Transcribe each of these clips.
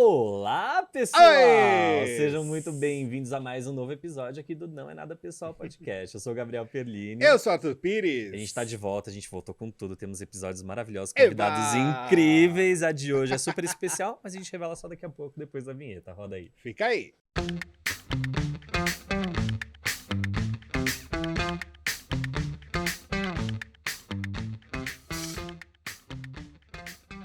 Olá, pessoal! Oi! Sejam muito bem-vindos a mais um novo episódio aqui do Não É Nada Pessoal Podcast. Eu sou o Gabriel Perlini. Eu sou o Arthur Pires. A gente tá de volta, a gente voltou com tudo. Temos episódios maravilhosos, Eba! convidados incríveis. A de hoje é super especial, mas a gente revela só daqui a pouco, depois da vinheta. Roda aí. Fica aí.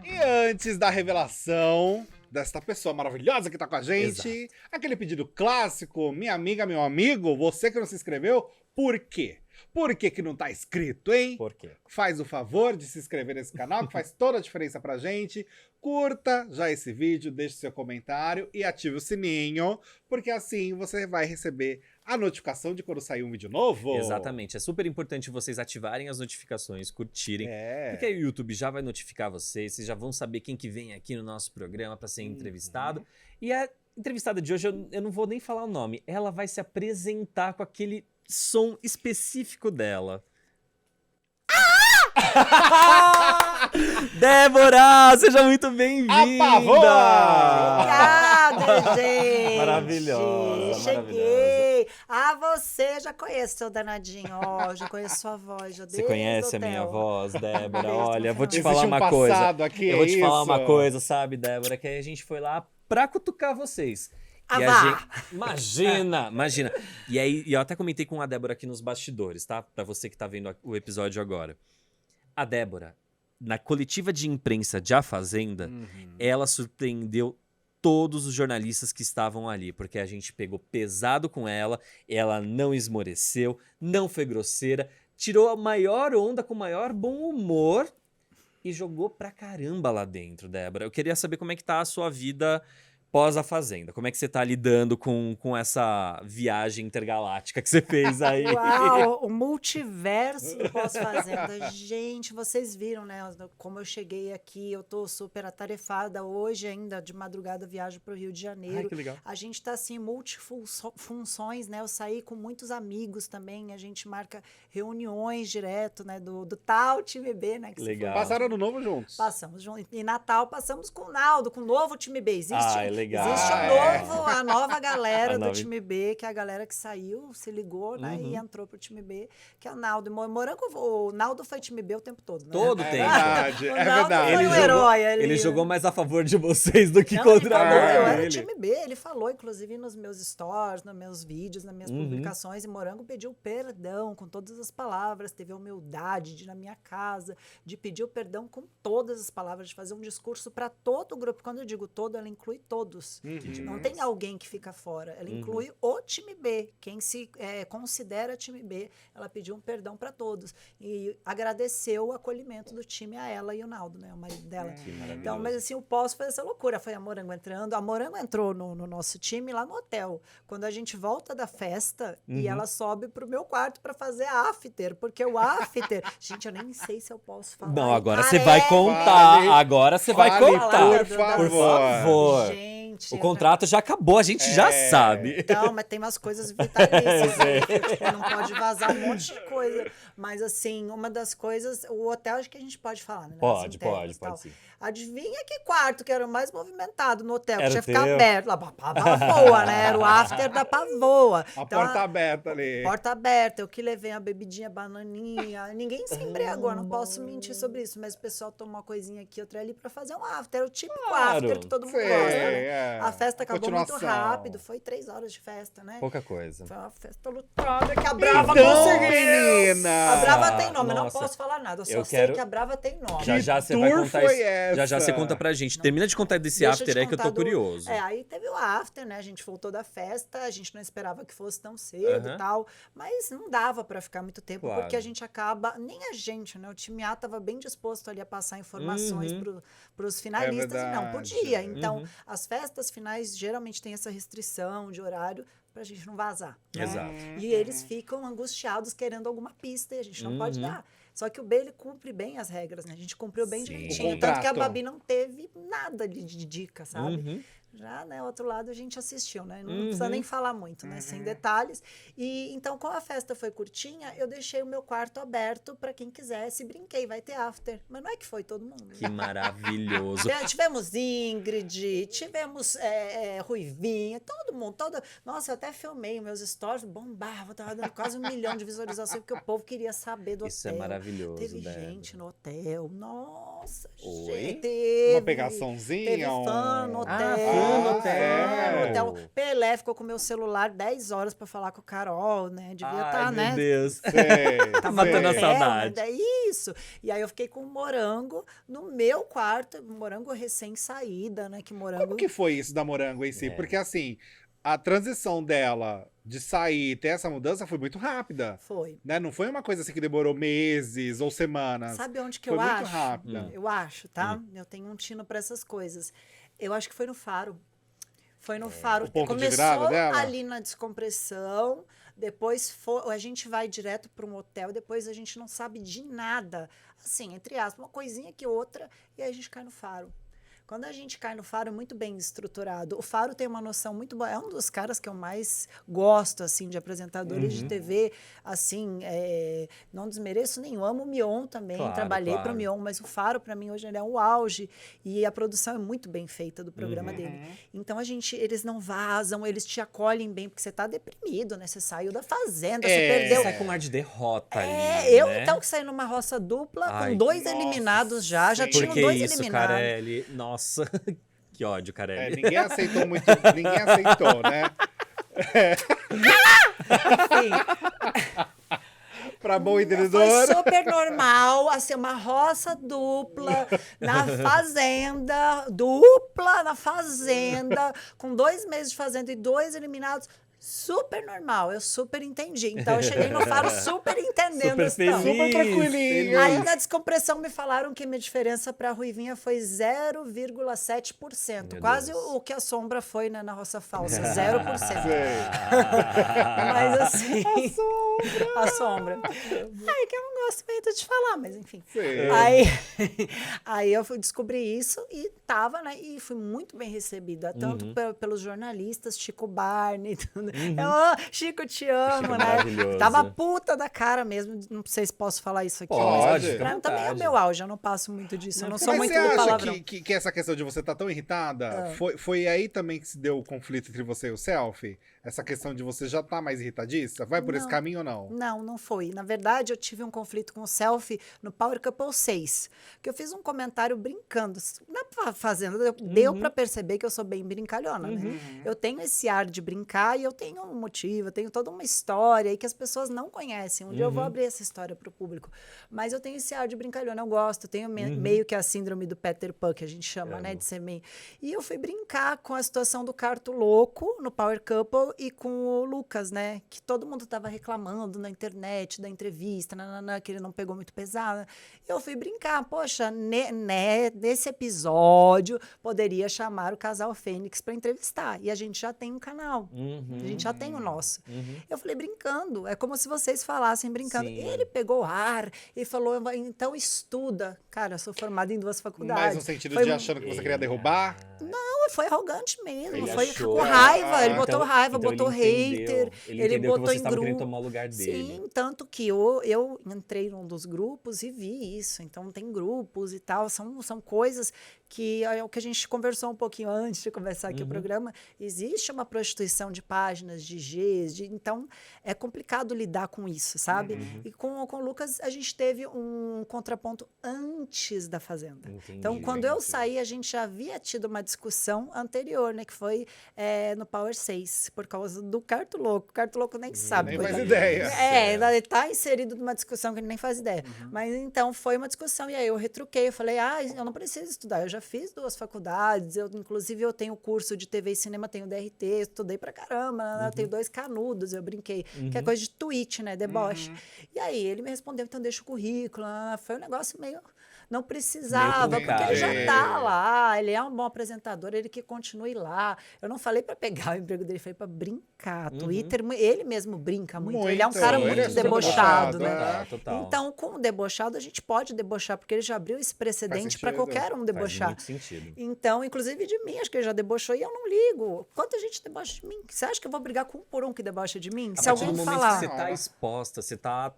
E antes da revelação desta pessoa maravilhosa que tá com a gente, aquele pedido clássico, minha amiga, meu amigo, você que não se inscreveu, por quê? Por que não tá inscrito, hein? Por quê? Faz o favor de se inscrever nesse canal, que faz toda a diferença pra gente. Curta já esse vídeo, deixe seu comentário e ative o sininho, porque assim você vai receber a notificação de quando sair um vídeo novo. Exatamente. É super importante vocês ativarem as notificações, curtirem. Porque aí o YouTube já vai notificar vocês já vão saber quem que vem aqui no nosso programa para ser entrevistado. E a entrevistada de hoje, eu não vou nem falar o nome, ela vai se apresentar com aquele som específico dela. Débora, seja muito bem-vinda! Obrigada, gente! Maravilhosa, Cheguei! Ah, você já conhece seu danadinho, ó, já conheço sua voz, já Você conhece a minha voz, Débora? Olha, eu vou te falar uma coisa. Aqui, Eu vou te falar uma coisa, sabe, Débora? Que aí a gente foi lá pra cutucar vocês. Ah, E vá! a gente... Imagina. E aí, eu até comentei com a Débora aqui nos bastidores, tá? Pra você que tá vendo o episódio agora. A Débora, na coletiva de imprensa de A Fazenda, ela surpreendeu todos os jornalistas que estavam ali, porque a gente pegou pesado com ela não esmoreceu, não foi grosseira, tirou a maior onda com o maior bom humor e jogou pra caramba lá dentro, Débora. Eu queria saber como é que tá a sua vida pós A Fazenda. Como é que você tá lidando com essa viagem intergaláctica que você fez aí? Uau, o multiverso do Pós-Fazenda. Gente, vocês viram, né, como eu cheguei aqui, eu tô super atarefada. Hoje ainda, de madrugada, viajo pro Rio de Janeiro. Ai, que legal. A gente tá, assim, multifunções, né, eu saí com muitos amigos também, a gente marca reuniões direto, né, do tal time B, né. Que Legal. Passaram ano novo juntos. Passamos juntos. E Natal passamos com o Naldo, com o novo time B. Legal. Existe a nova galera do time B, que é a galera que saiu, se ligou, né, e entrou pro time B, que é o Naldo. O Naldo foi time B o tempo todo, né? Todo tempo. Verdade, O é Naldo verdade. foi o herói ali. Ele jogou mais a favor de vocês do que Não, ele contra falou, eu era ele. o time B, ele falou, inclusive, nos meus stories, nos meus vídeos, nas minhas publicações, e Morango pediu perdão com todas as palavras, teve a humildade de ir na minha casa, de pedir o perdão com todas as palavras, de fazer um discurso para todo o grupo. Quando eu digo todo, ela inclui todos. Não tem alguém que fica fora, ela inclui o time B, quem se considera time B, ela pediu um perdão para todos e agradeceu o acolhimento do time a ela e o Naldo, né, o marido dela. Então, mas assim, o pós foi essa loucura, foi a Morango entrando, a Morango entrou no nosso time lá no hotel, quando a gente volta da festa e ela sobe pro meu quarto para fazer a after, porque o after, gente, eu nem sei se eu posso falar. Não, agora Ai, você vai contar. Fale. Agora você vai Fale, contar. por favor. Gente, O contrato já acabou, a gente já sabe. então, mas tem umas coisas vitalícias aí, que, tipo, não pode vazar um monte de coisa. Mas, assim, uma das coisas... O hotel, acho que a gente pode falar, né? Pode sim. Adivinha que quarto que era o mais movimentado no hotel? Que Era tinha que ficar teu? aberto. Lá, Pavoa, né? Era o after da Pavoa. A Então, porta aberta ali. Porta aberta, eu que levei a bebidinha, bananinha. Ninguém se embriagou, não posso mentir sobre isso. Mas o pessoal tomou uma coisinha aqui, outra ali pra fazer um after. Era o típico Claro. after que todo mundo Sei, gosta, né? A festa acabou muito Continuação. rápido, foi 3 horas de festa, né? Pouca coisa. Foi uma festa lutada que a Brava Então, conseguiu. menina! A Brava tem nome, eu não Nossa. posso falar nada, eu só Eu sei quero- que a Brava tem nome. Já Que já você tour vai contar foi isso. Já essa? você conta pra gente. Termina de contar desse Deixa eu after te aí que eu tô contar curioso. Aí teve o after, né? A gente voltou da festa, a gente não esperava que fosse tão cedo e tal, mas não dava pra ficar muito tempo, Claro. porque a gente acaba, nem a gente, né? O time A tava bem disposto ali a passar informações pros finalistas e não verdade. podia. Então, as festas finais geralmente tem essa restrição de horário pra gente não vazar. Né? Exato. E eles ficam angustiados querendo alguma pista e a gente não pode dar. Só que o B, ele cumpre bem as regras, né? A gente cumpriu bem Sim. direitinho. O Tanto que a contrato. Babi não teve nada de dica, sabe? Uhum. Já, né, outro lado a gente assistiu, né? Não Uhum. precisa nem falar muito, né? Sem detalhes. E então, como a festa foi curtinha, eu deixei o meu quarto aberto para quem quisesse. Brinquei, vai ter after. Mas não é que foi todo mundo. Que maravilhoso. Tivemos Ingrid, tivemos Ruivinha, todo mundo. Nossa, eu até filmei meus stories, bombava, tava dando quase 1 milhão de visualizações, porque o povo queria saber do Isso é hotel. maravilhoso, Teve Débora. gente no hotel. Nossa, Oi? gente. Teve. Uma pegaçãozinha? Teve fã no hotel. fã no hotel. hotel. Pelé ficou com o meu celular 10 horas pra falar com o Carol, né? Devia estar, Ai, meu né? Deus. Sei, Tá matando a sei. saudade. É isso. E aí eu fiquei com o Morango no meu quarto, Morango recém-saída, né? Que Morango... Como que foi isso da Morango em si? É. Porque assim, a transição dela de sair e ter essa mudança foi muito rápida. Foi. Né? Não foi uma coisa assim que demorou meses ou semanas. Sabe onde que Foi eu muito acho? rápida. Eu acho, tá? Eu tenho um tino pra essas coisas. Eu acho que foi no Faro. Foi no Faro. O ponto de Começou virada dela? ali na descompressão, depois a gente vai direto para um hotel, depois a gente não sabe de nada. Assim, entre aspas, uma coisinha que outra, e aí a gente cai no Faro. Quando a gente cai no Faro, é muito bem estruturado. O Faro tem uma noção muito boa. É um dos caras que eu mais gosto, assim, de apresentadores de TV. Assim, não desmereço nenhum. Amo o Mion também. Claro, Trabalhei para claro. o Mion, mas o Faro, para mim, hoje ele é o auge. E a produção é muito bem feita do programa dele. Então, eles não vazam, eles te acolhem bem, porque você tá deprimido, né? Você saiu da fazenda, você perdeu. Sai com um ar de derrota ali, Eu né? então que saí numa roça dupla, Ai, com 2 nossa, eliminados já sim. tinham Porque 2 isso, eliminados. Carelli. Nossa, que ódio, Carelli. Ninguém aceitou muito, ninguém aceitou, né? Enfim, Pra bom foi entendedor. super normal, assim, uma roça dupla na fazenda, com 2 meses de fazenda e 2 eliminados. Super normal, eu super entendi. Então, eu cheguei no Faro super entendendo Super a situação. feliz. Super tranquilinho. Aí, na descompressão, me falaram que minha diferença para a Ruivinha foi 0,7%. Meu Quase Deus. o que a Sombra foi, né, na Roça Falsa, 0%. Sei. Mas assim... A Sombra. Ai, que eu não gosto muito de falar, mas enfim. Sei. Aí eu descobri isso e tava, né? E fui muito bem recebida, tanto pelos jornalistas, Chico Barney, tudo. Chico, te amo, Chico né? maravilhoso. Tava puta da cara mesmo. Não sei se posso falar isso aqui. Pode, mas fica à pra mim também é o vontade. meu auge, eu não passo muito disso. Eu não sou Mas muito você do acha palavrão. que essa questão de você estar tão irritada, foi aí também que se deu o conflito entre você e o selfie? Essa questão de você já tá mais irritadiça? Vai por esse Não. caminho ou não? Não foi. Na verdade, eu tive um conflito com o selfie no Power Couple 6. Que eu fiz um comentário brincando. Na Fazenda, deu pra perceber que eu sou bem brincalhona, né? Eu tenho esse ar de brincar e eu tenho um motivo, eu tenho toda uma história e que as pessoas não conhecem. Um dia eu vou abrir essa história pro público. Mas eu tenho esse ar de brincalhona, eu gosto. Tenho meio que a síndrome do Peter Pan, que a gente chama, né? De ser meio... E eu fui brincar com a situação do Carto Louco no Power Couple e com o Lucas, né? Que todo mundo tava reclamando na internet, da entrevista, que ele não pegou muito pesado. Eu fui brincar. Poxa, nesse episódio, poderia chamar o casal Fênix para entrevistar. E a gente já tem um canal. A gente já tem o nosso. Eu falei, brincando. É como se vocês falassem brincando. Sim. Ele pegou o ar e falou, então estuda. Cara, eu sou formada em 2 faculdades. Mais no sentido Foi de achando que você queria derrubar? Foi arrogante mesmo. Ele Foi achou. com raiva. Ele Então- botou raiva, então botou ele entendeu. hater. Ele entendeu botou que você em estava querendo grupo. tomar o lugar dele. Sim, tanto que eu entrei num dos grupos e vi isso. Então, tem grupos e tal. São coisas que é o que a gente conversou um pouquinho antes de começar aqui o programa. Existe uma prostituição de páginas, de Gs, então é complicado lidar com isso, sabe? E com o Lucas, a gente teve um contraponto antes da Fazenda. Entendi. Então, quando eu saí, a gente já havia tido uma discussão anterior, né? Que foi no Power 6, por causa do Carto Louco. O Carto Louco nem sabe. Nem coitado. faz ideia. Ele tá inserido numa discussão que ele nem faz ideia. Mas então foi uma discussão, e aí eu retruquei, eu falei, eu não preciso estudar, eu já fiz 2 faculdades, inclusive eu tenho curso de TV e cinema, tenho DRT, estudei pra caramba, né? Eu tenho 2 canudos, eu brinquei, que é coisa de tweet, né, deboche. E aí ele me respondeu, então deixa o currículo, foi um negócio meio não precisava, Meio porque ele já complicado. tá lá, ele é um bom apresentador, ele que continue lá. Eu não falei para pegar o emprego dele, falei para brincar. Twitter, ele mesmo brinca muito. Ele é um cara Ele muito é super debochado, né? debochado, Total. Então, como debochado, a gente pode debochar, porque ele já abriu esse precedente para sentido. qualquer um Faz debochar. muito sentido. Então, inclusive de mim, acho que ele já debochou e eu não ligo. Quanta gente debocha de mim? Você acha que eu vou brigar com um por um que debocha de mim? A Se partir do alguém momento falar. que você tá exposta, você tá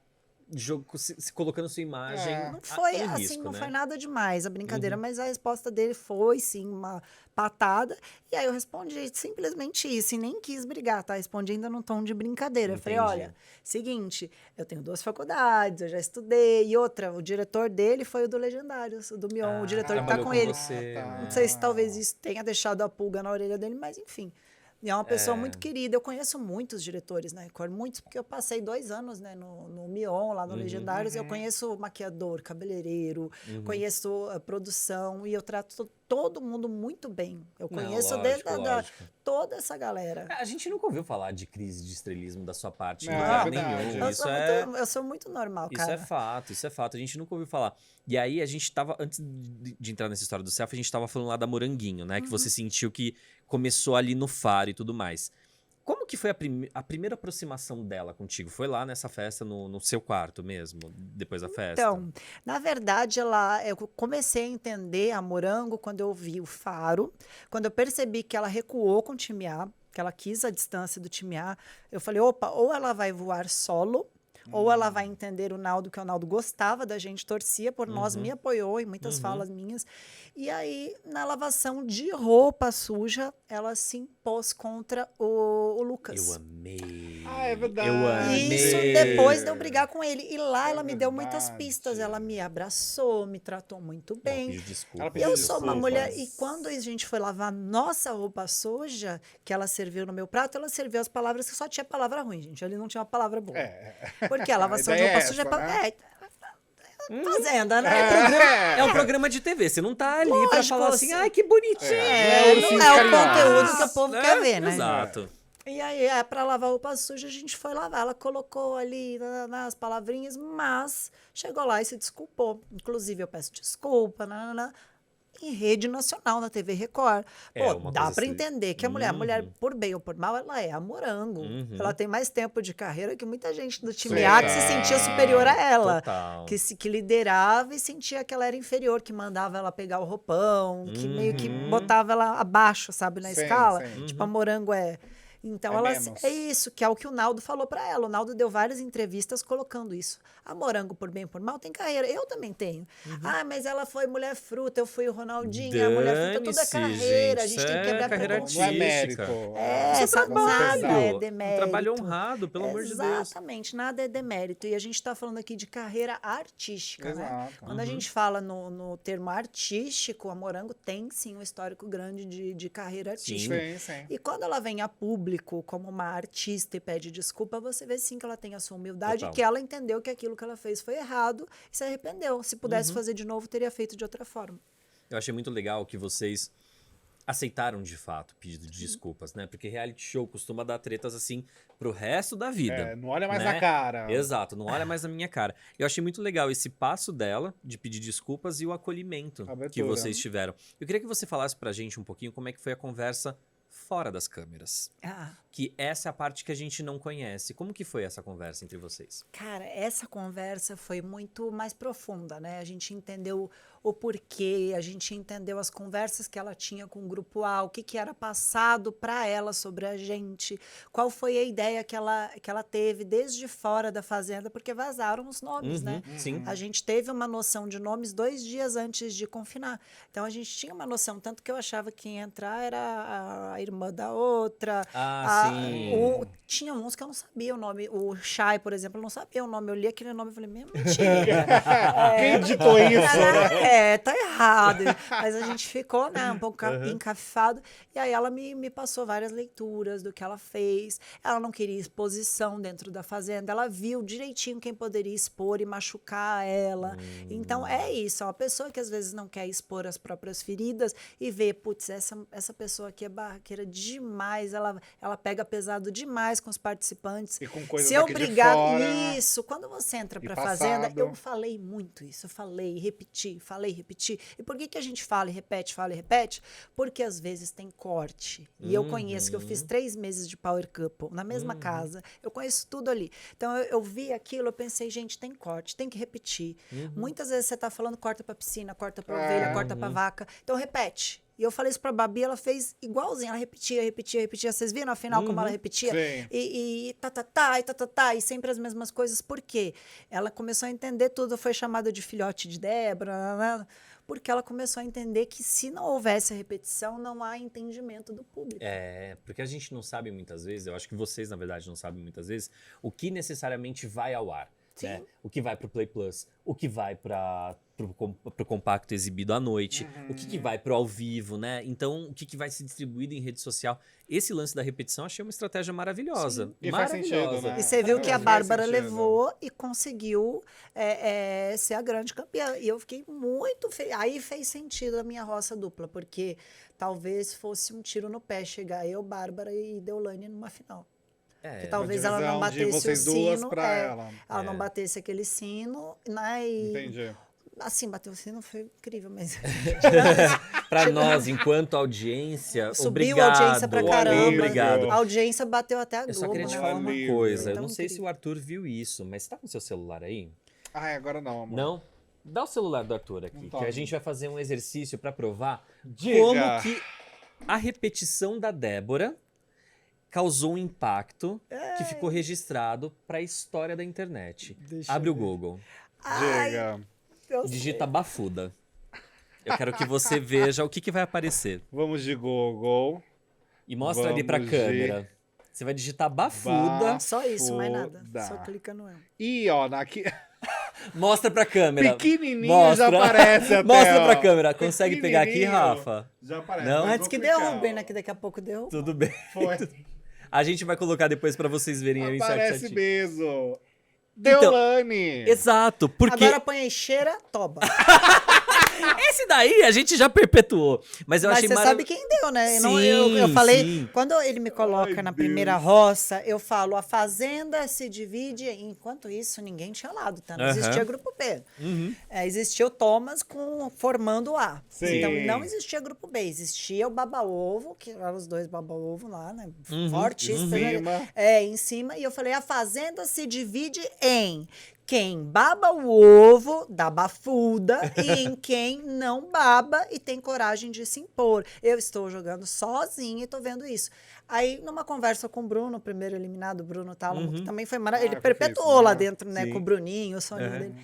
se colocando sua imagem Não foi em assim, risco, não né? foi nada demais a brincadeira, mas a resposta dele foi sim uma patada. E aí eu respondi simplesmente isso, e nem quis brigar, tá? Respondi ainda num tom de brincadeira. Eu falei: Entendi. olha, seguinte, eu tenho 2 faculdades, eu já estudei. E outra, o diretor dele foi o do Legendários, o do Mion, o diretor que tá trabalhou com com ele. você. Não sei se talvez isso tenha deixado a pulga na orelha dele, mas enfim. E é uma pessoa muito querida. Eu conheço muitos diretores na Record, muitos, porque eu passei 2 anos, né, no Mion, lá no Legendários. Eu conheço maquiador, cabeleireiro, conheço a produção, e eu trato todo mundo muito bem. Eu Não, conheço lógico, desde lógico. toda essa galera. A gente nunca ouviu falar de crise de estrelismo da sua parte em Não, lugar é verdade. nenhum. Eu Isso sou, é... eu sou muito normal, Isso cara. é fato, isso é fato. A gente nunca ouviu falar. E aí, a gente tava, antes de entrar nessa história do selfie, a gente tava falando lá da Moranguinho, né? Que você sentiu que começou ali no Faro e tudo mais. Como que foi a primeira aproximação dela contigo? Foi lá nessa festa, no seu quarto mesmo, depois da festa? Então, na verdade, eu comecei a entender a Morango quando eu vi o Faro, quando eu percebi que ela recuou com o time A, que ela quis a distância do time A. Eu falei: opa, ou ela vai voar solo, ou ela vai entender o Naldo, que o Naldo gostava da gente, torcia por nós, me apoiou em muitas falas minhas. E aí, na lavação de roupa suja, ela se impôs contra o Lucas. Eu amei. Ah, é verdade. Eu amei. Isso depois de eu brigar com ele. E lá É ela me deu muitas verdade. pistas. Ela me abraçou, me tratou muito bem. Pediu desculpa. Ela E pediu eu sou uma desculpas. mulher. E quando a gente foi lavar nossa roupa suja, que ela serviu no meu prato, ela serviu as palavras que só tinha palavra ruim, gente. Ali não tinha uma palavra boa. Porque a lavação A de ideia roupa é suja essa, né? fazenda, né? É um programa de TV, você não tá ali pra Lógico, falar assim, assim. ai, que bonitinho. Não é o conteúdo que o povo quer ver, né? Exato. E aí, pra lavar roupa suja, a gente foi lavar. Ela colocou ali nas palavrinhas, mas chegou lá e se desculpou. Inclusive, eu peço desculpa, em rede nacional, na TV Record. É, Pô, uma dá coisa pra assim. entender que a mulher, por bem ou por mal, ela é a Morango. Ela tem mais tempo de carreira que muita gente do time A que se sentia superior a ela. Total. Que liderava e sentia que ela era inferior, que mandava ela pegar o roupão, que meio que botava ela abaixo, sabe, na Sim, escala. sim. Tipo, a Morango é... Então, É ela menos. é isso, que é o que o Naldo falou pra ela. O Naldo deu várias entrevistas colocando isso. A Morango, por bem ou por mal, tem carreira. Eu também tenho. Ah, mas ela foi mulher fruta, eu fui o Ronaldinho, a mulher fruta, tudo é Dane-se, carreira. A gente gente, tem que isso é quebrar carreira preconceito. Não é mérito. É, Isso é sabe, nada trabalho. é Um demérito. trabalho honrado, pelo amor de Deus. Exatamente, nada é demérito. E a gente está falando aqui de carreira artística, né? Exato. Quando a gente fala no termo artístico, a Morango tem sim um histórico grande de carreira artística. Sim, sim. E quando ela vem a público como uma artista e pede desculpa, você vê sim que ela tem a sua humildade, Total. que ela entendeu que aquilo que ela fez foi errado e se arrependeu. Se pudesse fazer de novo, teria feito de outra forma. Eu achei muito legal que vocês aceitaram de fato o pedido de desculpas, né? Porque reality show costuma dar tretas assim pro resto da vida. É, não olha mais né? na cara. Exato, não olha mais na minha cara. Eu achei muito legal esse passo dela de pedir desculpas e o acolhimento Abertura. que vocês tiveram. Eu queria que você falasse pra gente um pouquinho como é que foi a conversa fora das câmeras. Que essa é a parte que a gente não conhece. Como que foi essa conversa entre vocês? Cara, essa conversa foi muito mais profunda, né? A gente entendeu o porquê, a gente entendeu as conversas que ela tinha com o Grupo A, o que era passado para ela sobre a gente, qual foi a ideia que ela teve desde fora da Fazenda, porque vazaram os nomes, né? Sim. A gente teve uma noção de nomes 2 dias antes de confinar. Então, a gente tinha uma noção, tanto que eu achava que ia entrar era a irmã da outra. Sim. Tinha uns que eu não sabia o nome. O Shai, por exemplo, eu não sabia o nome. Eu li aquele nome e falei, mesmo mentira. Quem ditou isso? tá errado. Mas a gente ficou, né, um pouco encafifado. E aí ela me passou várias leituras do que ela fez. Ela não queria exposição dentro da fazenda. Ela viu direitinho quem poderia expor e machucar ela. Então é isso. É uma pessoa que às vezes não quer expor as próprias feridas e vê, putz, essa pessoa aqui é barraqueira demais. Ela pega pesado demais com os participantes. E com coisas Se eu daqui de brigar fora. isso, quando você entra E pra passado. fazenda, eu falei muito isso. Eu falei, repeti. E por que a gente fala e repete? Porque às vezes tem corte. E eu conheço que eu fiz 3 meses de Power Couple na mesma casa. Eu conheço tudo ali. Então eu vi aquilo, eu pensei, gente, tem corte, tem que repetir. Muitas vezes você tá falando, corta pra piscina, corta pra ovelha, corta pra vaca. Então repete. E eu falei isso pra Babi, ela fez igualzinho, ela repetia. Vocês viram afinal como ela repetia? Sim. E e sempre as mesmas coisas. Por quê? Ela começou a entender tudo, foi chamada de filhote de Débora, porque ela começou a entender que se não houvesse a repetição, não há entendimento do público. Porque a gente não sabe muitas vezes, eu acho que vocês, na verdade, não sabem muitas vezes, o que necessariamente vai ao ar. Né? O que vai pro Play Plus, o que vai pro compacto exibido à noite, o que vai pro ao vivo, né? Então, o que vai ser distribuído em rede social. Esse lance da repetição eu achei uma estratégia maravilhosa. E faz Maravilhosa. sentido, né? E você viu que a Faz Bárbara sentido. levou e conseguiu ser a grande campeã. E eu fiquei muito feliz. Aí fez sentido a minha roça dupla, porque talvez fosse um tiro no pé chegar eu, Bárbara e Deolane numa final. Que talvez ela não divisão de batesse o vocês duas sino. pra ela. Ela não batesse aquele sino, né? Entendi. Assim, bater o sino foi incrível, mas. Pra nós, enquanto audiência, Subiu obrigado. a audiência pra caramba. Obrigado. A audiência bateu até a Globo. Eu só queria te né? falar uma Alívio. coisa. Eu Tão não sei se incrível. o Arthur viu isso, mas você tá com seu celular aí? Ai, agora não, amor. Não? Dá o celular do Arthur aqui, Não que toque. a gente vai fazer um exercício pra provar Diga. como que a repetição da Débora causou um impacto que ficou registrado pra história da internet. Deixa Abre eu o ver. Google. Ai, Diga. eu sei. Digita Bafuda. Eu quero que você veja o que vai aparecer. Vamos de Google. E mostra ali pra Vamos de câmera. Você vai digitar Bafuda. Só isso, mais nada. Foda. Só clica no eu. E, ó, aqui... Mostra pra câmera. Pequenininho Mostra. já aparece até, Mostra ó. pra câmera. Consegue pegar aqui, Pequenininho. Rafa? Já aparece. Não? mas Antes vou que clicar, derrubem, ó. né? Que daqui a pouco derruba. Tudo bem. Foi. A gente vai colocar depois pra vocês verem aí o Aparece Insight. mesmo. Então, Deolane. Exato, porque Agora põe aí, cheira, toba. esse daí a gente já perpetuou. Mas eu Mas achei você sabe maravilhoso. quem deu, né? Sim, Eu falei, sim. quando ele me coloca Ai, na Deus. primeira roça, eu falo, a fazenda se divide. Enquanto isso, ninguém tinha lado, tá? Não Aham. existia grupo B. Uhum. Existia o Thomas formando o A. Sim. Então não existia grupo B, existia o Baba-Ovo, que eram os dois Baba-Ovo lá, né? Uhum, Fortíssimos. Em cima. Em cima. E eu falei, a fazenda se divide em quem baba o ovo da bafuda e em quem não baba e tem coragem de se impor. Eu estou jogando sozinha e tô vendo isso. Aí, numa conversa com o Bruno, o primeiro eliminado, o Bruno Tálamo, que também foi maravilhoso. Ele foi perpetuou fofo, lá né? dentro, né, Sim. com o Bruninho, o soninho dele.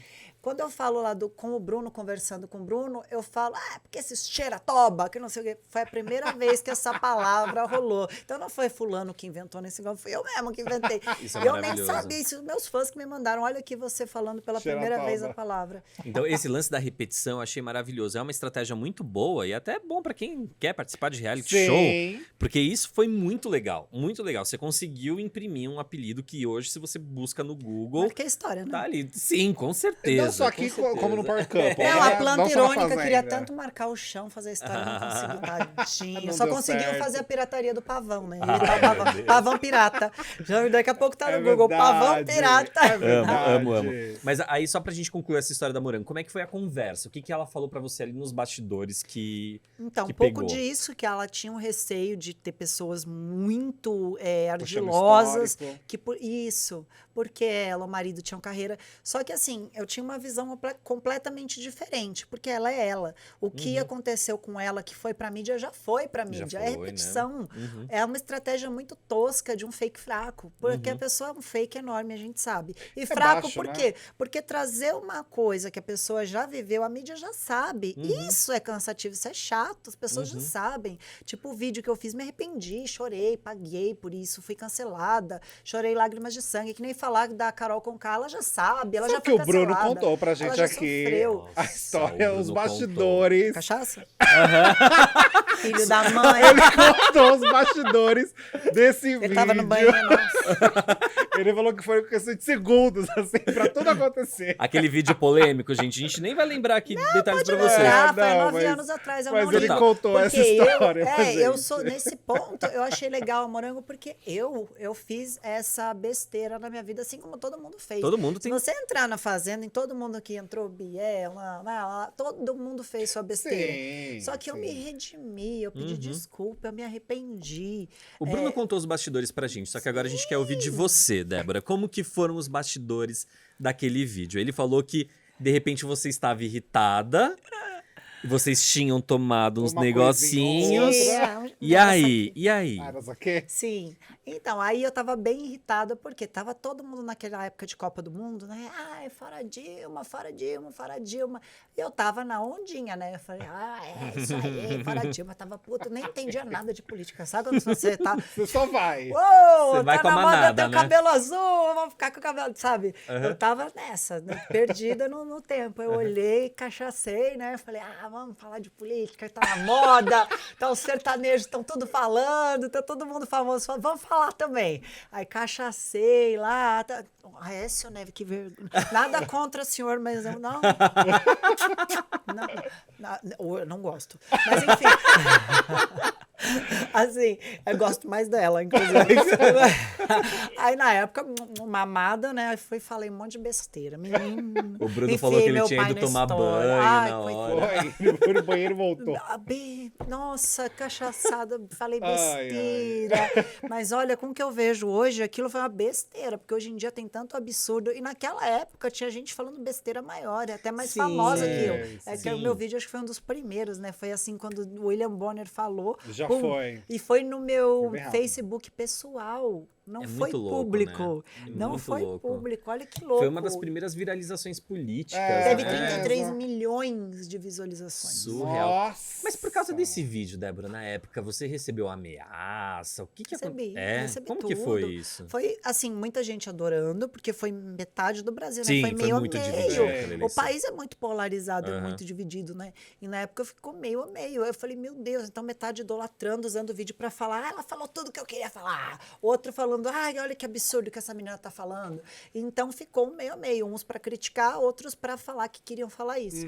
Quando eu falo lá com o Bruno, conversando com o Bruno, eu falo, porque esse cheira toba, que não sei o quê. Foi a primeira vez que essa palavra rolou. Então não foi fulano que inventou nesse negócio, fui eu mesmo que inventei. Isso é E eu nem maravilhoso. sabia, isso os meus fãs que me mandaram, olha aqui você falando pela Cheira primeira vez toba. a palavra. Então, esse lance da repetição eu achei maravilhoso. É uma estratégia muito boa e até bom pra quem quer participar de reality show. Sim. Porque isso foi muito legal. Muito legal. Você conseguiu imprimir um apelido que hoje, se você busca no Google, Marquei a história, né? tá ali. Sim, com certeza. Não só aqui, com certeza. como no Power Couple. Não, né? a planta Não só na irônica Fazenda. queria tanto marcar o chão, fazer a história, não conseguiu, tadinho. Não Só deu conseguiu certo. fazer a pirataria do pavão, né? Imitar o pavão, pavão pirata. Já, daqui a pouco tá no É Google, verdade, pavão pirata. É verdade. Amo. Mas aí, só pra gente concluir essa história da Morango, como é que foi a conversa? O que ela falou pra você ali nos bastidores que Então, que um pouco pegou? disso, que ela tinha um receio de ter pessoas muito Puxando ardilosas. histórico. Isso, porque ela, o marido, tinham carreira. Só que assim, eu tinha uma visão completamente diferente, porque ela é ela. O que aconteceu com ela, que foi pra mídia, já foi pra mídia. Já É foi, né? repetição. Uhum. É uma estratégia muito tosca de um fake fraco, porque a pessoa é um fake enorme, a gente sabe. E fraco baixo, por né? quê? Porque trazer uma coisa que a pessoa já viveu, a mídia já sabe. Isso é cansativo, isso é chato, as pessoas já sabem. Tipo, o vídeo que eu fiz, me arrependi, chorei, paguei por isso, fui cancelada, chorei lágrimas de sangue, que nem falar da Carol Conká, ela já sabe, ela Só já que foi o Bruno cancelada. contou contou pra gente já aqui sofreu. a Nossa, história, o os Bruno bastidores. Cachaça? Filho da mãe. Ele contou os bastidores desse vídeo. Ele tava no banheiro, nossa. Ele falou que foi questão de segundos, assim, pra tudo acontecer. Aquele vídeo polêmico, gente, a gente nem vai lembrar aqui detalhes pra você. Lembrar, foi não, 9 mas- anos atrás. Eu Mas não ele ligo. contou Porque essa história. pra eu gente. sou, nesse ponto, eu achei legal o Morango, porque eu fiz essa besteira na minha vida, assim como todo mundo fez. Todo mundo Se tem. você entrar na Fazenda, em todo mundo que entrou, Biel, todo mundo fez sua besteira. Sim, Só que eu me redimi, eu pedi desculpa, eu me arrependi. O Bruno contou os bastidores pra gente, só que agora a gente quer ouvir de você, Débora. Como que foram os bastidores daquele vídeo? Ele falou que, de repente, você estava irritada, vocês tinham tomado uns Uma negocinhos. coisinha Sim, E aí? E aí? Ah, mas o quê? Sim. Então, aí eu tava bem irritada, porque tava todo mundo naquela época de Copa do Mundo, né? Ai, fora Dilma, fora Dilma, fora Dilma. E eu tava na ondinha, né? Eu falei, isso aí, fora Dilma. Tava puta, nem entendia nada de política. Sabe quando você tá... Você só vai. Uou, Você vai tá com a na moda, manada, eu tenho né? cabelo azul, eu vou ficar com o cabelo, sabe? Aham. Eu tava nessa, né? Perdida no tempo. Eu olhei, cachacei, né? Falei, vamos falar de política, tá na moda, tá os sertanejos, estão tudo falando, tá todo mundo famoso, vamos falar também. Aí cachacei lá, Aécio Neve, que vergonha. Nada contra o senhor, mas eu não. Eu não gosto. Mas enfim. Assim, eu gosto mais dela, inclusive. Aí na época, mamada, né? Aí falei um monte de besteira. Menino, O Bruno enfiei falou que ele meu tinha pai ido na tomar história. banho Ai, na coitado. hora. Foi, foi no banheiro e voltou. Nossa, cachaçada, falei Ai, besteira. Mas olha, com o que eu vejo hoje, aquilo foi uma besteira, porque hoje em dia tem tanto absurdo. E naquela época tinha gente falando besteira maior, e até mais Sim, famosa que eu. É que sim. o meu vídeo acho que foi um dos primeiros, né? Foi assim, quando o William Bonner falou. Já pum, foi. E foi no meu Foi bem rápido. Facebook pessoal. Não É foi muito louco, público. né? É Não muito foi louco. público. Olha que louco. Foi uma das primeiras viralizações políticas. Teve né? 33 exato. milhões de visualizações. Surreal. Nossa. Mas por causa desse vídeo, Débora, na época, você recebeu ameaça? O que Recebi, É? recebi Como tudo. que foi isso? Foi, assim, muita gente adorando, porque foi metade do Brasil, Sim, né? Foi foi meio muito a meio. dividido aquela O eleição. país é muito polarizado, é Aham. muito dividido, né? E na época ficou meio a meio. Eu falei, meu Deus, então metade idolatrando, usando o vídeo pra falar, ela falou tudo que eu queria falar. Outro falando, olha que absurdo que essa menina tá falando. Então ficou um meio a meio, uns pra criticar, outros pra falar que queriam falar isso.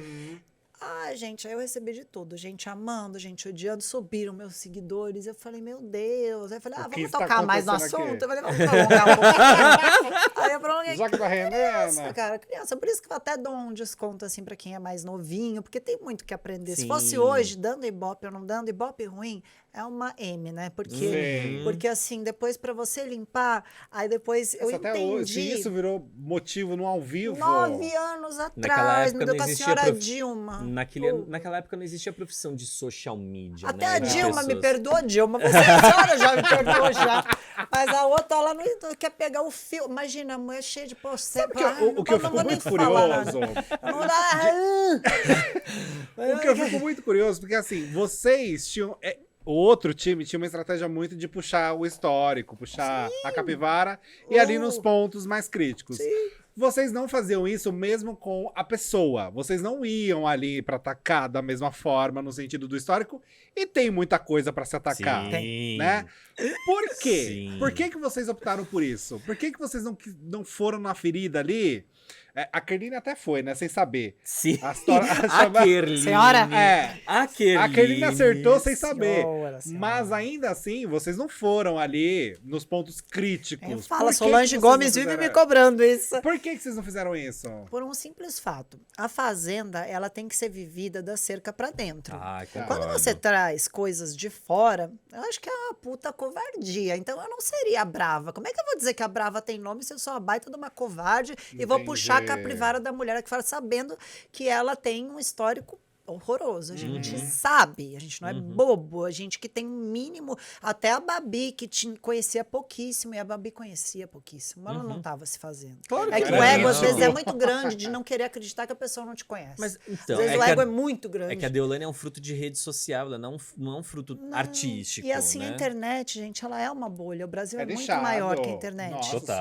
Gente, aí eu recebi de tudo. Gente amando, gente odiando, subiram meus seguidores. Eu falei, meu Deus. Aí eu falei, O que vamos está tocar mais no acontecendo aqui? assunto? Eu falei, vamos prolongar um pouquinho. Aí eu prolonguei. Já que tá Criança, rendendo. cara, criança. Por isso que eu até dou um desconto, assim, pra quem é mais novinho, porque tem muito que aprender. Sim. Se fosse hoje, dando ibope ou não dando, ibope ruim, é uma M, né? Porque assim, depois pra você limpar, aí depois eu Nossa, até hoje, se entendi. isso virou motivo no ao vivo. 9 anos Naquela atrás, época me deu não com a existia senhora prof- Dilma. Naquela época não existia a profissão de social media, Até né? a de Dilma me pessoas. perdoa, Dilma. Você, a senhora já me perdoou já. Mas a outra, ela não quer pegar o fio. Imagina, a mulher cheia de processo. O que eu fico muito curioso. O que eu fico muito curioso, porque assim, vocês tinham. O outro time tinha uma estratégia muito de puxar o histórico, puxar a capivara e ali nos pontos mais críticos. Vocês não faziam isso mesmo com a pessoa. Vocês não iam ali pra atacar da mesma forma no sentido do histórico. E tem muita coisa pra se atacar. Sim. Né? Por quê? Sim. Por que vocês optaram por isso? Por que vocês não foram na ferida ali? A Kerline até foi, né? Sem saber. Sim. A Kerline. Senhora? A Kerline. A Kerline acertou sem saber. Senhora. Mas ainda assim, vocês não foram ali nos pontos críticos. Fala, Por que Solange que vocês Gomes não vive me fizeram? cobrando isso. Por que vocês não fizeram isso? Por um simples fato. A fazenda, ela tem que ser vivida da cerca pra dentro. Ah, Quando concordo. você traz coisas de fora, eu acho que é uma puta covardia. Então eu não seria brava. Como é que eu vou dizer que a brava tem nome se eu sou uma baita de uma covarde e vou Entendi. puxar a capivara da mulher que fala sabendo que ela tem um histórico horroroso. A gente sabe, a gente não é bobo, a gente que tem um mínimo. Até a Babi, que conhecia pouquíssimo, e a Babi conhecia pouquíssimo, ela não estava se fazendo. Claro É que não. o ego, às Não. vezes, é muito grande de não querer acreditar que a pessoa não te conhece. Mas, Às então, vezes o ego é muito grande. é que a Deolane é um fruto de rede social, ela não é um fruto artístico, E assim, né? a internet, gente, ela é uma bolha. O Brasil é muito nichado. maior que a internet. Nossa, Total.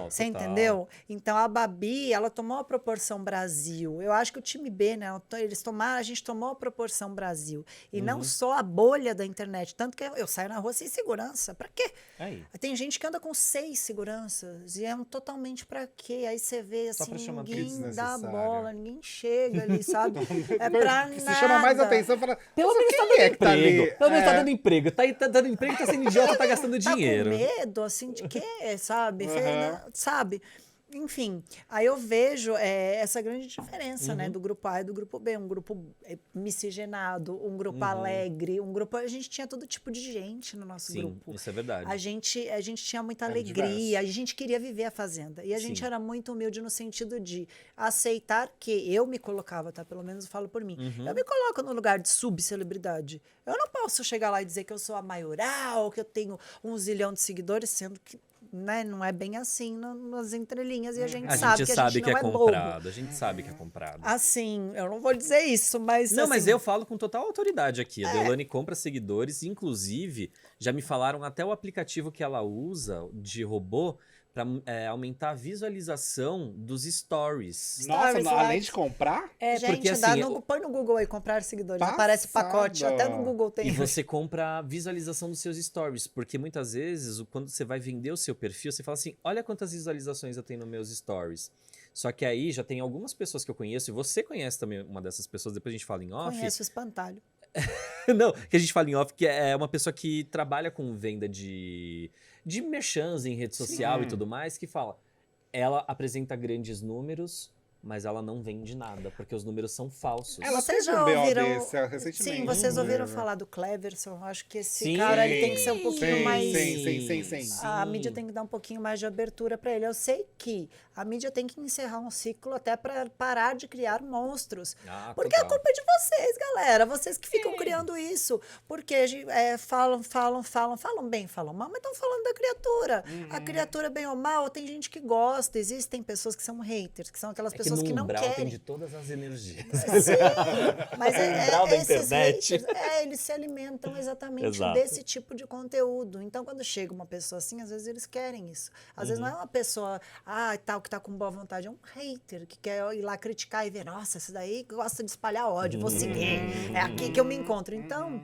super. Você total. entendeu? Então a Babi, ela tomou a proporção Brasil. Eu acho que o time B, né? A gente tomou a proporção Brasil. E não só a bolha da internet. Tanto que eu saio na rua sem segurança. Pra quê? Aí. Tem gente que anda com 6 seguranças. E é totalmente pra quê? Aí você vê Só assim, pra chamar ninguém dá desnecessário. bola, ninguém chega ali, sabe? É pra Se nada. chama mais atenção, fala, Pelo "Mas menos tá quem dando é que tá emprego. ali?" Pelo menos tá É. dando emprego. Tá dando emprego, tá sendo idiota, tá gastando dinheiro. Tá com medo, assim, de quê, sabe? Aham. Sabe? Enfim, aí eu vejo essa grande diferença, né? Do grupo A e do grupo B. Um grupo miscigenado, um grupo alegre, um grupo... A gente tinha todo tipo de gente no nosso Sim, grupo. isso é verdade. A gente tinha muita Era alegria, a gente queria viver a Fazenda. E a gente Sim. era muito humilde no sentido de aceitar que eu me colocava, tá? Pelo menos eu falo por mim. Eu me coloco no lugar de subcelebridade. Eu não posso chegar lá e dizer que eu sou a maioral, que eu tenho 1 zilhão de seguidores, sendo que, né, não é bem assim nas entrelinhas. E a gente A sabe gente que a sabe gente que não é é bobo. comprado, a gente sabe que é comprado. Assim, eu não vou dizer isso, mas... Não, mas assim, eu falo com total autoridade aqui. A Deolane compra seguidores, inclusive, já me falaram até o aplicativo que ela usa de robô para aumentar a visualização dos stories. Nossa, Stories, além likes. de comprar? gente, porque, dá assim, põe no Google aí, comprar seguidores. Passado. Aparece pacote, até no Google tem. E você compra a visualização dos seus stories, porque muitas vezes, quando você vai vender o seu perfil, você fala assim, olha quantas visualizações eu tenho nos meus stories. Só que aí já tem algumas pessoas que eu conheço, e você conhece também uma dessas pessoas, depois a gente fala em off. Conheço o espantalho. Não, que a gente fala em off, que é uma pessoa que trabalha com venda de merchans em rede social e tudo mais, que fala, ela apresenta grandes números, mas ela não vende nada, porque os números são falsos. Ela Vocês teve já um BO ouviram... desse recentemente. Sim, vocês ouviram Né? falar do Cleverson? Eu acho que esse Sim. cara ele tem que ser um pouquinho Sim, mais... sim. A mídia tem que dar um pouquinho mais de abertura para ele. Eu sei que a mídia tem que encerrar um ciclo até para parar de criar monstros. Ah, Porque a total. culpa é de vocês, galera. Vocês que ficam criando isso. Porque falam bem, falam mal, mas estão falando da criatura. A criatura, bem ou mal, tem gente que gosta. Existem pessoas que são haters, que são aquelas pessoas no que não umbral querem. tem de todas as energias. Sim, mas umbral da esses internet. haters, eles se alimentam exatamente Exato. desse tipo de conteúdo. Então, quando chega uma pessoa assim, às vezes eles querem isso. Às vezes não é uma pessoa, tal, que tá com boa vontade, é um hater que quer ir lá criticar e ver, nossa, esse daí gosta de espalhar ódio, vou seguir, é aqui que eu me encontro. Então,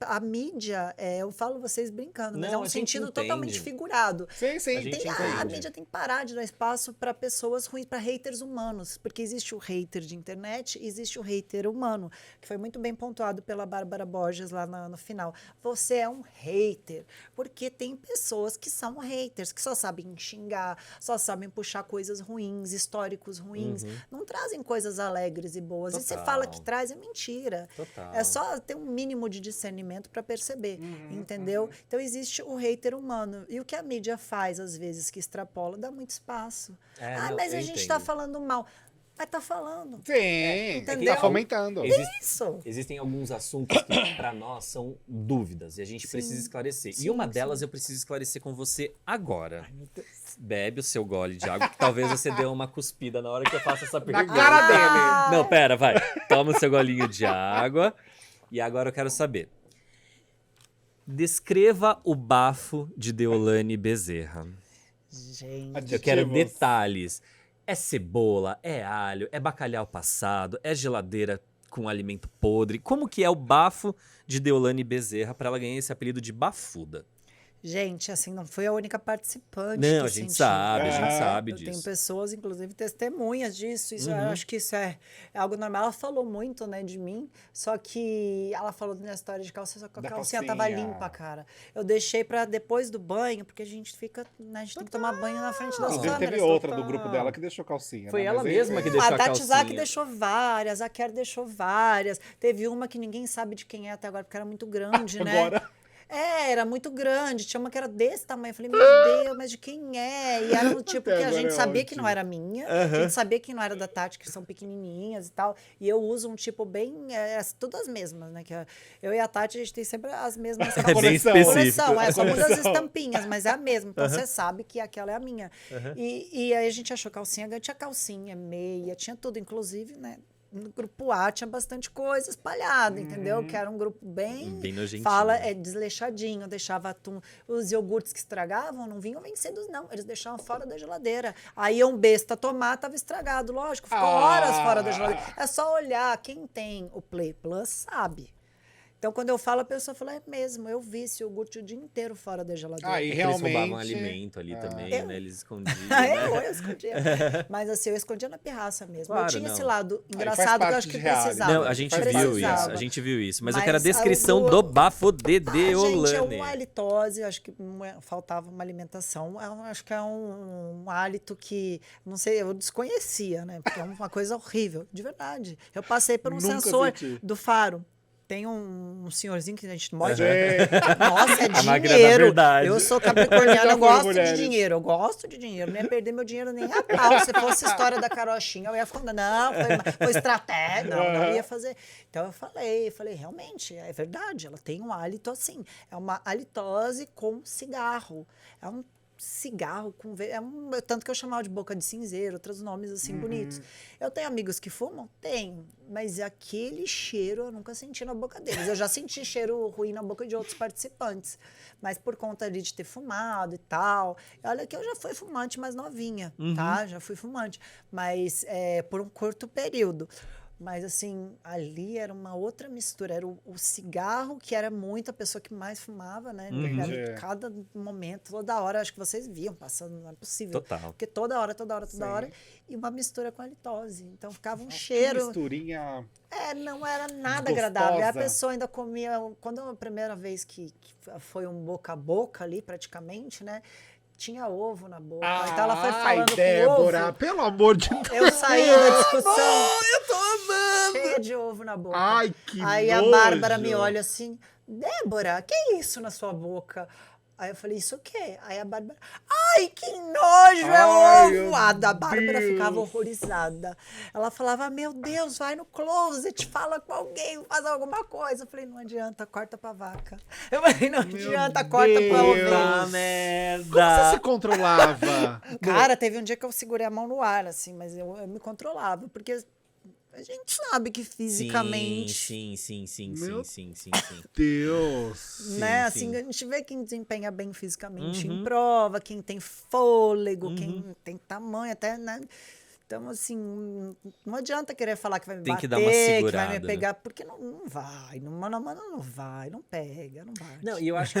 a mídia, eu falo vocês brincando, mas Não, é um a gente sentido entende. totalmente figurado. Sim. A gente A entende. mídia tem que parar de dar espaço para pessoas ruins, para haters humanos, porque existe o hater de internet e existe o hater humano, que foi muito bem pontuado pela Bárbara Borges lá no final. Você é um hater, porque tem pessoas que são haters, que só sabem xingar, só sabem puxar coisas ruins, históricos ruins, não trazem coisas alegres e boas. E você Total. fala que traz, é mentira. Total. É só ter um mínimo de discernimento para perceber, entendeu? Então existe o hater humano. E o que a mídia faz, às vezes, que extrapola, dá muito espaço. Não, mas a eu gente entendo. tá falando mal. Mas tá falando. Sim, entendeu? tá fomentando. Isso. Existem alguns assuntos que, para nós, são dúvidas e a gente precisa esclarecer. E uma delas eu preciso esclarecer com você agora. Bebe o seu gole de água, que talvez você dê uma cuspida na hora que eu faço essa Na pergunta. cara dele. Não, pera, vai. Toma o seu golinho de água. E agora eu quero saber. Descreva o bafo de Deolane Bezerra. Gente. Eu quero Adjetivos. detalhes. É cebola, é alho, é bacalhau passado, é geladeira com alimento podre. Como que é o bafo de Deolane Bezerra para ela ganhar esse apelido de bafuda? Gente, assim, não foi a única participante Não, que a gente sentiu. sabe, a gente É. sabe Eu tenho disso. pessoas, inclusive, testemunhas disso. Isso, eu acho que isso é algo normal. Ela falou muito, né, de mim, só que ela falou da minha história de calcinha, só que a Da calcinha tava calcinha. limpa, cara. Eu deixei pra depois do banho, porque a gente fica, né, a gente tem que tomar banho na frente das Inclusive, câmeras. teve outra do total. grupo dela que deixou calcinha. Foi né? ela Mas mesma que deixou A a Tati Zaki calcinha. deixou várias, a Kerr deixou várias. Teve uma que ninguém sabe de quem é até agora, porque era muito grande, né? Agora. Era muito grande. Tinha uma que era desse tamanho. Eu falei, meu Deus, mas de quem é? E era do tipo que a gente sabia que não era minha. A gente sabia que não era da Tati, que são pequenininhas e tal. E eu uso um tipo bem... todas as mesmas, né? Que eu e a Tati, a gente tem sempre as mesmas É bem específico. Só muda as estampinhas, mas é a mesma. Então você sabe que aquela é a minha. E aí a gente achou calcinha, tinha calcinha, meia, tinha tudo. Inclusive, né? No grupo A tinha bastante coisa espalhada, entendeu? Que era um grupo bem nojentinho. Desleixadinho, deixava atum. Os iogurtes que estragavam não vinham vencidos, não. Eles deixavam fora da geladeira. Aí um besta tomar, tava estragado, lógico. Ficou horas fora da geladeira. É só olhar. Quem tem o Play Plus sabe. Então, quando eu falo, a pessoa fala, é mesmo, eu vi esse iogurte o dia inteiro fora da geladeira. Aí, realmente... Eles roubavam realmente... alimento ali também, né? Eles escondiam, né? Eu escondia. Mas assim, eu escondia na pirraça mesmo. Claro, eu tinha não. esse lado engraçado que eu acho que precisava. Não, a gente viu isso. Mas eu quero a Mas descrição do bafo de Deolane. Gente, é uma halitose, acho que faltava uma alimentação. Acho que é um hálito que, não sei, eu desconhecia, né? Porque é uma coisa horrível, de verdade. Eu passei por um sensor do faro. Tem um senhorzinho que a gente mostra. Nossa, é dinheiro. Eu sou capricorniana, eu gosto de dinheiro. Eu gosto de dinheiro. Não ia perder meu dinheiro nem a pau. Se fosse a história da carochinha, eu ia falar, não, foi estratégia. Não ia fazer. Então eu falei, realmente, é verdade. Ela tem um hálito assim. É uma halitose com cigarro. É um cigarro com... tanto que eu chamava de boca de cinzeiro, outros nomes assim bonitos. Eu tenho amigos que fumam? Tenho. Mas aquele cheiro eu nunca senti na boca deles. Eu já senti cheiro ruim na boca de outros participantes. Mas por conta ali de ter fumado e tal. Olha que eu já fui fumante mais novinha, tá? Já fui fumante. Mas por um curto período. Mas, assim, ali era uma outra mistura. Era o cigarro, que era muito a pessoa que mais fumava, né? Cada momento, toda hora, acho que vocês viam passando, não é possível. Total. Porque toda hora. E uma mistura com a halitose. Então, ficava um cheiro... misturinha... não era nada gostosa. agradável. A pessoa ainda comia... Quando a primeira vez que foi um boca a boca ali, praticamente, né? Tinha ovo na boca. Então ela foi falando Débora, com ovo. pelo amor de Deus. Eu saí da discussão Eu tô amando. cheia de ovo na boca. Ai, que Aí nojo. a Bárbara me olha assim, Débora, que é isso na sua boca? Aí eu falei, isso o quê? Aí a Bárbara, ai, que nojo, é ovo! A da Bárbara ficava horrorizada. Ela falava, meu Deus, vai no closet, fala com alguém, faz alguma coisa. Eu falei, não adianta, corta pra vaca. Eu falei, não adianta, corta pra ovelha. Merda! Como você se controlava? Cara, teve um dia que eu segurei a mão no ar, assim, mas eu me controlava, porque... A gente sabe que fisicamente... Sim. Deus. Né? Assim, a gente vê quem desempenha bem fisicamente em prova, quem tem fôlego, quem tem tamanho, até, né? Então, assim, não adianta querer falar que vai me tem bater, que dar uma segurada, que vai me pegar, porque não vai, não vai, não pega, não bate. Não, e eu acho que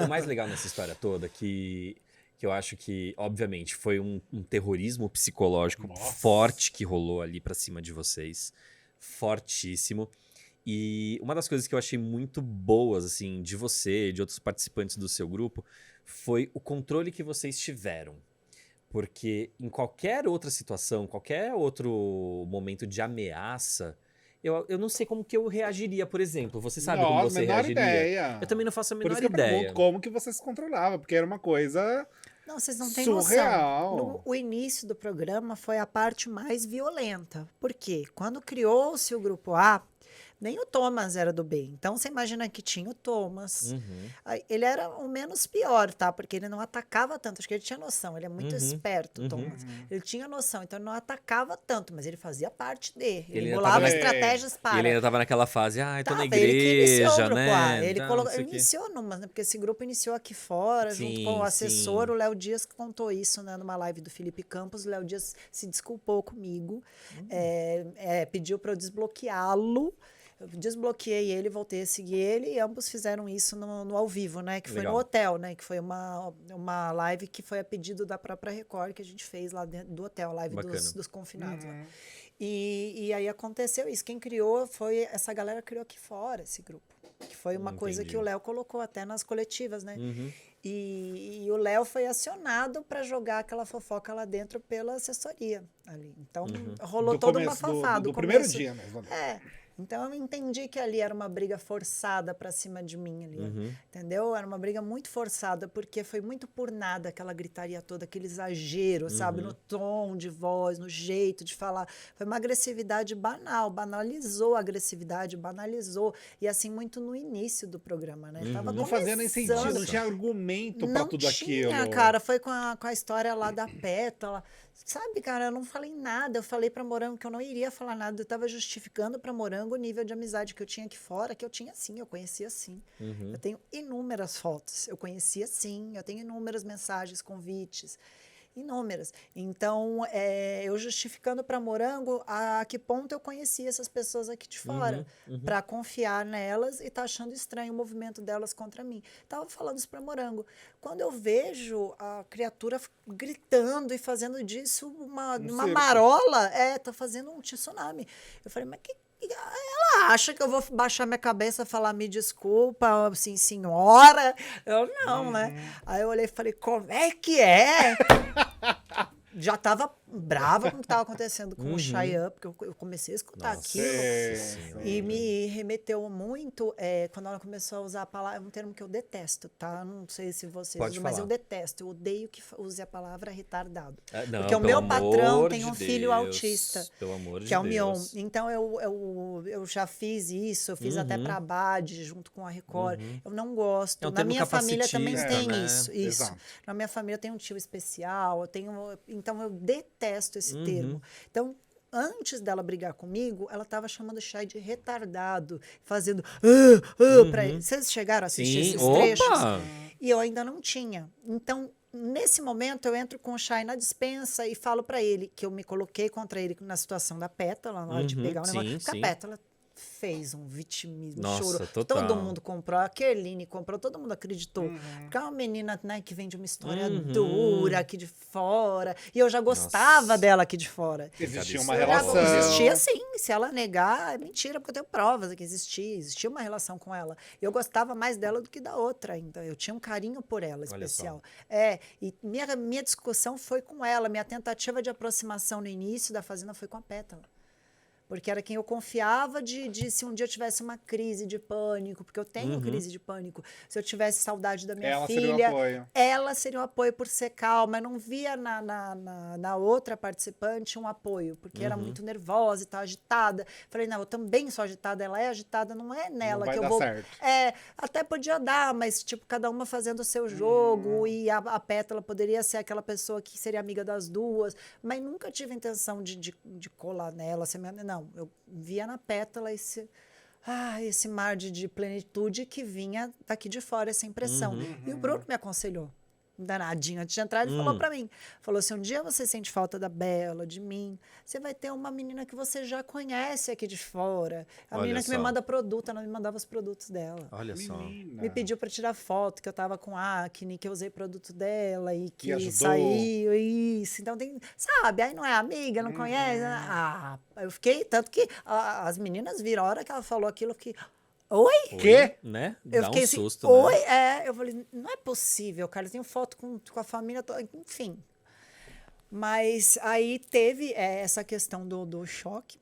o mais legal nessa história toda que eu acho que, obviamente, foi um terrorismo psicológico forte que rolou ali pra cima de vocês. Fortíssimo. E uma das coisas que eu achei muito boas, assim, de você e de outros participantes do seu grupo, foi o controle que vocês tiveram. Porque em qualquer outra situação, qualquer outro momento de ameaça... Eu não sei como que eu reagiria, por exemplo. Você sabe como você reagiria? Ideia. Eu também não faço a menor ideia. Por isso que eu pergunto como que você se controlava, porque era uma coisa não, vocês não têm surreal. noção. O início do programa foi a parte mais violenta. Por quê? Quando criou-se o Grupo A, nem o Thomas era do bem. Então, você imagina que tinha o Thomas. Ele era o menos pior, tá? Porque ele não atacava tanto. Acho que ele tinha noção. Ele é muito esperto, o Thomas. Ele tinha noção. Então, ele não atacava tanto, mas ele fazia parte dele. Ele bolava estratégias para... E ele ainda tava naquela fase, tô na igreja, ele que iniciou o Grupo né? A. Ele iniciou numas, né? Porque esse grupo iniciou aqui fora, junto com o assessor, o Léo Dias, que contou isso, né? Numa live do Felipe Campos. O Léo Dias se desculpou comigo, pediu para eu desbloqueá-lo. Eu desbloqueei ele, voltei a seguir ele e ambos fizeram isso no ao vivo, né? Que foi no hotel, né? Que foi uma live que foi a pedido da própria Record que a gente fez lá dentro do hotel, a live dos confinados. Lá. E aí aconteceu isso. Quem criou foi... Essa galera criou aqui fora esse grupo. Que foi uma coisa que o Léo colocou até nas coletivas, né? E o Léo foi acionado para jogar aquela fofoca lá dentro pela assessoria ali. Então, rolou toda uma fafada. Do primeiro dia mesmo. Então eu entendi que ali era uma briga forçada pra cima de mim ali, entendeu? Era uma briga muito forçada, porque foi muito por nada aquela gritaria toda, aquele exagero, sabe? No tom de voz, no jeito de falar. Foi uma agressividade banal, banalizou a agressividade, banalizou. E assim, muito no início do programa, né? Tava Não fazia nem sentido, começando. não tinha argumento pra tudo aquilo. Não tinha, cara. Foi com a história lá da Pétala. Sabe, cara, eu não falei nada. Eu falei pra Morango que eu não iria falar nada. Eu tava justificando pra Morango o nível de amizade que eu tinha aqui fora, que eu tinha sim, eu conhecia sim. Eu tenho inúmeras fotos. Eu conhecia sim, eu tenho inúmeras mensagens, convites. Inúmeras. Então, eu justificando para Morango a que ponto eu conhecia essas pessoas aqui de fora, para confiar nelas e tá achando estranho o movimento delas contra mim. Tava falando isso para Morango. Quando eu vejo a criatura gritando e fazendo disso uma circo. marola, tá fazendo um tsunami. Eu falei, mas que ela acha que eu vou baixar minha cabeça e falar me desculpa, assim, senhora? Eu não, né? Aí eu olhei e falei, como é que é? Já tava brava com o que estava acontecendo com o Chayanne, porque eu comecei a escutar aquilo. E me remeteu muito quando ela começou a usar a palavra, é um termo que eu detesto, tá? Não sei se vocês usam, mas eu detesto. Eu odeio que use a palavra retardado. Não, porque o meu patrão tem um de filho Deus, autista, pelo amor de que é o Mion. Deus. Então eu já fiz isso, eu fiz até pra Bad, junto com a Record. Eu não gosto. É um Na termo minha família também capacitista, tem né? isso. Exato. Na minha família tem um tio especial, eu tenho. Então eu detesto esse termo. Então, antes dela brigar comigo, ela estava chamando o Chay de retardado, fazendo pra ele. Vocês chegaram a assistir esses trechos? E eu ainda não tinha. Então, nesse momento, eu entro com o Chay na despensa e falo para ele que eu me coloquei contra ele na situação da Pétala, na hora de pegar o negócio. Porque a Pétala fez um vitimismo, chorou. Total. Todo mundo comprou, a Kerline comprou, todo mundo acreditou. Porque é uma menina, né, que vem de uma história dura aqui de fora. E eu já gostava dela aqui de fora. Existia uma relação. relação. Existia sim. Se ela negar, é mentira, porque eu tenho provas que existia. Existia uma relação com ela. Eu gostava mais dela do que da outra ainda. Eu tinha um carinho por ela especial. E minha discussão foi com ela. Minha tentativa de aproximação no início da Fazenda foi com a Pétala. Porque era quem eu confiava de se um dia eu tivesse uma crise de pânico, porque eu tenho crise de pânico. Se eu tivesse saudade da minha filha, ela seria um apoio por ser calma. Eu não via na outra participante um apoio, porque era muito nervosa e tal, agitada. Falei, não, eu também sou agitada, ela é agitada, não é nela não que eu vai vou. dar certo. Até podia dar, mas tipo, cada uma fazendo o seu jogo, e a Pétala poderia ser aquela pessoa que seria amiga das duas, mas nunca tive intenção de colar nela, ser minha. Não, eu via na Pétala esse mar de plenitude que vinha daqui de fora, essa impressão. E o Bruno me aconselhou, danadinho, antes de entrar, ele falou pra mim, falou, se um dia você sente falta da Bela, de mim, você vai ter uma menina que você já conhece aqui de fora, a menina que me manda produto, ela me mandava os produtos dela. Olha só. Me pediu para tirar foto, que eu tava com acne, que eu usei produto dela e que ajudou. saiu, isso. Então tem, sabe, aí não é amiga, não conhece. Eu fiquei, tanto que as meninas viram, a hora que ela falou aquilo, eu fiquei, oi? Quê? Né? Eu Dá fiquei um assim, susto, oi? né? Eu falei, não é possível, cara, eu tenho foto com a família toda, enfim. Mas aí teve essa questão do choque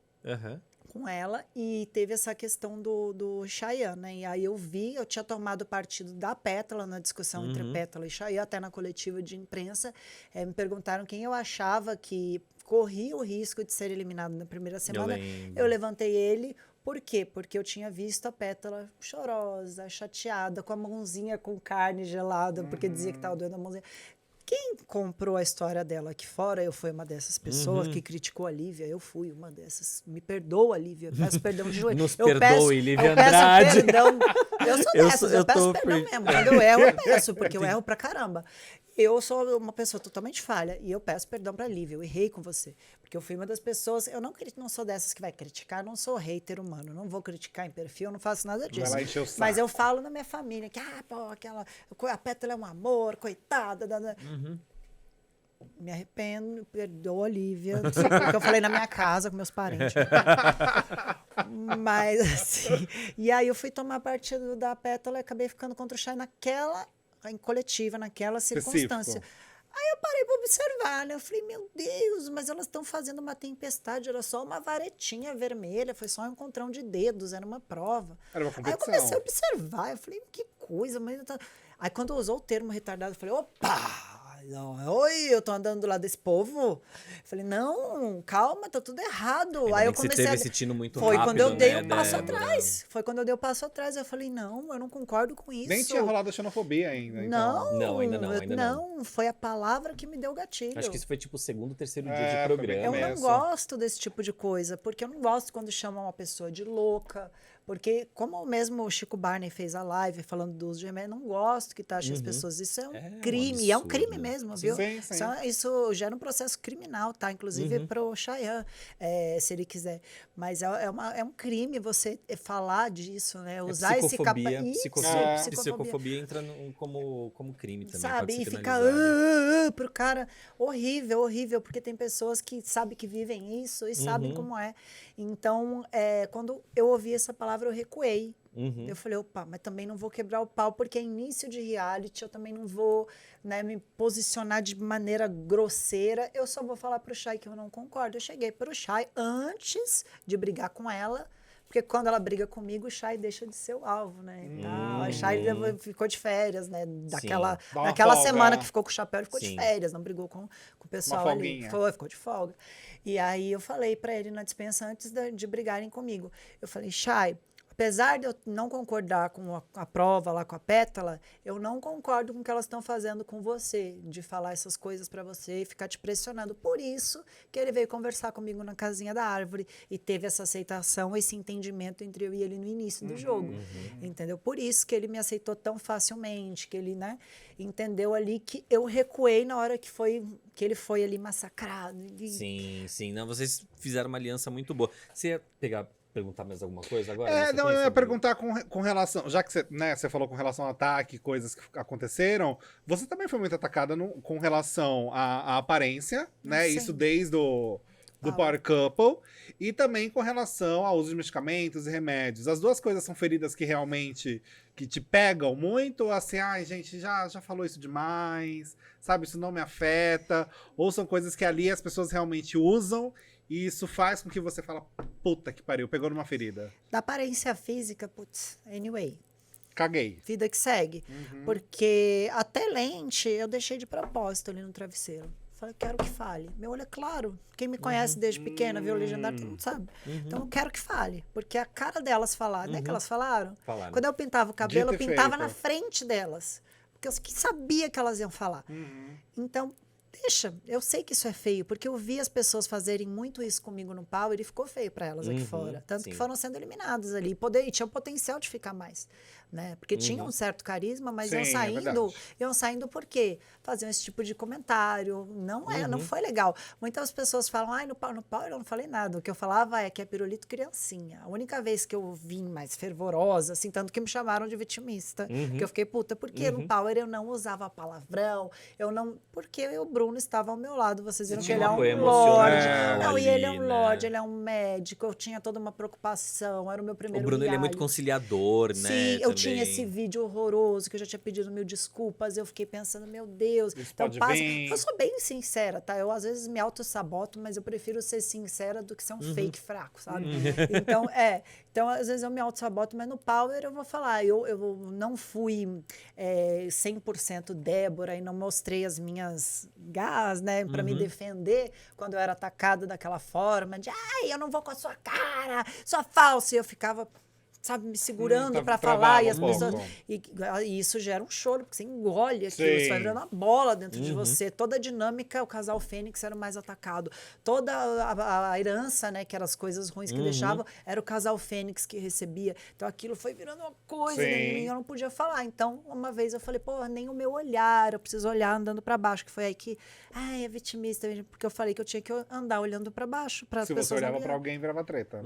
com ela e teve essa questão do Chayanne, né? E aí eu tinha tomado partido da Pétala na discussão entre Pétala e Chayanne, até na coletiva de imprensa, me perguntaram quem eu achava que corria o risco de ser eliminado na primeira semana. Eu levantei ele. Por quê? Porque eu tinha visto a Pétala chorosa, chateada, com a mãozinha com carne gelada, porque dizia que estava doendo a mãozinha. Quem comprou a história dela aqui fora, eu fui uma dessas pessoas que criticou a Lívia, eu fui uma dessas. Me perdoa, Lívia, eu peço perdão de joelho. Nos perdoe, Lívia Andrade. Eu peço perdão. Eu sou dessas, eu peço perdão mesmo. Quando eu erro, eu peço, porque eu erro pra caramba. Eu sou uma pessoa totalmente falha e eu peço perdão pra Lívia, eu errei com você. Porque eu fui uma das pessoas, eu não sou dessas que vai criticar, eu não sou hater humano, não vou criticar em perfil, eu não faço nada disso. Vai lá encher o saco. Mas eu falo na minha família que, a Pétala é um amor, coitada. Me arrependo, perdoa, Lívia, porque eu falei na minha casa com meus parentes. Mas, assim, e aí eu fui tomar partido da Pétala e acabei ficando contra o Chay em coletiva, naquela circunstância. Parei pra observar, né? Eu falei, meu Deus, mas elas estão fazendo uma tempestade, era só uma varetinha vermelha, foi só um encontrão de dedos, era uma prova. Era uma Aí eu competição. comecei a observar, eu falei, que coisa, mas... Aí quando usou o termo retardado, eu falei, opa! Não, oi, eu tô andando do lado desse povo. Eu falei, não, calma, tá tudo errado. Ainda Aí bem eu que você comecei teve a... esse tino muito Foi rápido, quando eu dei né, um passo Débora? atrás. Foi quando eu dei o passo atrás. Eu falei, não, eu não concordo com isso. Nem tinha rolado a xenofobia ainda. Então. Não, ainda não. Não, foi a palavra que me deu gatilho. Acho que isso foi tipo o segundo, terceiro dia É, de foi programa. bem Eu não começo. gosto desse tipo de coisa, porque eu não gosto quando chamam uma pessoa de louca, porque como mesmo o Chico Barney fez a live falando do uso de remédio, eu não gosto que taxem as pessoas. Isso é um É um crime, é um crime absurdo. mesmo, Sim. viu? Sim, sim. Isso gera um processo criminal, tá? Inclusive pro Chayanne, se ele quiser. Mas é um crime você falar disso, né? Usar esse psicofobia, Isso, psicofobia entra como crime também, pode sabe? ser E fica penalizado. pro cara horrível, horrível, porque tem pessoas que sabem que vivem isso e sabem como é. Então, quando eu ouvi essa palavra, eu recuei. Eu falei, opa, mas também não vou quebrar o pau, porque é início de reality, eu também não vou, né, me posicionar de maneira grosseira, eu só vou falar pro Chay que eu não concordo. Eu cheguei pro Chay antes de brigar com ela, porque quando ela briga comigo, o Chay deixa de ser o alvo, né? E tal. A Chay ficou de férias, né? Dá uma Daquela folga. semana que ficou com o chapéu, ele ficou de Sim. férias, não brigou com o pessoal Uma ali. folguinha. Ficou de folga. E aí eu falei pra ele na dispensa antes de brigarem comigo. Eu falei, Chay, apesar de eu não concordar com a prova lá com a Pétala, eu não concordo com o que elas estão fazendo com você, de falar essas coisas pra você e ficar te pressionando. Por isso que ele veio conversar comigo na casinha da árvore e teve essa aceitação, esse entendimento entre eu e ele no início do jogo. Entendeu? Por isso que ele me aceitou tão facilmente, que ele, né, entendeu ali que eu recuei na hora que ele foi ali massacrado. Sim. Não, vocês fizeram uma aliança muito boa. Você ia perguntar mais alguma coisa agora? Não, eu ia Sobre- perguntar com relação. Já que você, né, você falou com relação ao ataque, coisas que aconteceram, você também foi muito atacada com relação à aparência, né? Sim. Isso desde o do Power Couple, e também com relação ao uso de medicamentos e remédios. As duas coisas são feridas que realmente que te pegam muito, assim, ai, gente, já falou isso demais, sabe? Isso não me afeta. Ou são coisas que ali as pessoas realmente usam. E isso faz com que você fala, puta que pariu, pegou numa ferida. Da aparência física, putz, anyway, Caguei. vida que segue. Porque até lente eu deixei de propósito ali no travesseiro. Falei, quero que fale. Meu olho é claro. Quem me conhece desde pequena, viu o Legendário, todo mundo sabe. Então eu quero que fale. Porque a cara delas falar, não é que elas falaram? Falaram. Quando eu pintava o cabelo, eu Dito e pintava feito. na frente delas. Porque eu sabia que elas iam falar. Então, deixa, eu sei que isso é feio, porque eu vi as pessoas fazerem muito isso comigo no Power e ficou feio pra elas aqui fora. Tanto sim. que foram sendo eliminadas ali. E tinha o potencial de ficar mais, né? Porque tinha um certo carisma, mas Sim, é verdade. iam saindo por quê? Faziam esse tipo de comentário. Não foi legal. Muitas pessoas falam, ai, no Power eu não falei nada. O que eu falava é que é pirulito criancinha. A única vez que eu vim mais fervorosa, assim, tanto que me chamaram de vitimista, que eu fiquei puta, porque no Power eu não usava palavrão, porque o Bruno estava ao meu lado, vocês viram que tinha ele um é um apoio lorde. emocional Não, e ele é um ali, lorde, né? ele é um médico, eu tinha toda uma preocupação, era o meu O primeiro Bruno, ele é muito reality. conciliador, né? Sim, eu também. tinha esse vídeo horroroso que eu já tinha pedido mil desculpas. Eu fiquei pensando, meu Deus. Isso Então, pode passa. vir. Eu sou bem sincera, tá? Eu às vezes me auto-saboto, mas eu prefiro ser sincera do que ser um fake fraco, sabe? Então, Então, às vezes eu me auto-saboto, mas no Power eu vou falar. Eu não fui 100% Débora e não mostrei as minhas gás, né? Pra me defender quando eu era atacada daquela forma de, ai, eu não vou com a sua cara, sua falsa. E eu ficava, sabe, me segurando pra falar. E as pessoas. E isso gera um choro, porque você engole aquilo, Sim. você vai virando uma bola dentro de você. Toda a dinâmica, o casal Fênix era o mais atacado. Toda a herança, né, que eram as coisas ruins que deixavam, era o casal Fênix que recebia. Então aquilo foi virando uma coisa, Sim. e eu não podia falar. Então, uma vez eu falei, pô, nem o meu olhar, eu preciso olhar andando pra baixo, que foi aí que, ai, é vitimista, porque eu falei que eu tinha que andar olhando pra baixo, para as Se você pessoas olhava não pra alguém, virava treta.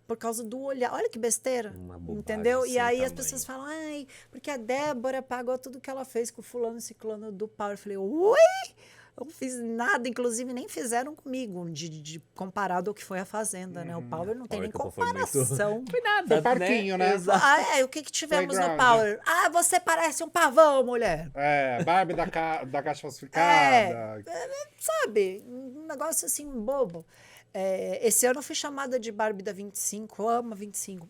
por causa do olhar. Olha que besteira. Uma bobagem Entendeu? E sem aí as tamanho. pessoas falam, ai, porque a Débora pagou tudo que ela fez com o fulano e ciclano do Power. Eu falei, oi? Não fiz nada, inclusive nem fizeram comigo, comparado ao que foi a Fazenda, né? O Power não tem nem Power Couple foi muito- comparação. Foi nada, Foi parquinho, né? Exato. O que tivemos no Playground. Power? Ah, você parece um pavão, mulher. Barbie da caixa falsificada. Sabe? Um negócio assim, bobo. Esse ano eu fui chamada de Barbie da 25. Eu amo a 25.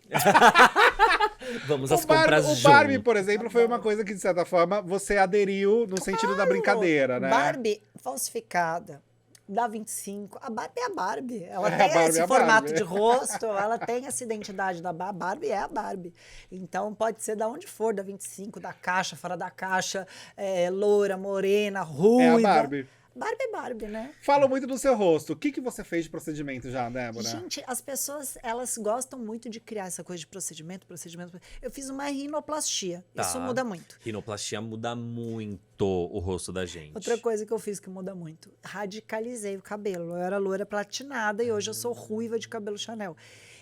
Vamos às O compras Barbie, juntos. por exemplo, foi uma coisa que, de certa forma, você aderiu no sentido da brincadeira, né? Barbie falsificada. Da 25. A Barbie é a Barbie. Ela A tem Barbie esse é a formato Barbie. de rosto, ela tem essa identidade da Barbie, é a Barbie. Então pode ser da onde for, da 25, da caixa, fora da caixa, loura, morena, ruiva. É a Barbie. Barbie é Barbie, né? Fala muito do seu rosto. O que você fez de procedimento já, Débora? Gente, as pessoas, elas gostam muito de criar essa coisa de procedimento. Eu fiz uma rinoplastia. Tá. Isso muda muito. Rinoplastia muda muito o rosto da gente. Outra coisa que eu fiz que muda muito. Radicalizei o cabelo. Eu era loira platinada e hoje eu sou ruiva de cabelo Chanel.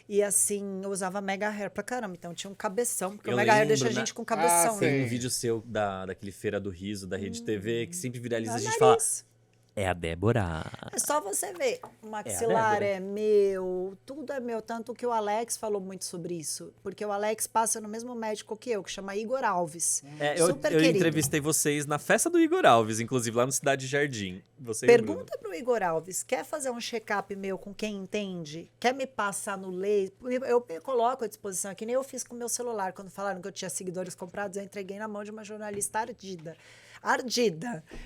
E assim, eu usava mega hair pra caramba. Então tinha um cabeção, porque Eu o mega hair lembro, deixa a né? gente com cabeção, sei. né? Tem um vídeo seu daquele Feira do Riso, da Rede TV, que sempre viraliza, a gente Nariz. fala, é a Débora. É só você ver. O maxilar Débora. é meu, tudo é meu. Tanto que o Alex falou muito sobre isso. Porque o Alex passa no mesmo médico que eu, que chama Igor Alves. Eu Super entrevistei querido. vocês na festa do Igor Alves, inclusive lá no Cidade Jardim. Você e o Bruno. Pergunta pro Igor Alves, quer fazer um check-up meu com quem entende? Quer me passar no leite? Eu me coloco à disposição, é que nem eu fiz com o meu celular. Quando falaram que eu tinha seguidores comprados, eu entreguei na mão de uma jornalista ardida.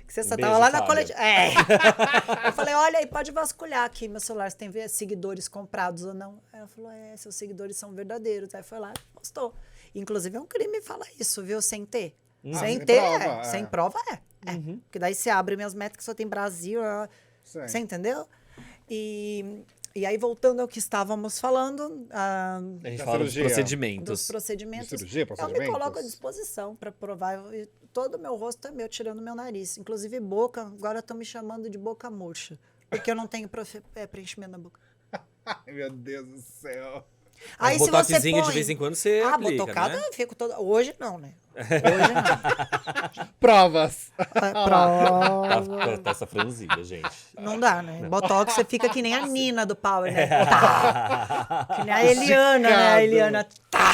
Que você só Beijo, tava lá na Fábio. coletiva. Eu falei, olha aí, pode vasculhar aqui meu celular, se tem seguidores comprados ou não. Aí ela falou, seus seguidores são verdadeiros. Aí foi lá e postou. Inclusive é um crime falar isso, viu? Sem ter. Sem ter, prova, sem prova, Porque daí você abre minhas métricas, só tem Brasil. Sei. Você entendeu? E aí, voltando ao que estávamos falando, A gente Da fala dos cirurgia. procedimentos. dos procedimentos, De cirurgia, eu me procedimentos? coloco à disposição para provar. Todo o meu rosto é meu, tirando meu nariz. Inclusive boca, agora estão me chamando de boca murcha. Porque eu não tenho preenchimento na boca. Ai, meu Deus do céu. Aí Mas se você botoxzinho põe... de vez em quando você aplica, botocada, né? eu fico toda... Hoje não, né? Hoje não. Provas. Tá essa franzida, gente. Não dá, né? Botox você fica que nem a Nina do Power, né? Tá. Que nem a Eliana, né? A Eliana. Tá.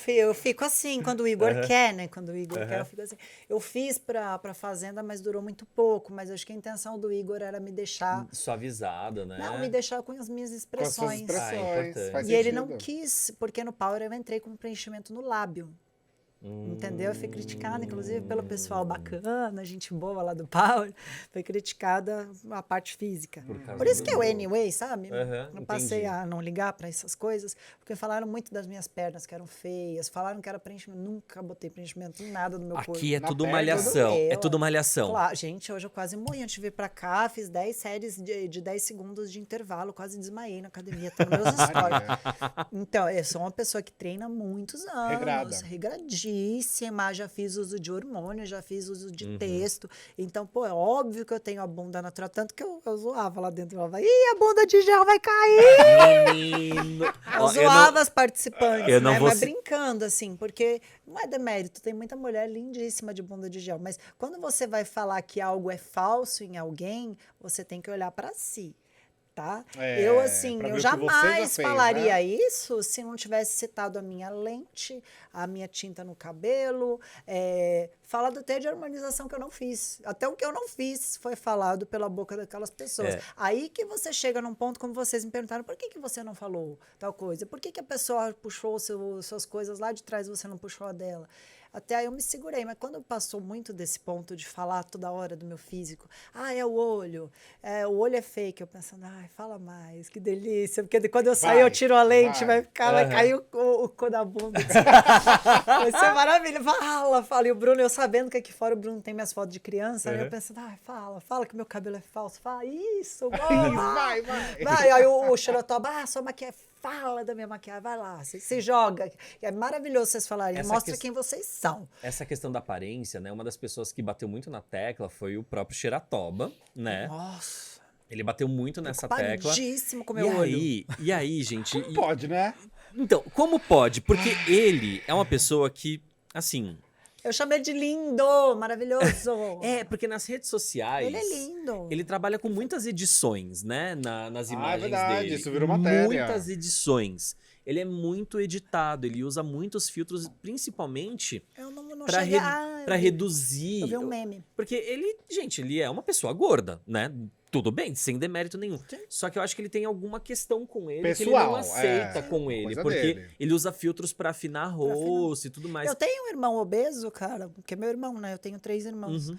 Eu fico assim quando o Igor quer, né? Quando o Igor quer, eu fico assim. Eu fiz pra Fazenda, mas durou muito pouco. Mas acho que a intenção do Igor era me deixar. Suavizada, né? Não, me deixar com as minhas Com as suas expressões. expressões. importante. Faz E ele sentido. não quis, porque no Power eu entrei com preenchimento no lábio. Entendeu? Eu fui criticada, inclusive, pelo pessoal bacana, gente boa lá do Power. Foi criticada a parte física. Por isso que eu, anyway, sabe? Aham, Eu passei entendi. a não ligar pra essas coisas, porque falaram muito das minhas pernas que eram feias, falaram que era preenchimento. Nunca botei preenchimento em nada do meu corpo. Aqui é Na tudo perna. malhação. Tudo É meu, tudo malhação. Claro, gente, hoje eu quase morri antes de vir pra cá, fiz 10 séries de 10 segundos de intervalo, quase desmaiei na academia, tá nos meus stories. Então, eu sou uma pessoa que treina há muitos anos, Regrada. regradíssima, já fiz uso de hormônio, já fiz uso de Uhum. texto. Então, pô, é óbvio que eu tenho a bunda natural, tanto que eu zoava lá dentro, eu falava, ih, a bunda de gel vai cair! Menino. Eu Ó, eu zoava não- as participantes, eu não né? vou Mas se- brincando, assim, porque não é demérito, tem muita mulher lindíssima de bunda de gel, mas quando você vai falar que algo é falso em alguém, você tem que olhar pra si, tá? Eu, assim, pra ver eu o que você já jamais fez, falaria né? isso se não tivesse citado a minha lente, a minha tinta no cabelo, falar do teste de harmonização que eu não fiz. Até o que eu não fiz foi falado pela boca daquelas pessoas. É. Aí que você chega num ponto, como vocês me perguntaram, por que você não falou tal coisa? Por que a pessoa puxou suas coisas lá de trás e você não puxou a dela? Até aí eu me segurei, mas quando passou muito desse ponto de falar toda hora do meu físico, é o olho é fake, eu pensando, fala mais, que delícia, porque quando eu sair eu tiro a lente, vai cair o cu da bunda. Vai ser maravilha, fala, e o Bruno, eu sabendo que aqui fora o Bruno tem minhas fotos de criança, aí eu pensando, fala que meu cabelo é falso, fala isso, Vai. Aí o Xerotoba, sua maquiagem, fala da minha maquiagem, vai lá, se joga. É maravilhoso vocês falarem, Essa mostra ques- quem vocês são. Essa questão da aparência, né? Uma das pessoas que bateu muito na tecla foi o próprio Xeratoba, né? Nossa, Ele bateu muito nessa tecla. preocupadíssimo com o meu olho. E aí, gente... Pode, né? Então, como pode? Porque ele é uma pessoa que, assim, Eu chamei de lindo, maravilhoso. Porque nas redes sociais... Ele é lindo. Ele trabalha com muitas edições, né? nas imagens é verdade, dele. isso virou matéria. Muitas edições. Ele é muito editado, ele usa muitos filtros, principalmente Eu não pra, cheguei... pra reduzir... Eu vi um meme. Porque ele é uma pessoa gorda, né? Tudo bem, sem demérito nenhum. Sim. Só que eu acho que ele tem alguma questão com ele Pessoal, que ele não aceita com ele. coisa Porque dele. ele usa filtros pra afinar rosto e tudo mais. Eu tenho um irmão obeso, cara, que é meu irmão, né? Eu tenho 3 irmãos. Uhum.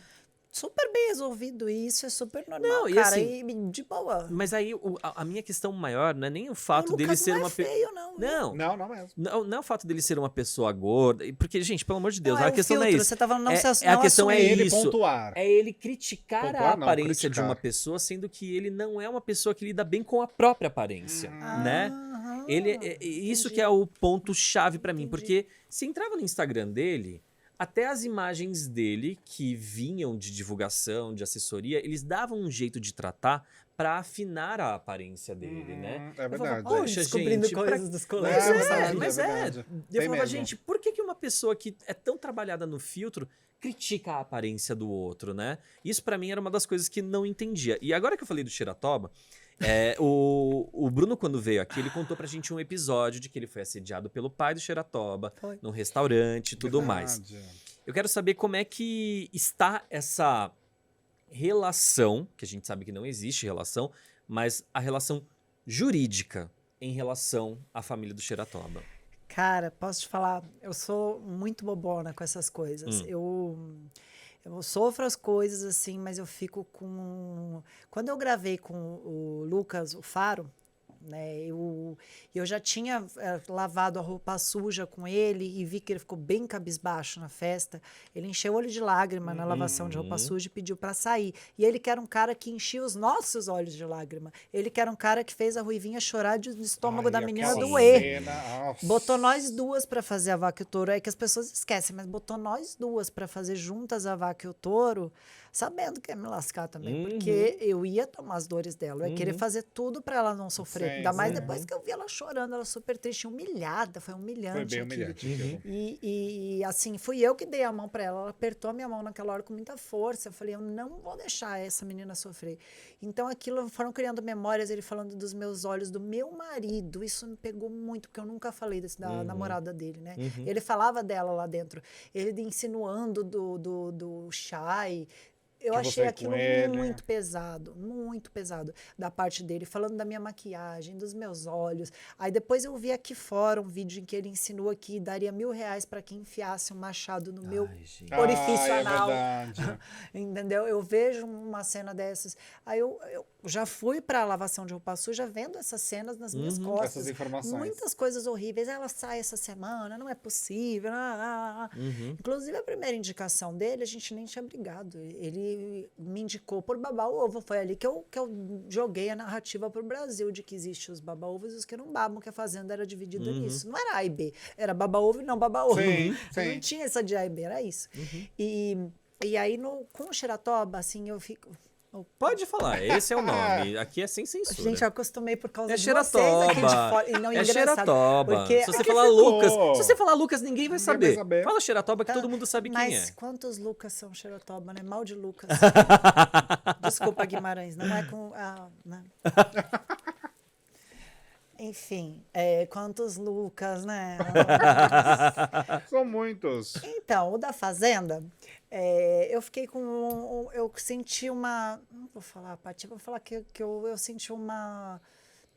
Super bem resolvido, e isso é super normal, Não, e cara, assim, e de boa. Mas aí a minha questão maior não é nem o fato o dele Lucas ser não uma é feio, não. Não, Não mesmo. não é o fato dele ser uma pessoa gorda. Porque, gente, pelo amor de Deus, Não, a o questão não é filtro, isso. Você tava não, A questão é Ele isso. pontuar. É ele criticar Pontuar a não, aparência de criticar. uma pessoa, sendo que ele não é uma pessoa que lida bem com a própria aparência, né? Aham, Isso entendi. que é o ponto chave pra mim, Entendi. porque se entrava no Instagram dele, até as imagens dele que vinham de divulgação, de assessoria, eles davam um jeito de tratar pra afinar a aparência dele, né? É Eu falava, verdade. poxa, descobrindo gente, coisas dos Mas colegas. Não, é, é mas é. verdade. Eu Tem falava, mesmo. gente, por que uma pessoa que é tão trabalhada no filtro critica a aparência do outro, né? Isso pra mim era uma das coisas que não entendia. E agora que eu falei do Xeratoba, o Bruno, quando veio aqui, ele contou pra gente um episódio de que ele foi assediado pelo pai do Xeratoba, Foi. num restaurante e tudo mais. Verdade. Eu quero saber como é que está essa relação, que a gente sabe que não existe relação, mas a relação jurídica em relação à família do Xeratoba. Cara, posso te falar, eu sou muito bobona com essas coisas. Eu sofro as coisas assim, mas eu fico com... Quando eu gravei com o Lucas, o Faro, né, eu já tinha lavado a roupa suja com ele e vi que ele ficou bem cabisbaixo na festa. Ele encheu o olho de lágrima na lavação de roupa suja e pediu para sair. E ele que era um cara que enchia os nossos olhos de lágrima. Ele que era um cara que fez a Ruivinha chorar de estômago Ai, da menina aquela doer. cena, nossa. Botou nós duas pra fazer a Vaca e o Touro. É que as pessoas esquecem, mas botou nós duas pra fazer juntas a Vaca e o Touro, sabendo que ia me lascar também, porque eu ia tomar as dores dela. Eu ia querer fazer tudo pra ela não sofrer. Sim, Ainda mais sim. depois que eu vi ela chorando, ela super triste, humilhada. Foi humilhante. Foi bem aquilo. humilhante. aquilo. E assim, fui eu que dei a mão pra ela. Ela apertou a minha mão naquela hora com muita força. Eu falei, eu não vou deixar essa menina sofrer. Então aquilo foram criando memórias, ele falando dos meus olhos, do meu marido. Isso me pegou muito, porque eu nunca falei da namorada dele, né? Ele falava dela lá dentro. Ele insinuando do Shai. Eu Que achei você aquilo com ele. muito pesado da parte dele, falando da minha maquiagem, dos meus olhos. Aí depois eu vi aqui fora um vídeo em que ele insinua que daria R$1.000 para quem enfiasse um machado no meu Ai, gente. orifício Ai, anal. É verdade. Entendeu? Eu vejo uma cena dessas. Aí eu já fui para a lavação de roupa suja vendo essas cenas nas minhas costas. Essas informações. Muitas coisas horríveis. Ela sai essa semana, não é possível. Inclusive, a primeira indicação dele, a gente nem tinha brigado. Ele me indicou por baba-ovo. Foi ali que eu joguei a narrativa pro Brasil de que existem os baba-ovos e os que não babam, que a Fazenda era dividida nisso. Não era A e B, era baba-ovo e não baba-ovo. Sim, Não sim. tinha essa de A e B, era isso. E aí, com o Xeratoba, assim, eu fico... Pode falar, esse é o nome. Aqui é sem censura. Gente, eu acostumei por causa É de vocês aqui de Xeratoba. fora. E não, É engraçado, Xeratoba. porque- Se você É que falar ficou. Lucas, se você falar Lucas, ninguém vai Ninguém saber. vai saber. Fala Xeratoba que Tá, todo mundo sabe quem mas é. quantos Lucas são Xeratoba, né? Mal de Lucas. Desculpa, Guimarães, não é com... né? Enfim, quantos Lucas, né? São muitos. Então, o da Fazenda, eu fiquei com... Eu senti uma... Não vou falar, Paty, vou falar que eu senti uma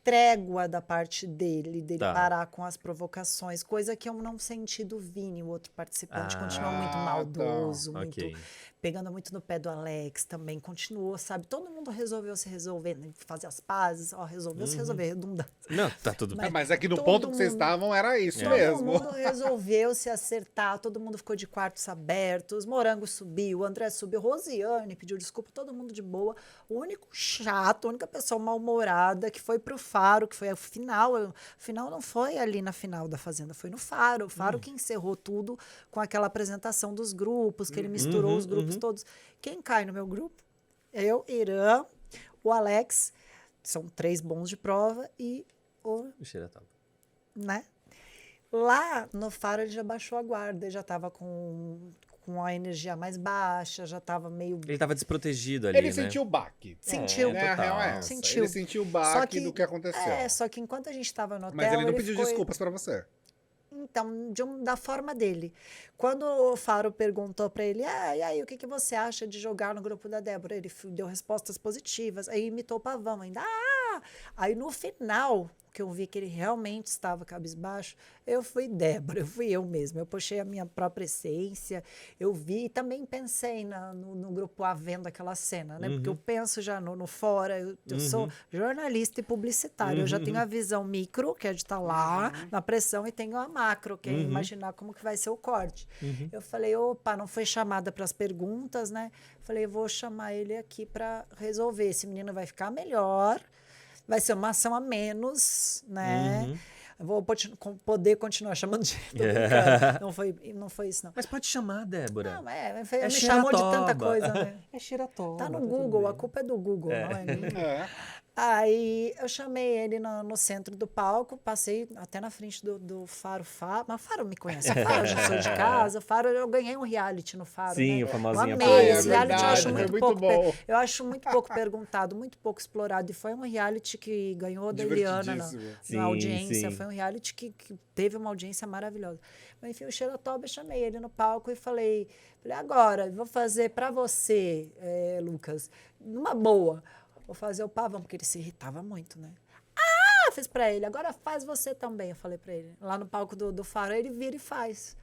trégua da parte dele Tá. parar com as provocações, coisa que eu não senti do Vini, o outro participante, continuou muito tá. maldoso, muito... Ok. Pegando muito no pé do Alex também, continuou, sabe? Todo mundo resolveu se resolver, né? Fazer as pazes, resolveu se resolver, redundante. Não, tá tudo bem. Mas é que no Todo ponto que vocês mundo- estavam era isso Todo mesmo. mundo resolveu se acertar, todo mundo ficou de quartos abertos, Morango subiu, o André subiu, Rosiane pediu desculpa, todo mundo de boa. O único chato, a única pessoa mal-humorada que foi pro Faro, que foi o final. O final não foi ali na final da Fazenda, foi no Faro. O Faro que encerrou tudo com aquela apresentação dos grupos, que ele misturou os grupos todos. Quem cai no meu grupo? Eu, Irã, o Alex, são 3 bons de prova, e o O Xeratoba. né? Lá no Faro ele já baixou a guarda, ele já estava com a energia mais baixa, já tava meio... Ele tava desprotegido ali, Ele né? sentiu o baque. Sentiu. Né? A real é total. essa. Sentiu. Ele sentiu o baque Só do que aconteceu. Só que enquanto a gente tava no hotel... Mas ele não pediu ficou... desculpas pra você. Então, da forma dele. Quando o Faro perguntou pra ele, e aí, o que você acha de jogar no grupo da Débora? Ele deu respostas positivas, aí imitou o Pavão ainda. Aí no final, que eu vi que ele realmente estava cabisbaixo, eu fui Débora, eu fui eu mesma. Eu puxei a minha própria essência, eu vi e também pensei no grupo A vendo aquela cena, né? Porque eu penso já no fora, eu sou jornalista e publicitário, eu já tenho a visão micro, que é de estar lá na pressão, e tenho a macro, que é imaginar como que vai ser o corte. Eu falei, opa, não foi chamada para as perguntas, né? Falei, vou chamar ele aqui para resolver. Esse menino vai ficar melhor, vai ser uma ação a menos, né? Vou poder continuar chamando de... Tô brincando. Não foi isso, não. Mas pode chamar, Débora. Não, me chamou de tanta coisa, né? É Xeratoba. Tá no Google, a culpa é do Google, não é minha. É. Aí eu chamei ele no centro do palco, passei até na frente do Faro. Mas o Faro me conhece. O Faro, eu já sou de casa. O Faro, eu ganhei um reality no Faro. Sim, né? o famosinho. Eu amei esse é reality, eu acho verdade, muito foi pouco. muito bom. Eu acho muito pouco perguntado, muito pouco explorado. E foi um reality que ganhou da Eliana Divertidíssimo. Sim, na audiência. sim. Foi um reality que teve uma audiência maravilhosa. Mas enfim, o Xeratoba, eu chamei ele no palco e falei agora, vou fazer pra você, Lucas, numa boa. Vou fazer o Pavão, porque ele se irritava muito, né? Fiz pra ele, agora faz você também, eu falei pra ele. Lá no palco do Faro, ele vira e faz.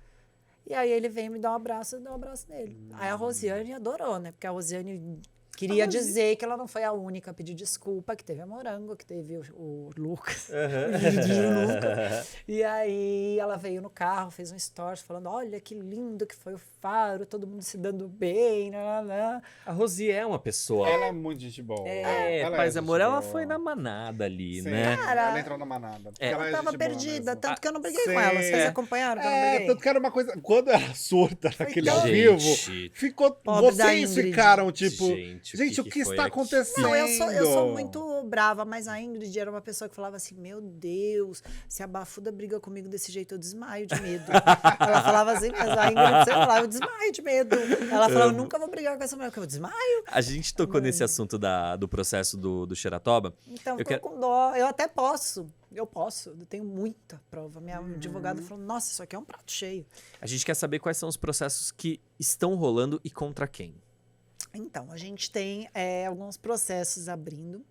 E aí ele vem me dar um abraço, eu dou um abraço nele. Aí a Rosiane adorou, né? Porque a Rosiane queria dizer que ela não foi a única a pedir desculpa, que teve a Morango, que teve o Lucas, o lindinho Lucas. E aí ela veio no carro, fez um story falando, olha que lindo que foi o Faro, todo mundo se dando bem, né? A Rosi é uma pessoa. Ela é muito gente boa. Ela Paz e gente amor, ela boa. foi na manada ali, Sim, né? Cara, ela entrou na manada. Ela tava perdida, tanto que eu não briguei com Sim. ela. Vocês acompanharam que eu não briguei? Tanto que era uma coisa... Quando era surda naquele ao tão- vivo, Gente. ficou... Pobre da Vocês Ingrid. ficaram tipo... Gente, Gente, o que foi está aquilo? acontecendo? Não, eu sou muito brava, mas a Ingrid era uma pessoa que falava assim, meu Deus, se a Bafuda briga comigo desse jeito, eu desmaio de medo. Ela falava assim, mas a Ingrid sempre falava, eu desmaio de medo. Ela falava, eu nunca vou brigar com essa mulher, porque eu desmaio. A gente tocou nesse assunto do processo do Xeratoba. Então, Eu eu quero- com dó. Eu até posso. Eu tenho muita prova. Minha advogada falou, nossa, isso aqui é um prato cheio. A gente quer saber quais são os processos que estão rolando e contra quem. Então, a gente tem alguns processos abrindo.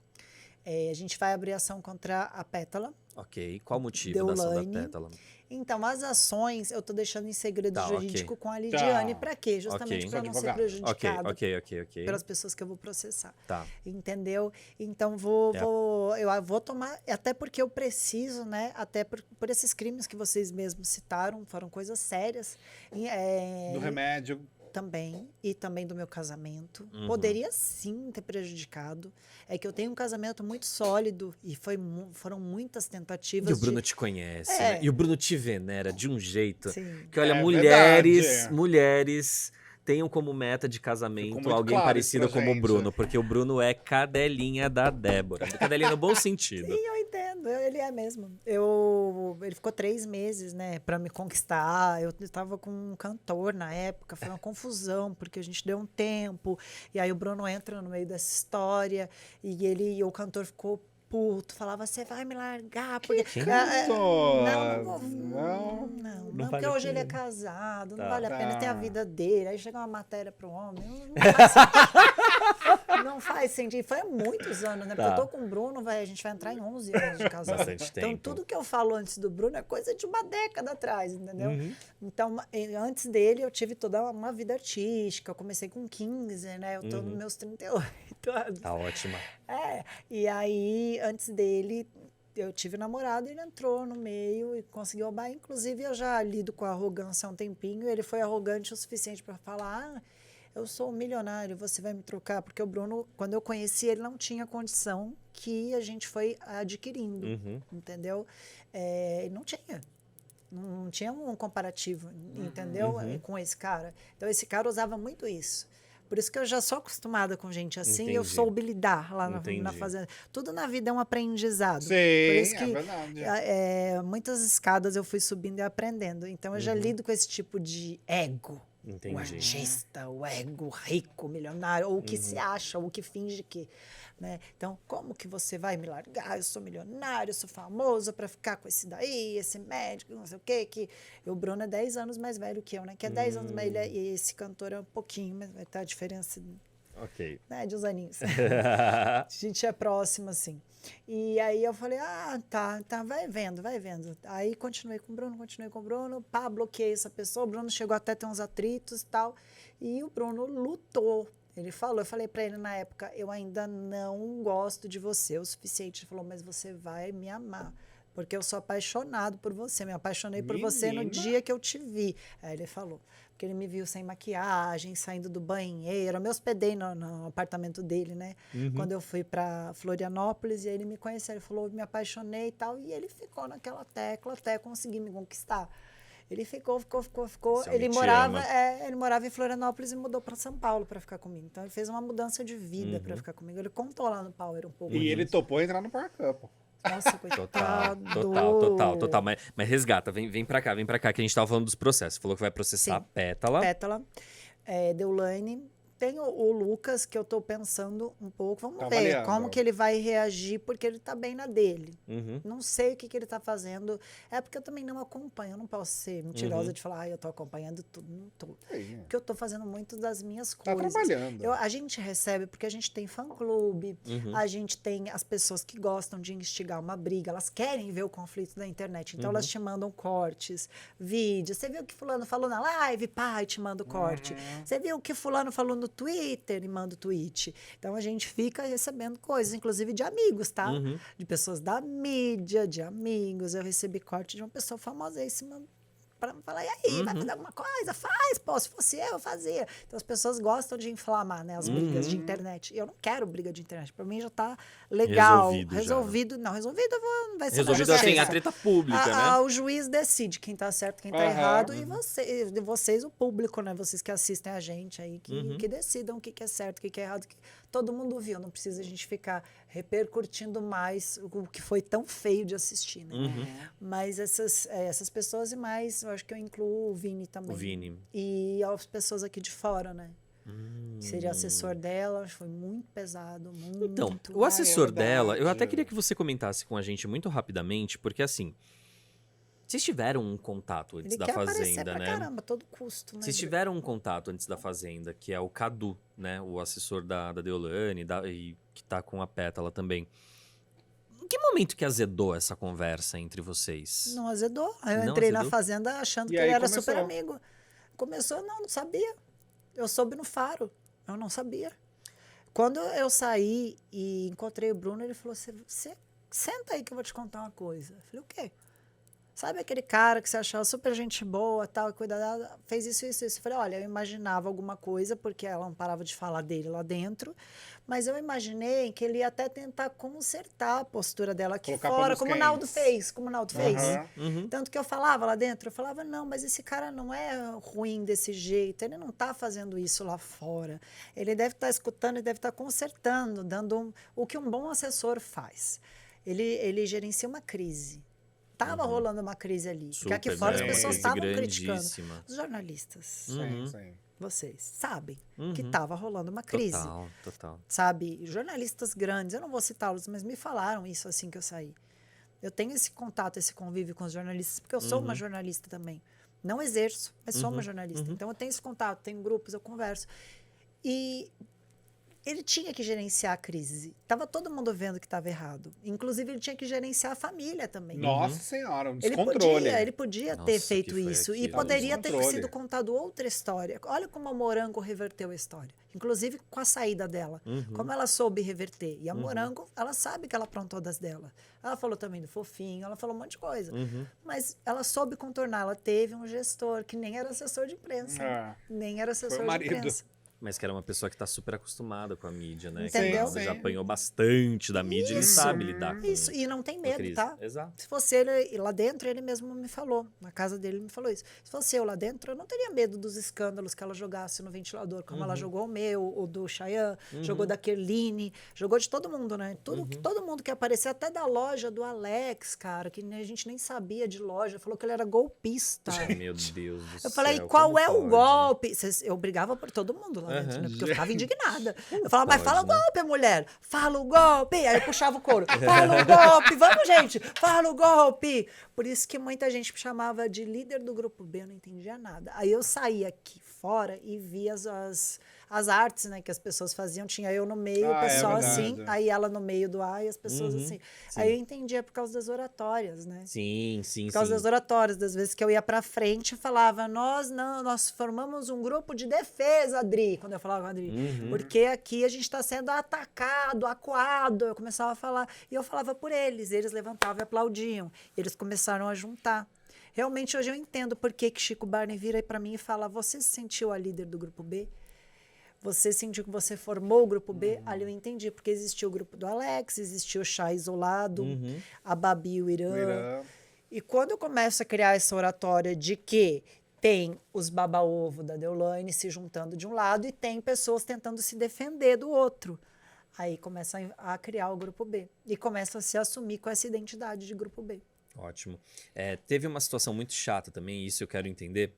A gente vai abrir ação contra a Pétala. Ok. Qual o motivo da ação da Deolane. Pétala? Então, as ações eu tô deixando em segredo Tá, jurídico ok. com a Lidiane. Tá. Pra quê? Justamente Ok. para não ser Advogado. prejudicada Ok. pelas pessoas que eu vou processar. Tá. Entendeu? Então, eu vou tomar, até porque eu preciso, né? Até por esses crimes que vocês mesmos citaram, foram coisas sérias. Do remédio. Também, e também do meu casamento. Uhum. Poderia sim ter prejudicado. É que eu tenho um casamento muito sólido e foram muitas E tentativas o Bruno te conhece, É. né? E o Bruno te venera de um jeito Sim. que, olha, É mulheres verdade. tenham como meta de Ficou casamento muito alguém claro parecido isso pra como o gente. Bruno, porque o Bruno é cadelinha da Débora. Cadelinha no bom sentido. Sim, eu entendo. Ele é mesmo. Ele ficou 3 meses, né, pra me conquistar. Eu tava com um cantor na época, foi uma confusão, porque a gente deu um tempo, e aí o Bruno entra no meio dessa história, e o cantor ficou puto, falava, você vai me largar, porque... Cantor? Não vou... Não. Não, vale porque a hoje ele é pena. casado, Tá. não vale a pena, Tá. tem a vida dele, aí chega uma matéria pro homem, não faz sentido. Não faz sentido. Foi há muitos anos, né? Porque Tá. eu tô com o Bruno, a gente vai entrar em 11 anos de casado. Bastante Então, tempo. tudo que eu falo antes do Bruno é coisa de uma década atrás, entendeu? Uhum. Então, antes dele, eu tive toda uma vida artística. Eu comecei com 15, né? Eu tô nos meus 38 anos. Tá ótima. E aí, antes dele, eu tive namorado e ele entrou no meio e conseguiu roubar. Inclusive, eu já lido com arrogância há um tempinho. Ele foi arrogante o suficiente para falar, eu sou um milionário, você vai me trocar? Porque o Bruno, quando eu conheci, ele não tinha condição que a gente foi adquirindo, Uhum. entendeu? Ele não tinha. Não tinha um comparativo, entendeu? Com esse cara. Então, esse cara usava muito isso. Por isso que eu já sou acostumada com gente assim, eu Entendi. soube lidar lá na Entendi. fazenda. Tudo na vida é um aprendizado. Sim, Por isso é que verdade. muitas escadas eu fui subindo e aprendendo. Então, eu já lido com esse tipo de ego, Entendi. O artista, o ego, rico, milionário, ou o que se acha, ou o que finge que, né? Então, como que você vai me largar? Eu sou milionário, eu sou famoso para ficar com esse daí, esse médico, não sei o quê, que o Bruno é 10 anos mais velho que eu, né? Que é 10 anos mais velho, e esse cantor é um pouquinho, mas vai ter a diferença, Ok. né, de uns aninhos. A gente é próximo, assim. E aí eu falei, tá, vai vendo. Aí continuei com o Bruno, pá, bloqueei essa pessoa, o Bruno chegou até a ter uns atritos e tal, e o Bruno lutou. Ele falou, eu falei pra ele na época, eu ainda não gosto de você o suficiente. Ele falou, mas você vai me amar, porque eu sou apaixonado por você, me apaixonei por você no dia que eu te vi. Aí ele falou, porque ele me viu sem maquiagem, saindo do banheiro, eu me hospedei no apartamento dele, né? Quando eu fui para Florianópolis, e aí ele me conheceu, ele falou, me apaixonei e tal, e ele ficou naquela tecla até conseguir me conquistar. Ele ficou. Ele morava em Florianópolis e mudou para São Paulo para ficar comigo. Então ele fez uma mudança de vida para ficar comigo. Ele contou lá no Power um pouco. E ele topou entrar no Power Couple. Nossa, coitado. Total. Mas resgata, vem pra cá, que a gente tava falando dos processos. Falou que vai processar a Pétala. Deolane. Tem o Lucas, que eu tô pensando um pouco. Vamos Tá ver avaliando. como que ele vai reagir, porque ele tá bem na dele. Não sei o que ele tá fazendo. É porque eu também não acompanho. Eu não posso ser mentirosa de falar, eu tô acompanhando tudo. Não tô. Sim. Porque eu tô fazendo muito das minhas Tá coisas. trabalhando. A gente recebe, porque a gente tem fã-clube, a gente tem as pessoas que gostam de instigar uma briga, elas querem ver o conflito da internet. Então, elas te mandam cortes, vídeos. Você viu o que fulano falou na live? Pai, te manda o corte. Você viu o que fulano falou no Twitter? E manda o tweet. Então, a gente fica recebendo coisas, inclusive de amigos, tá? De pessoas da mídia, de amigos. Eu recebi corte de uma pessoa famosíssima para falar, e aí, vai fazer alguma coisa? Faz, pô, se fosse eu fazia. Então as pessoas gostam de inflamar, né, as brigas de internet. Eu não quero briga de internet, para mim já tá legal. Resolvido. Não vai ser Resolvido assim, a treta pública, né? O juiz decide quem tá certo, quem tá errado, e vocês, o público, né, vocês que assistem a gente aí, que decidam o que é certo, o que é errado, que todo mundo viu, não precisa a gente ficar repercutindo mais o que foi tão feio de assistir, né? Mas essas pessoas e mais, eu acho que eu incluo o Vini também. O Vini. E as pessoas aqui de fora, né? Que seria assessor dela, foi muito pesado, muito. Então, o assessor dela, eu até verdade. queria que você comentasse com a gente muito rapidamente, porque assim, vocês tiveram um contato antes Ele da quer aparecer Fazenda, pra né? caramba, a todo custo, né? Vocês tiveram um contato antes da Fazenda, que é o Cadu, né? O assessor da Deolane e que tá com a Pétala também. Em que momento que azedou essa conversa entre vocês? Não azedou. Aí eu Não entrei azedou? na Fazenda achando E que aí ele era começou. super amigo. Começou, não sabia. Eu soube no Faro. Eu não sabia. Quando eu saí e encontrei o Bruno, ele falou, você senta aí que eu vou te contar uma coisa. Eu falei, o quê? Sabe aquele cara que você achava super gente boa, tal, cuidado, fez isso. Eu falei, olha, eu imaginava alguma coisa, porque ela não parava de falar dele lá dentro, mas eu imaginei que ele ia até tentar consertar a postura dela aqui Colocar fora, panos como o Naldo quentes. fez, Aham. Tanto que eu falava lá dentro, eu falava, não, mas esse cara não é ruim desse jeito, ele não está fazendo isso lá fora. Ele deve estar escutando, ele deve estar consertando, dando o que um bom assessor faz. Ele gerencia uma crise. Tava rolando uma crise ali. Porque aqui fora as pessoas estavam criticando. Os jornalistas, Sim. vocês, sabem que tava rolando uma crise. Total. Sabe? Jornalistas grandes, eu não vou citá-los, mas me falaram isso assim que eu saí. Eu tenho esse contato, esse convívio com os jornalistas, porque eu sou uma jornalista também. Não exerço, mas sou uma jornalista. Então eu tenho esse contato, tenho grupos, eu converso. E ele tinha que gerenciar a crise. Tava todo mundo vendo que estava errado. Inclusive, ele tinha que gerenciar a família também. Nossa Senhora, um Ele descontrole. podia Nossa, ter que feito foi isso. E aquilo? poderia ter Descontrole. sido contado outra história. Olha como a Morango reverteu a história. Inclusive com a saída dela. Como ela soube reverter. E a Morango, ela sabe que ela aprontou das dela. Ela falou também do fofinho, ela falou um monte de coisa. Mas ela soube contornar. Ela teve um gestor que nem era assessor de imprensa. Nem era assessor Foi o de marido. imprensa. Mas que era uma pessoa que tá super acostumada com a mídia, né? Entendeu? Que já apanhou bastante da mídia, ele sabe lidar com Isso, e não tem com a medo, crise. tá? Exato. Se fosse ele lá dentro, ele mesmo me falou. Na casa dele, ele me falou isso. Se fosse eu lá dentro, eu não teria medo dos escândalos que ela jogasse no ventilador, como ela jogou o meu, o do Chayanne, jogou da Kerline, jogou de todo mundo, né? Todo mundo que aparecia, até da loja do Alex, cara, que a gente nem sabia de loja, falou que ele era golpista. Meu Deus do céu. Eu falei, qual como é o pode? golpe? Eu brigava por todo mundo lá dentro, né? Porque eu ficava indignada. Eu falava, mas fala o golpe, mulher. Fala o golpe. Aí eu puxava o couro. Fala o golpe. Vamos, gente. Fala o golpe. Por isso que muita gente me chamava de líder do grupo B. Eu não entendia nada. Aí eu saía aqui fora e via as artes, né, que as pessoas faziam. Tinha eu no meio, o pessoal assim. Aí ela no meio do A e as pessoas assim. Sim. Aí eu entendia por causa das oratórias, né? Sim. Por causa das oratórias, das vezes que eu ia pra frente e falava, nós formamos um grupo de defesa, Adri, quando eu falava com a Adri, porque aqui a gente está sendo atacado, acuado, eu começava a falar, e eu falava por eles levantavam e aplaudiam, eles começaram a juntar. Realmente hoje eu entendo por que Chico Barney vira para mim e fala, você se sentiu a líder do grupo B? Você sentiu que você formou o grupo B? Ali eu entendi, porque existiu o grupo do Alex, existiu o Chá Isolado, a Babi e o Irã. E quando eu começo a criar essa oratória de que tem os baba-ovo da Deolane se juntando de um lado e tem pessoas tentando se defender do outro, aí começa a criar o grupo B. E começa a se assumir com essa identidade de grupo B. Ótimo. Teve uma situação muito chata também, isso eu quero entender,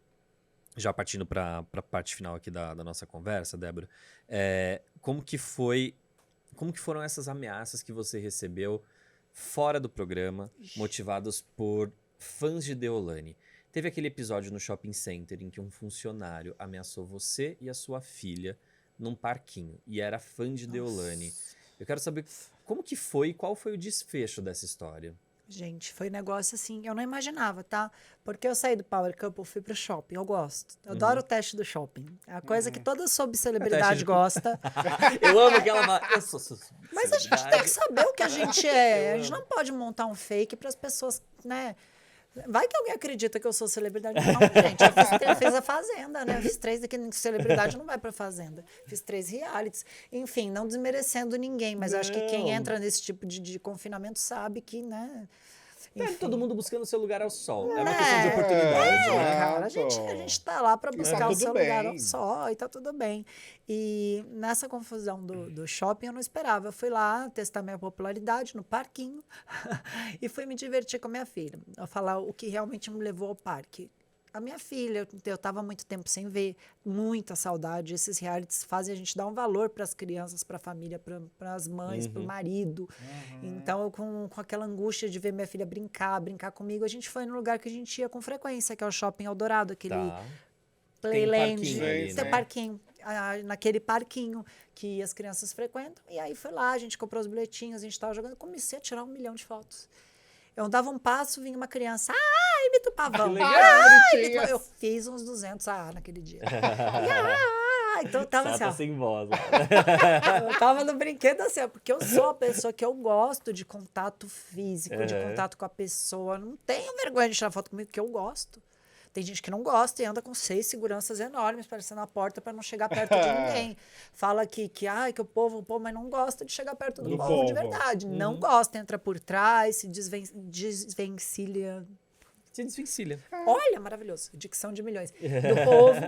já partindo para a parte final aqui da nossa conversa, Débora. Como que foram essas ameaças que você recebeu fora do programa, motivados por fãs de Deolane? Teve aquele episódio no shopping center em que um funcionário ameaçou você e a sua filha num parquinho e era fã de Deolane. Eu quero saber como que foi e qual foi o desfecho dessa história. Gente, foi um negócio assim, eu não imaginava, tá? Porque eu saí do Power Couple, fui pro shopping, eu gosto. Eu adoro o teste do shopping. É a coisa que toda subcelebridade gosta. Eu amo que ela... Eu sou Mas a gente tem que saber o que a gente é. A gente não pode montar um fake para as pessoas, né? Vai que alguém acredita que eu sou celebridade. Não, gente, eu fiz a Fazenda, né? Eu fiz 3 daqui, celebridade não vai pra Fazenda. Fiz 3 realities. Enfim, não desmerecendo ninguém, mas acho que quem entra nesse tipo de confinamento sabe que, né? Tá todo mundo buscando seu lugar ao sol. É uma questão de oportunidade, né? Cara, a gente tá lá para buscar o seu lugar ao bem. sol e tá tudo bem. E nessa confusão do shopping eu não esperava. Eu fui lá testar minha popularidade no parquinho e fui me divertir com a minha filha. Eu falar o que realmente me levou ao parque. A minha filha, eu estava muito tempo sem ver, muita saudade. Esses realities fazem a gente dar um valor para as crianças, para a família, para as mães, para o marido. Então, eu, com aquela angústia de ver minha filha brincar comigo, a gente foi no lugar que a gente ia com frequência, que é o Shopping Eldorado, aquele Playland. Tem parquinho, naquele parquinho que as crianças frequentam. E aí foi lá, a gente comprou os bilhetinhos, a gente estava jogando, comecei a tirar 1 milhão de fotos. Eu dava um passo, vinha uma criança, imita o pavão. Eu fiz uns 200 naquele dia. Então eu tava assim, sem voz. eu tava no brinquedo assim, porque eu sou a pessoa que eu gosto de contato físico, de contato com a pessoa. Não tenho vergonha de tirar foto comigo, porque eu gosto. Tem gente que não gosta e anda com 6 seguranças enormes parecendo a porta para não chegar perto de ninguém. Fala que o povo, mas não gosta de chegar perto do povo de verdade. Não gosta, entra por trás, se desvencilha. Se desvencilha. Olha, maravilhoso. Dicção de milhões. Do povo,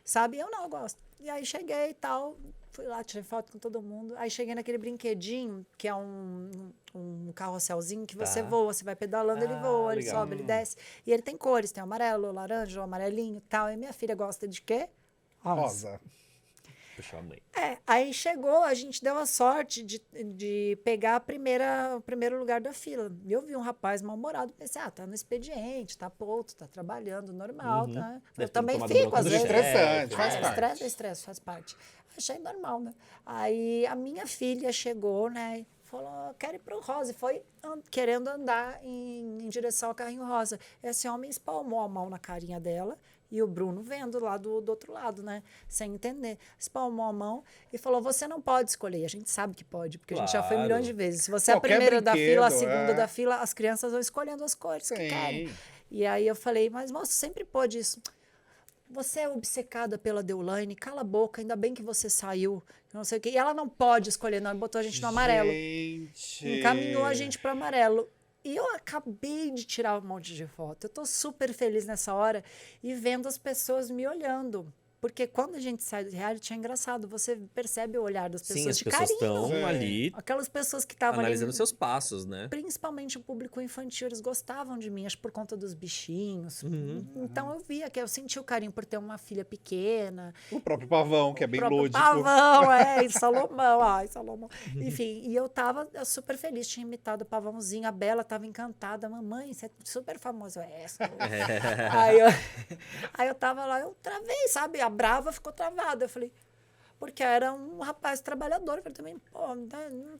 sabe? Eu não gosto. E aí cheguei e tal, fui lá, tirei foto com todo mundo. Aí cheguei naquele brinquedinho, que é um carrosselzinho que você voa, você vai pedalando, ele voa, ele sobe, ele desce. E ele tem cores, tem o amarelo, o laranja, o amarelinho e tal. E minha filha gosta de quê? Rosa. Puxa a mãe. Aí chegou, a gente deu a sorte de pegar o primeiro lugar da fila. E eu vi um rapaz mal-humorado, pensei, tá no expediente, tá puto, tá trabalhando, normal, tá? Eu também fico, às vezes. Estressante, faz parte. Estresse, faz parte. Achei normal, né? Aí a minha filha chegou, né? Falou, quero ir pro rosa. E foi querendo andar em direção ao carrinho rosa. Esse homem espalmou a mão na carinha dela. E o Bruno vendo lá do outro lado, né? Sem entender. Espalmou a mão e falou, você não pode escolher. E a gente sabe que pode, porque a gente já foi milhões de vezes. Se você é a primeira da fila, a segunda da fila, as crianças vão escolhendo as cores que querem. E aí eu falei, mas moço, sempre pôde isso. você é obcecada pela Deolane, cala a boca, ainda bem que você saiu, não sei o quê. E ela não pode escolher, não, botou a gente no amarelo. Gente. Encaminhou a gente pro amarelo. E eu acabei de tirar um monte de foto. Eu tô super feliz nessa hora e vendo as pessoas me olhando. Porque quando a gente sai do reality é engraçado, você percebe o olhar das pessoas Sim, as de pessoas carinho. estão ali Aquelas pessoas que estavam ali, analisando seus passos, né? principalmente o público infantil, eles gostavam de mim, acho por conta dos bichinhos. Então eu via que eu senti o carinho por ter uma filha pequena. O próprio Pavão, que é O bem próprio lúdico. Pavão, e Salomão, ai, Salomão. Enfim, e eu tava super feliz, tinha imitado o Pavãozinho, a Bela tava encantada, mamãe, você é super famosa. Aí eu tava lá, eu travei, sabe? A Brava ficou travada. Eu falei, porque era um rapaz trabalhador. Eu falei também, pô,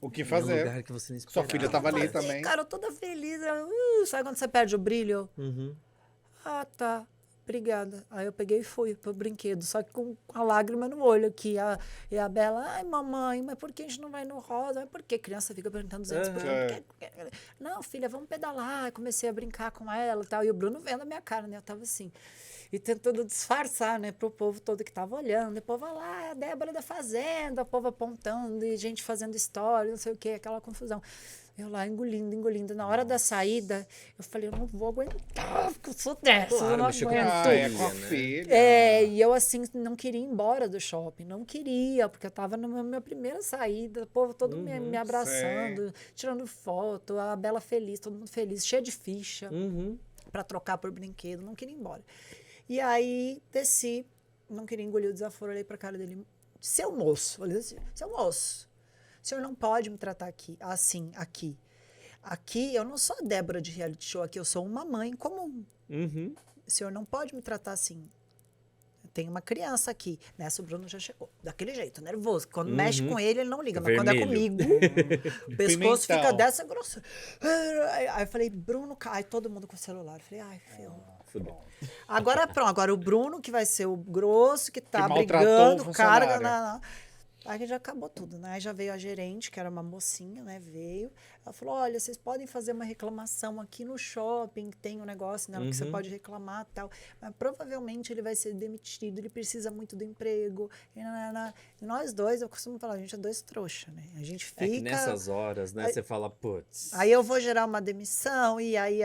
O que É um fazer? lugar que você não Sua esperava. filha tava ali fazer, também. cara, eu toda feliz. Sabe quando você perde o brilho? Uhum. Ah, tá. Obrigada. Aí eu peguei e fui pro brinquedo, só que com a lágrima no olho aqui. E a Bela, ai, mamãe, mas por que a gente não vai no rosa? Mas por que? Criança fica perguntando 200 por quê? Não, filha, vamos pedalar. Eu comecei a brincar com ela e tal. E o Bruno vendo a minha cara, né? Eu tava assim. E tentando disfarçar, né, pro povo todo que tava olhando. E o povo lá, é a Débora da Fazenda, o povo apontando, e gente fazendo história, não sei o quê, aquela confusão. Eu lá engolindo. Na hora da saída, eu falei, eu não vou aguentar, porque eu sou dessa, eu Claro, não mexeu com aguento. Ah, é com a né? filha. E eu assim, não queria ir embora do shopping, não queria, porque eu tava na minha primeira saída, o povo todo me abraçando, tirando foto, a Bela feliz, todo mundo feliz, cheia de ficha pra trocar por brinquedo, não queria ir embora. E aí desci, não queria engolir o desaforo, olhei pra cara dele, seu moço, olhei assim, seu moço, o senhor não pode me tratar assim, aqui. Aqui eu não sou a Débora de reality show, aqui eu sou uma mãe comum. Uhum. O senhor não pode me tratar assim. Tem uma criança aqui. Nessa o Bruno já chegou. Daquele jeito, nervoso. Quando mexe com ele, ele não liga. Mas quando é Vermelho. comigo, o pescoço Pimentão. fica dessa grossa. Aí eu falei, Bruno, aí todo mundo com o celular. Eu falei, ai, ferrou. Fudeu. Agora pronto. Agora o Bruno, que vai ser o grosso, que tá Que maltratou brigando, o carga funcionário. Aí já acabou tudo, né? Aí já veio a gerente, que era uma mocinha, né? Veio. Ela falou, olha, vocês podem fazer uma reclamação aqui no shopping, tem um negócio nela que você pode reclamar e tal. Mas provavelmente ele vai ser demitido, ele precisa muito do emprego. E nós dois, eu costumo falar, a gente é dois trouxa, né? A gente fica... É que nessas horas, né, você fala, putz. Aí eu vou gerar uma demissão e aí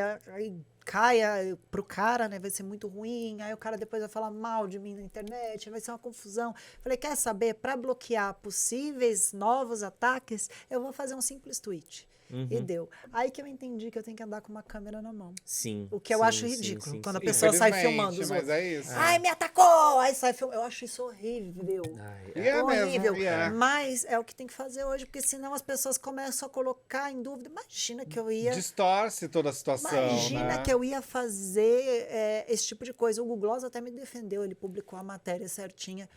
caia pro cara, né? Vai ser muito ruim. Aí o cara depois vai falar mal de mim na internet, vai ser uma confusão. Falei, quer saber? Para bloquear possíveis novos ataques, eu vou fazer um simples tweet. E deu. Aí que eu entendi que eu tenho que andar com uma câmera na mão. Sim. O que eu acho ridículo. Quando a sim. pessoa sai Infelizmente, filmando os mas outros. é isso. Ai, me atacou! Aí sai filmando. Eu acho isso horrível. Ai, E é Horrível. mesmo, e é. Mas é o que tem que fazer hoje, porque senão as pessoas começam a colocar em dúvida. Imagina que eu ia... Distorce toda a situação, Imagina né? que eu ia fazer esse tipo de coisa. O Google Gloss até me defendeu, ele publicou a matéria certinha.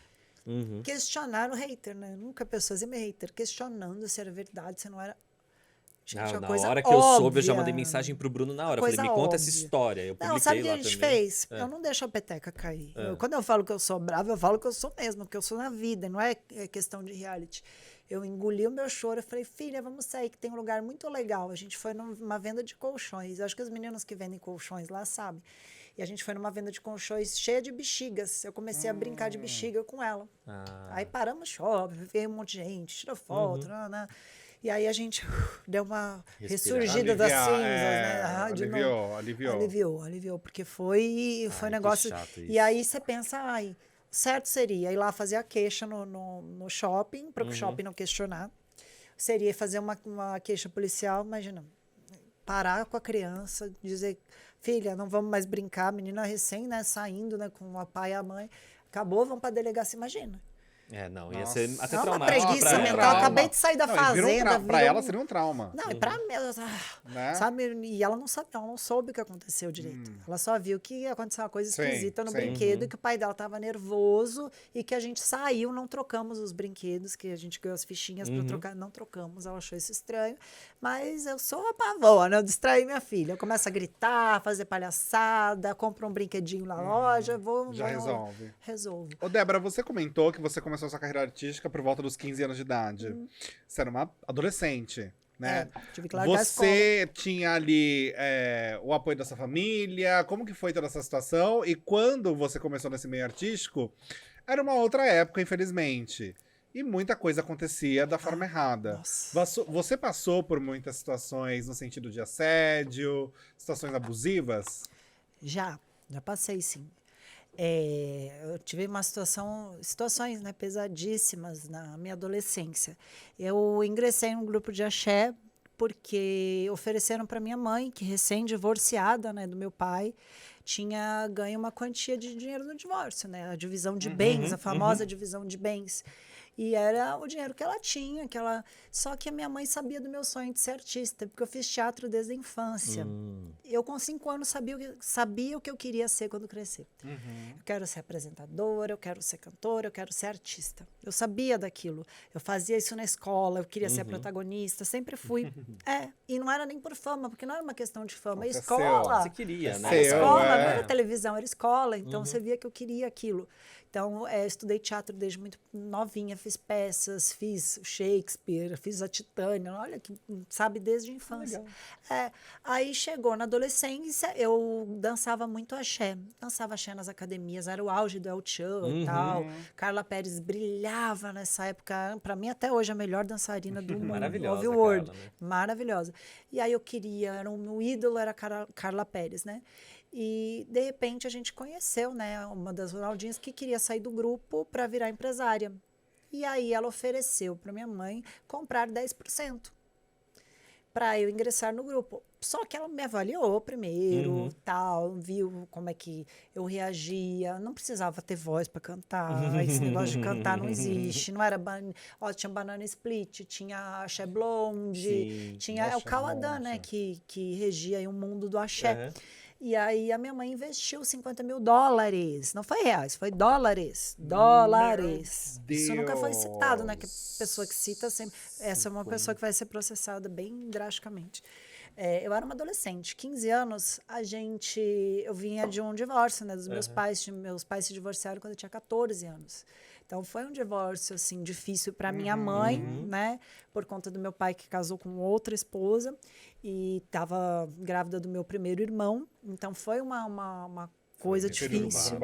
Questionaram o hater, né? Nunca pessoas e me hater questionando se era verdade, se não era. Gente, Não, uma na coisa hora que eu soube, eu já óbvia. mandei mensagem pro Bruno na hora. Eu Coisa falei, me conta essa óbvia. história. Eu publiquei Não, sabe o que lá a gente também. fez? Eu não deixo a peteca cair. Quando eu falo que eu sou brava, eu falo que eu sou mesmo, porque eu sou na vida, não é questão de reality. Eu engoli o meu choro, eu falei, filha, vamos sair, que tem um lugar muito legal. A gente foi numa venda de colchões. Eu acho que os meninos que vendem colchões lá sabem. E a gente foi numa venda de colchões cheia de bexigas. Eu comecei a brincar de bexiga com ela. Aí paramos shopping, veio um monte de gente, tirou foto, E aí a gente deu uma ressurgida das cinzas, né? De novo. Aliviou, porque foi Ai, negócio. que chato E isso. aí você pensa, ai, certo seria ir lá fazer a queixa no shopping, para o shopping não questionar. Seria fazer uma queixa policial, imagina, parar com a criança, dizer, filha, não vamos mais brincar, menina recém, né, saindo, né, com o pai e a mãe, acabou, vamos para a delegacia, imagina. É, não, ia Nossa. ser até É uma traumático preguiça pra mental. ela. Eu acabei de sair da fazenda. Pra virou ela seria um trauma. Não, e pra mim, Né? sabe? E ela não sabe, ela não soube o que aconteceu direito. Ela só viu que aconteceu uma coisa Sim, esquisita no sim. brinquedo, e que o pai dela tava nervoso e que a gente saiu, não trocamos os brinquedos, que a gente ganhou as fichinhas pra trocar, não trocamos. Ela achou isso estranho. Mas eu sou uma pavona, eu distraí minha filha. Eu começo a gritar, fazer palhaçada, compro um brinquedinho na loja, Já resolve. Resolvo. Ô, Débora, você comentou que você começou a sua carreira artística por volta dos 15 anos de idade. Você era uma adolescente. né? Tive que largar a escola. Você tinha ali o apoio da sua família? Como que foi toda essa situação? E quando você começou nesse meio artístico, era uma outra época, infelizmente. E muita coisa acontecia da forma errada. Nossa. Você passou por muitas situações no sentido de assédio, situações abusivas? Já passei, sim. Eu tive situações, né, pesadíssimas na minha adolescência. Eu ingressei em um grupo de axé porque ofereceram para minha mãe, que recém-divorciada, né, do meu pai, tinha ganho uma quantia de dinheiro no divórcio, né, a divisão de bens, a famosa divisão de bens. E era o dinheiro que ela tinha, só que a minha mãe sabia do meu sonho de ser artista, porque eu fiz teatro desde a infância. Eu, com 5 anos, sabia o que eu queria ser quando crescer. Eu quero ser apresentadora, eu quero ser cantora, eu quero ser artista. Eu sabia daquilo. Eu fazia isso na escola, eu queria ser a protagonista, sempre fui. E não era nem por fama, porque não era uma questão de fama. A escola. Você queria, né? Era escola, não é. era televisão, era escola. Então, você via que eu queria aquilo. Então, estudei teatro desde muito novinha, fiz peças, fiz Shakespeare, fiz a Titânia, olha, que sabe, desde a infância. Aí chegou na adolescência, eu dançava muito axé. Dançava axé nas academias, era o auge do El Chan e tal. Carla Pérez brilhava nessa época, para mim até hoje a melhor dançarina do mundo. Maravilhosa, Of the world. Carla, né? Maravilhosa. E aí eu queria, o meu ídolo era Carla Pérez, né? E, de repente, a gente conheceu, né, uma das Ronaldinhas que queria sair do grupo para virar empresária. E aí ela ofereceu para minha mãe comprar 10% para eu ingressar no grupo. Só que ela me avaliou primeiro, tal, viu como é que eu reagia. Não precisava ter voz para cantar. Esse negócio de cantar não existe. Não era tinha Banana Split, tinha Axé Blonde, tinha o Cauadã, né, que regia aí o mundo do axé. E aí a minha mãe investiu $50 mil. Não foi reais, foi dólares. Dólares. Isso nunca foi citado, né? Que a pessoa que cita sempre. Essa é uma pessoa que vai ser processada bem drasticamente. Eu era uma adolescente, 15 anos, eu vinha de um divórcio, né, dos meus pais. Meus pais se divorciaram quando eu tinha 14 anos. Então, foi um divórcio, assim, difícil para minha mãe, né? Por conta do meu pai, que casou com outra esposa e estava grávida do meu primeiro irmão. Então, foi uma coisa difícil.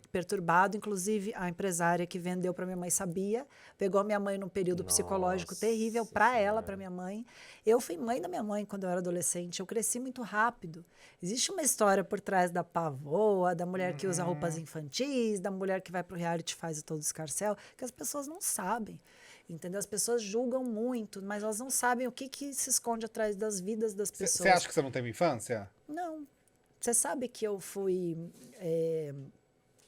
Perturbado. Inclusive, a empresária que vendeu para minha mãe sabia. Pegou a minha mãe num período psicológico terrível para ela, para minha mãe. Eu fui mãe da minha mãe quando eu era adolescente. Eu cresci muito rápido. Existe uma história por trás da pavoa, da mulher que usa roupas infantis, da mulher que vai pro reality e faz o todo escarcéu, que as pessoas não sabem. Entendeu? As pessoas julgam muito, mas elas não sabem o que se esconde atrás das vidas das pessoas. Você acha que você não teve infância? Não. Você sabe que eu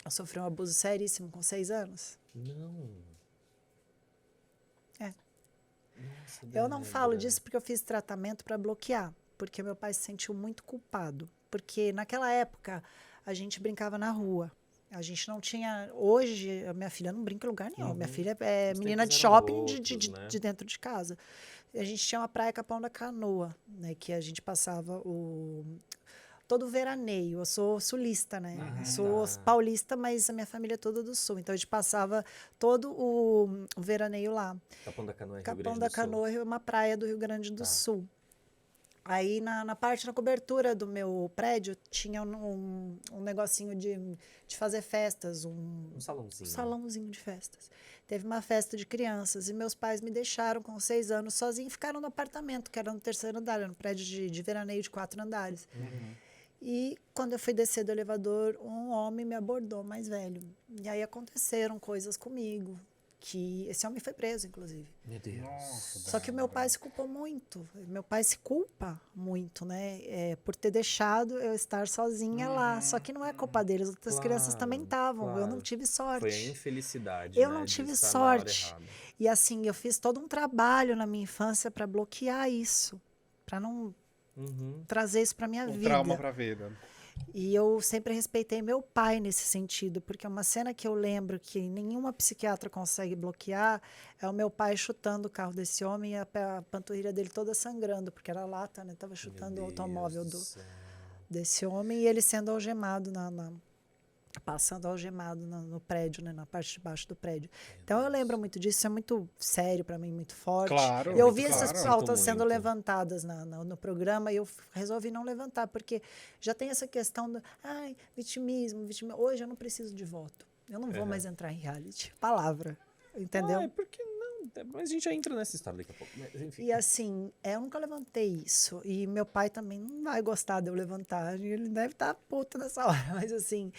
eu sofri um abuso seríssimo com 6 anos? Não. Nossa, Eu não falo disso porque eu fiz tratamento para bloquear, porque meu pai se sentiu muito culpado. Porque naquela época a gente brincava na rua. A gente não tinha. Hoje, a minha filha não brinca em lugar nenhum. Minha filha é menina de shopping de dentro de casa. A gente tinha uma praia Capão da Canoa, né, que a gente passava todo veraneio. Eu sou sulista, né? Sou paulista, mas a minha família é toda do sul. Então, a gente passava todo o veraneio lá. Capão da Canoa é Rio Capão Grande da do Sul. Canoa é uma praia do Rio Grande do Sul. Aí, na cobertura do meu prédio, tinha um negocinho de fazer festas. Um salãozinho. Um salãozinho de festas. Teve uma festa de crianças e meus pais me deixaram com 6 anos sozinho e ficaram no apartamento, que era no 3º andar, era um prédio de veraneio de 4 andares. E quando eu fui descer do elevador, um homem me abordou, mais velho. E aí aconteceram coisas comigo, que esse homem foi preso, inclusive. Meu Deus. Nossa, Só que o meu pai se culpou muito. Meu pai se culpa muito, né? Por ter deixado eu estar sozinha lá. Só que não é culpa dele. As outras crianças também estavam. Eu não tive sorte. Foi a infelicidade, Eu né, não de tive estar na hora sorte. errada. E assim, eu fiz todo um trabalho na minha infância para bloquear isso. Para não trazer isso para minha vida. Trauma pra vida. E eu sempre respeitei meu pai nesse sentido, porque uma cena que eu lembro que nenhuma psiquiatra consegue bloquear é o meu pai chutando o carro desse homem e a panturrilha dele toda sangrando, porque era lata, né? Tava chutando o automóvel desse homem e ele sendo algemado passando algemado no prédio, né, na parte de baixo do prédio. Então eu lembro muito disso, isso é muito sério para mim, muito forte. Claro, Eu muito vi essas claro. pautas Sinto sendo muito. levantadas no programa e eu resolvi não levantar, porque já tem essa questão do vitimismo. Hoje eu não preciso de voto. Eu não vou mais entrar em reality. Palavra. Entendeu? Ah, porque não. Mas a gente já entra nessa história daqui a pouco. Mas, enfim. E assim, eu nunca levantei isso. E meu pai também não vai gostar de eu levantar. Ele deve estar puto nessa hora. Mas assim,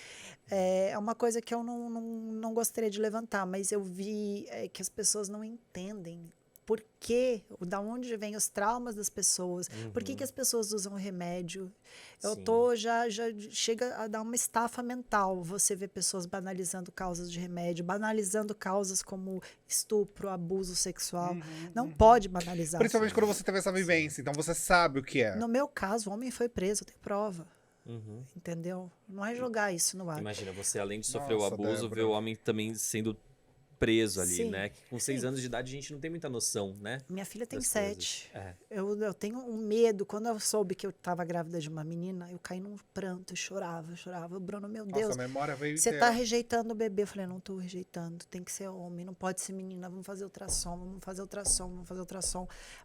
é uma coisa que eu não gostaria de levantar. Mas eu vi que as pessoas não entendem por quê, da onde vêm os traumas das pessoas. Por que as pessoas usam remédio? Eu Sim. já chega a dar uma estafa mental. Você vê pessoas banalizando causas de remédio, banalizando causas como estupro, abuso sexual. Não pode banalizar. Principalmente quando você teve essa vivência, então você sabe o que é. No meu caso, o homem foi preso, tem prova. Uhum. Entendeu? Não é jogar isso no ar. Imagina, você além de sofrer o Nossa, abuso, Débora. ver o homem também sendo preso ali, Sim, né? Que com 6 sim. anos de idade a gente não tem muita noção, né? Minha filha tem das 7. coisas. É. Eu tenho um medo. Quando eu soube que eu estava grávida de uma menina, eu caí num pranto, eu chorava. Bruno, meu Nossa, Deus, a memória veio você inteira. tá rejeitando o bebê. Eu falei, não tô rejeitando, tem que ser homem, não pode ser menina, vamos fazer ultrassom.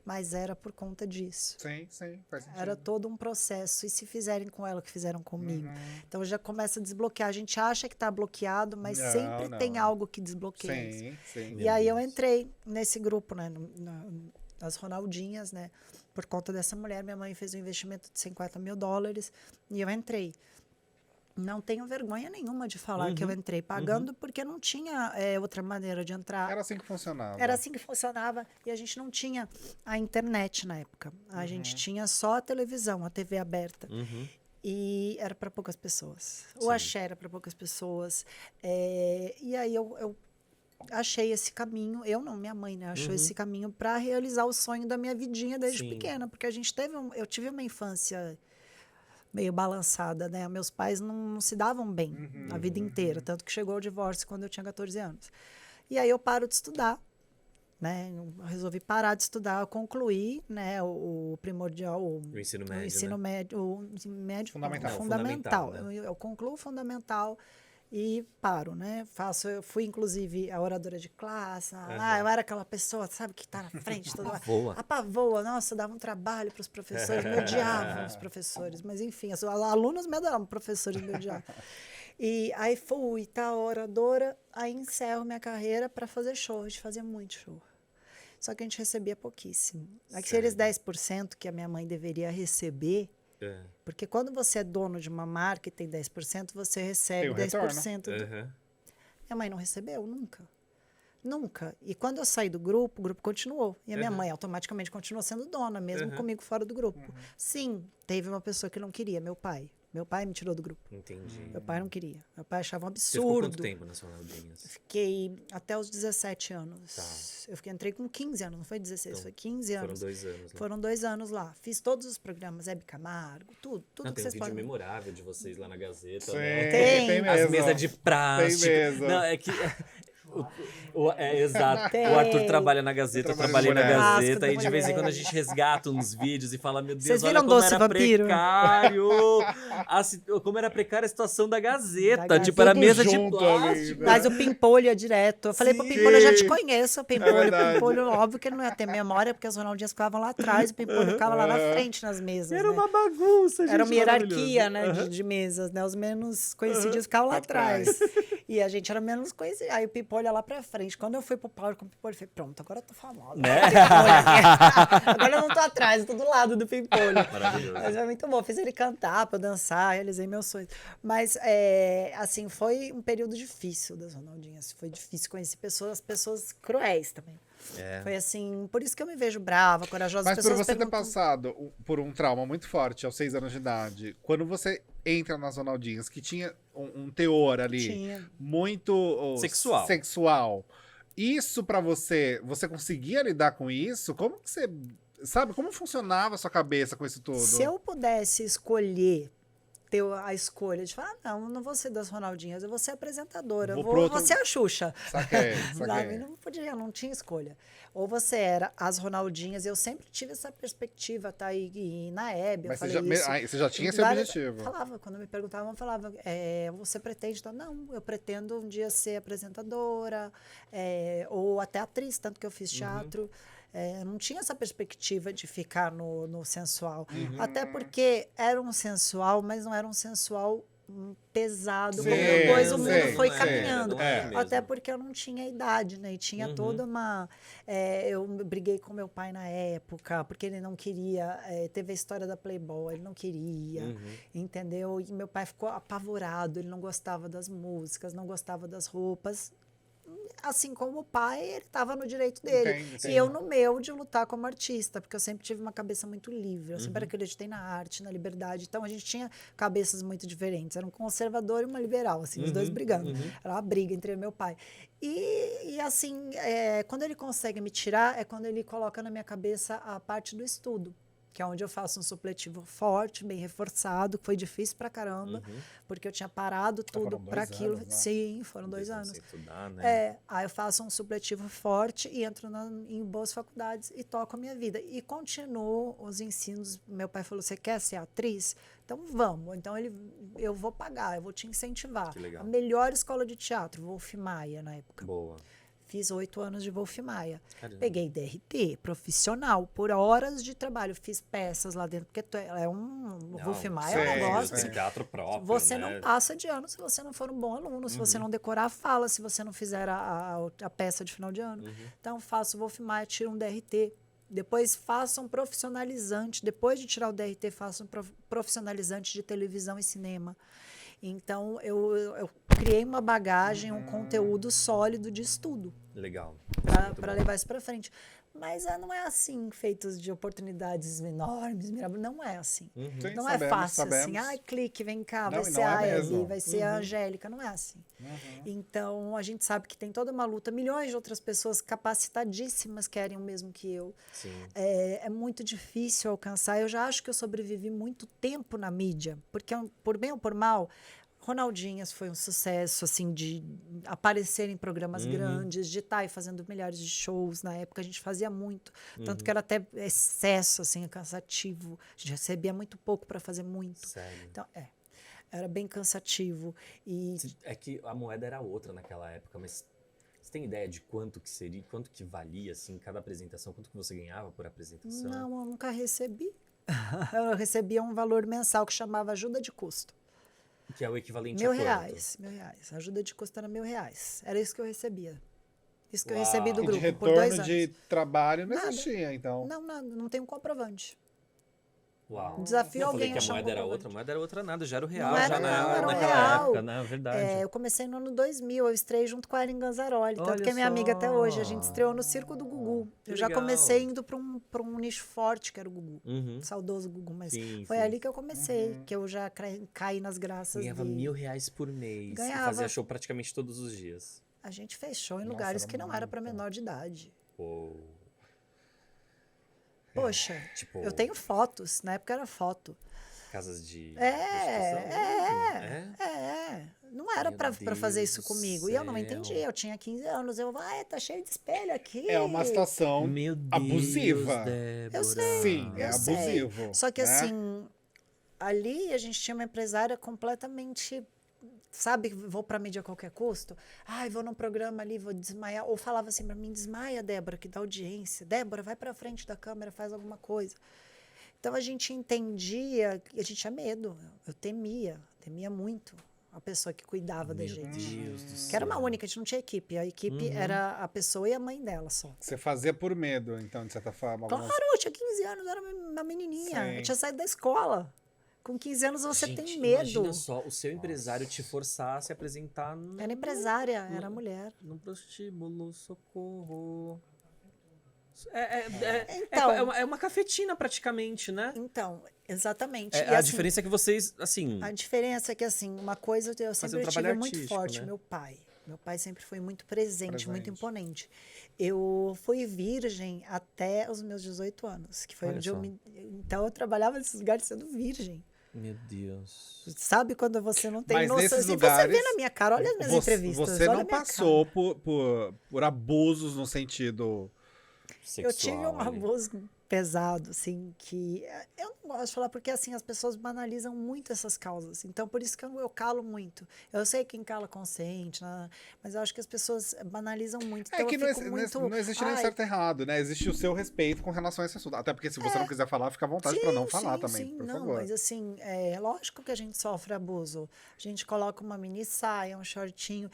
Mas era por conta disso. Sim, faz sentido. Era todo um processo. E se fizerem com ela o que fizeram comigo? Uhum. Então já começa a desbloquear. A gente acha que tá bloqueado, mas Não, sempre não. tem algo que desbloqueia. Sim. E aí eu Deus. entrei nesse grupo, né, nas Ronaldinhas, né, por conta dessa mulher. Minha mãe fez um investimento de $50 mil e eu entrei. Não tenho vergonha nenhuma de falar que eu entrei pagando, porque não tinha outra maneira de entrar. Era assim que funcionava. Era assim que funcionava e a gente não tinha a internet na época. A gente tinha só a televisão, a TV aberta. Uhum. E era para poucas pessoas. O Sim. axé era para poucas pessoas. E aí eu achei esse caminho, eu não, minha mãe, né? Achou esse caminho para realizar o sonho da minha vidinha desde Sim. pequena, porque a gente eu tive uma infância meio balançada, né? Meus pais não se davam bem a vida inteira, tanto que chegou o divórcio quando eu tinha 14 anos. E aí eu paro de estudar, né? Eu resolvi parar de estudar, eu concluí, né, o primordial, O ensino médio, o ensino né? médio, o ensino médio Fundamental. Não, fundamental. fundamental, né? Eu concluo o fundamental e paro, né? Eu fui, inclusive, a oradora de classe. Eu era aquela pessoa, sabe, que tá na frente toda hora. Apavoa. Apavoa. Nossa, dava um trabalho para os professores, me odiavam os professores. Mas, enfim, os alunos me adoravam, professores me odiavam. E aí fui, oradora, aí encerro minha carreira para fazer show. A gente fazia muito show. Só que a gente recebia pouquíssimo. Aqueles 10% que a minha mãe deveria receber, porque quando você é dono de uma marca e tem 10%, você recebe Tem um 10%. Uhum. Minha mãe não recebeu, nunca. Nunca. E quando eu saí do grupo, o grupo continuou. E a minha mãe automaticamente continuou sendo dona, mesmo comigo fora do grupo. Sim, teve uma pessoa que não queria, meu pai. Meu pai me tirou do grupo. Entendi. Meu pai não queria. Meu pai achava um Você ficou absurdo. quanto tempo nas Ronaldinhas? Fiquei até os 17 anos. Tá. Entrei com 15 anos, não foi 16, Então, foi 15 Foram anos. 2 anos. Né? Foram 2 anos lá. Fiz todos os programas, Hebe Camargo, tudo Não, que tem um vocês vídeo podem. memorável de vocês lá na Gazeta, Sim, né? Tem. As mesmo. mesas de plástico. Tem mesmo. Não, é que... exato. Tem. O Arthur trabalha na Gazeta, eu trabalhei na mulher. Gazeta, Clássico e da de vez em mulher. quando a gente resgata uns vídeos e fala, meu Deus, Vocês olha viram como Doce era Vampiro? precário, como era precária a situação da Gazeta, Da tipo, era Gazeta. mesa de Junto ali, plástico. né? Mas o Pimpolho ia direto. Eu falei pro Sim. Pimpolho, eu já te conheço, o Pimpolho. verdade. O Pimpolho, óbvio que ele não ia ter memória, porque as Ronaldinhas ficavam lá atrás, o Pimpolho ficava lá na frente nas mesas. Era né? uma bagunça, gente. Era uma hierarquia, maravilhoso. né, de mesas, né? Os menos conhecidos ficavam lá atrás. E a gente era menos conhecido. Aí o Pimpolho ia lá pra frente. Quando eu fui pro palco com o Pimpolho, eu falei, pronto, agora eu tô famosa. Né? Agora eu não tô atrás, eu tô do lado do Pimpolho. Maravilhoso. Mas foi muito bom. Fiz ele cantar pra eu dançar, realizei meus sonhos. Mas, assim, foi um período difícil das Ronaldinhas. Foi difícil conhecer pessoas cruéis também. Foi assim, por isso que eu me vejo brava, corajosa. Mas As por pessoas você ter perguntam- passado por um trauma muito forte aos 6 anos de idade, quando você entra nas Ronaldinhas, que tinha um teor ali Tinha. muito sexual, isso pra você conseguia lidar com isso? Como que você, sabe, como funcionava a sua cabeça com isso tudo? Se eu pudesse escolher ter a escolha de falar, não vou ser das Ronaldinhas, eu vou ser apresentadora, Vou eu pro outro- vou ser a Xuxa. Saquei, Sabe? saquei. Não podia, não tinha escolha. Ou você era as Ronaldinhas, eu sempre tive essa perspectiva, tá? E na Hebe, eu Mas falei isso. você já tinha Em esse várias- objetivo. Falava, quando me perguntavam, eu falava, você pretende? Não, eu pretendo um dia ser apresentadora, ou até atriz, tanto que eu fiz teatro. Não tinha essa perspectiva de ficar no sensual. Até porque era um sensual, mas não era um sensual pesado, como Sei, depois o mundo sei, foi sei. caminhando. Não era mesmo. Até porque eu não tinha idade, né? E tinha toda uma... eu briguei com meu pai na época, porque ele não queria... teve a história da Playboy, ele não queria, entendeu? E meu pai ficou apavorado, ele não gostava das músicas, não gostava das roupas. Assim como o pai, ele estava no direito dele. Entendo, E eu no meu de lutar como artista, porque eu sempre tive uma cabeça muito livre. Eu Uhum. sempre acreditei na arte, na liberdade. Então a gente tinha cabeças muito diferentes. Era um conservador e uma liberal, assim, os dois brigando. Era uma briga entre eu e meu pai. E assim, quando ele consegue me tirar, é quando ele coloca na minha cabeça a parte do estudo, que é onde eu faço um supletivo forte, bem reforçado, que foi difícil pra caramba, porque eu tinha parado tudo foram para 2 aquilo. anos, né? Sim, foram 2 anos. Sem estudar, né? Aí eu faço um supletivo forte e entro em boas faculdades e toco a minha vida. E continuo os ensinos. Meu pai falou, você quer ser atriz? Então vamos. Então eu vou pagar, eu vou te incentivar. Que legal. A melhor escola de teatro, Wolf Maia, na época. Boa. Fiz 8 anos de Wolf Maia. Caramba. Peguei DRT, profissional, por horas de trabalho. Fiz peças lá dentro, porque Wolf Maia é um sei, negócio. sei. Assim, Teatro próprio, você né? não passa de ano se você não for um bom aluno, se você não decorar a fala, se você não fizer a peça de final de ano. Então, faço Wolf Maia, tiro um DRT. Depois faço um profissionalizante. Depois de tirar o DRT, faço um profissionalizante de televisão e cinema. Então, eu criei uma bagagem, um conteúdo sólido de estudo Legal. para levar isso para frente. Mas não é assim, feitos de oportunidades enormes, não é assim. Sim, Não sabemos, é fácil assim, sabemos. clique, vem cá, Não, vai e ser não é a mesmo. Hebe, vai ser a Angélica, não é assim. Então, a gente sabe que tem toda uma luta, milhões de outras pessoas capacitadíssimas querem o mesmo que eu. Sim. É muito difícil alcançar. Eu já acho que eu sobrevivi muito tempo na mídia, porque por bem ou por mal, Ronaldinhas foi um sucesso, assim, de aparecer em programas grandes, de estar aí fazendo milhares de shows. Na época a gente fazia muito, tanto que era até excesso, assim, cansativo. A gente recebia muito pouco para fazer muito. Sério. Então, era bem cansativo. E É que a moeda era outra naquela época, mas você tem ideia de quanto que seria, quanto que valia, assim, cada apresentação, quanto que você ganhava por apresentação? não, eu nunca recebi. Eu recebia um valor mensal que chamava ajuda de custo. Que é o equivalente R$ a quanto? 1.000. A ajuda de custo era R$ 1.000. Era isso que eu recebia. Isso que eu Uau. recebi do E de grupo por 2 anos. retorno de trabalho não Nada. existia, então. Não tem um comprovante. Uau. Desafio Eu alguém falei que a achar um moeda era comprovante. outra, a moeda era outra nada, já era o real, Não era, já não, era o naquela real. época, né? Verdade. Eu comecei no ano 2000, eu estrei junto com a Erin Ganzaroli, tanto Olha que é minha amiga até hoje. A só. gente estreou no Circo do Gugu. Que Eu já legal. comecei indo para um nicho forte, que era o Gugu. Saudoso Gugu, mas Sim, foi sim. ali que eu comecei, que eu já caí nas graças Ganhava dele. R$ 1.000 por mês. Ganhava. E fazia show praticamente todos os dias. A gente fechou em Nossa, lugares era que não era para muito. menor de idade. Pô. Poxa, Tipo, eu tenho fotos, na época era foto. casas de É. prostituição? Não era Meu pra fazer Deus isso do comigo. E eu não céu. entendi. Eu tinha 15 anos. Tá cheio de espelho aqui. É uma situação Meu Deus, abusiva. Débora. Eu sei. Sim, é eu sei. abusivo. Só que né? assim, ali a gente tinha uma empresária completamente, sabe, vou pra mídia a qualquer custo. Ai, vou num programa ali, vou desmaiar. Ou falava assim pra mim, desmaia, Débora, que dá audiência. Débora, vai pra frente da câmera, faz alguma coisa. Então a gente entendia, a gente tinha medo. Eu temia muito a pessoa que cuidava da Meu gente. Deus do céu. Que era uma única, a gente não tinha equipe. A equipe era a pessoa e a mãe dela só. Você fazia por medo, então, de certa forma. Claro, eu tinha 15 anos, eu era uma menininha. Sim. Eu tinha saído da escola. Com 15 anos você Gente, tem medo. Imagina só o seu empresário te forçar a se apresentar Era empresária, era mulher. no prostíbulo, socorro. Então- É uma cafetina praticamente, né? Então, exatamente. É, E, a assim, diferença é que vocês, assim, a diferença é que, assim, uma coisa eu Fazer sempre um tive trabalho muito artístico, forte, né? meu pai. Meu pai sempre foi muito presente, muito Presente. imponente. Eu fui virgem até os meus 18 anos, que foi Olha onde eu só. me... Então, eu trabalhava nesses lugares sendo virgem. Meu Deus. Sabe quando você não tem Mas noção? nesses Assim, lugares, você vê na minha cara, olha as minhas entrevistas. Você olha não a minha passou cara. por abusos no sentido... Eu tive Sexual um ali. abuso pesado, assim, que eu não gosto de falar, porque assim, as pessoas banalizam muito essas causas. Então, por isso que eu calo muito. Eu sei quem cala consciente, né? Mas eu acho que as pessoas banalizam muito. É Então, que eu fico muito... não existe nem certo e errado, né? Existe o seu respeito com relação a esse assunto. Até porque se você não quiser falar, fica à vontade pra não falar também, por não, favor. mas assim, é lógico que a gente sofre abuso. A gente coloca uma mini saia, um shortinho,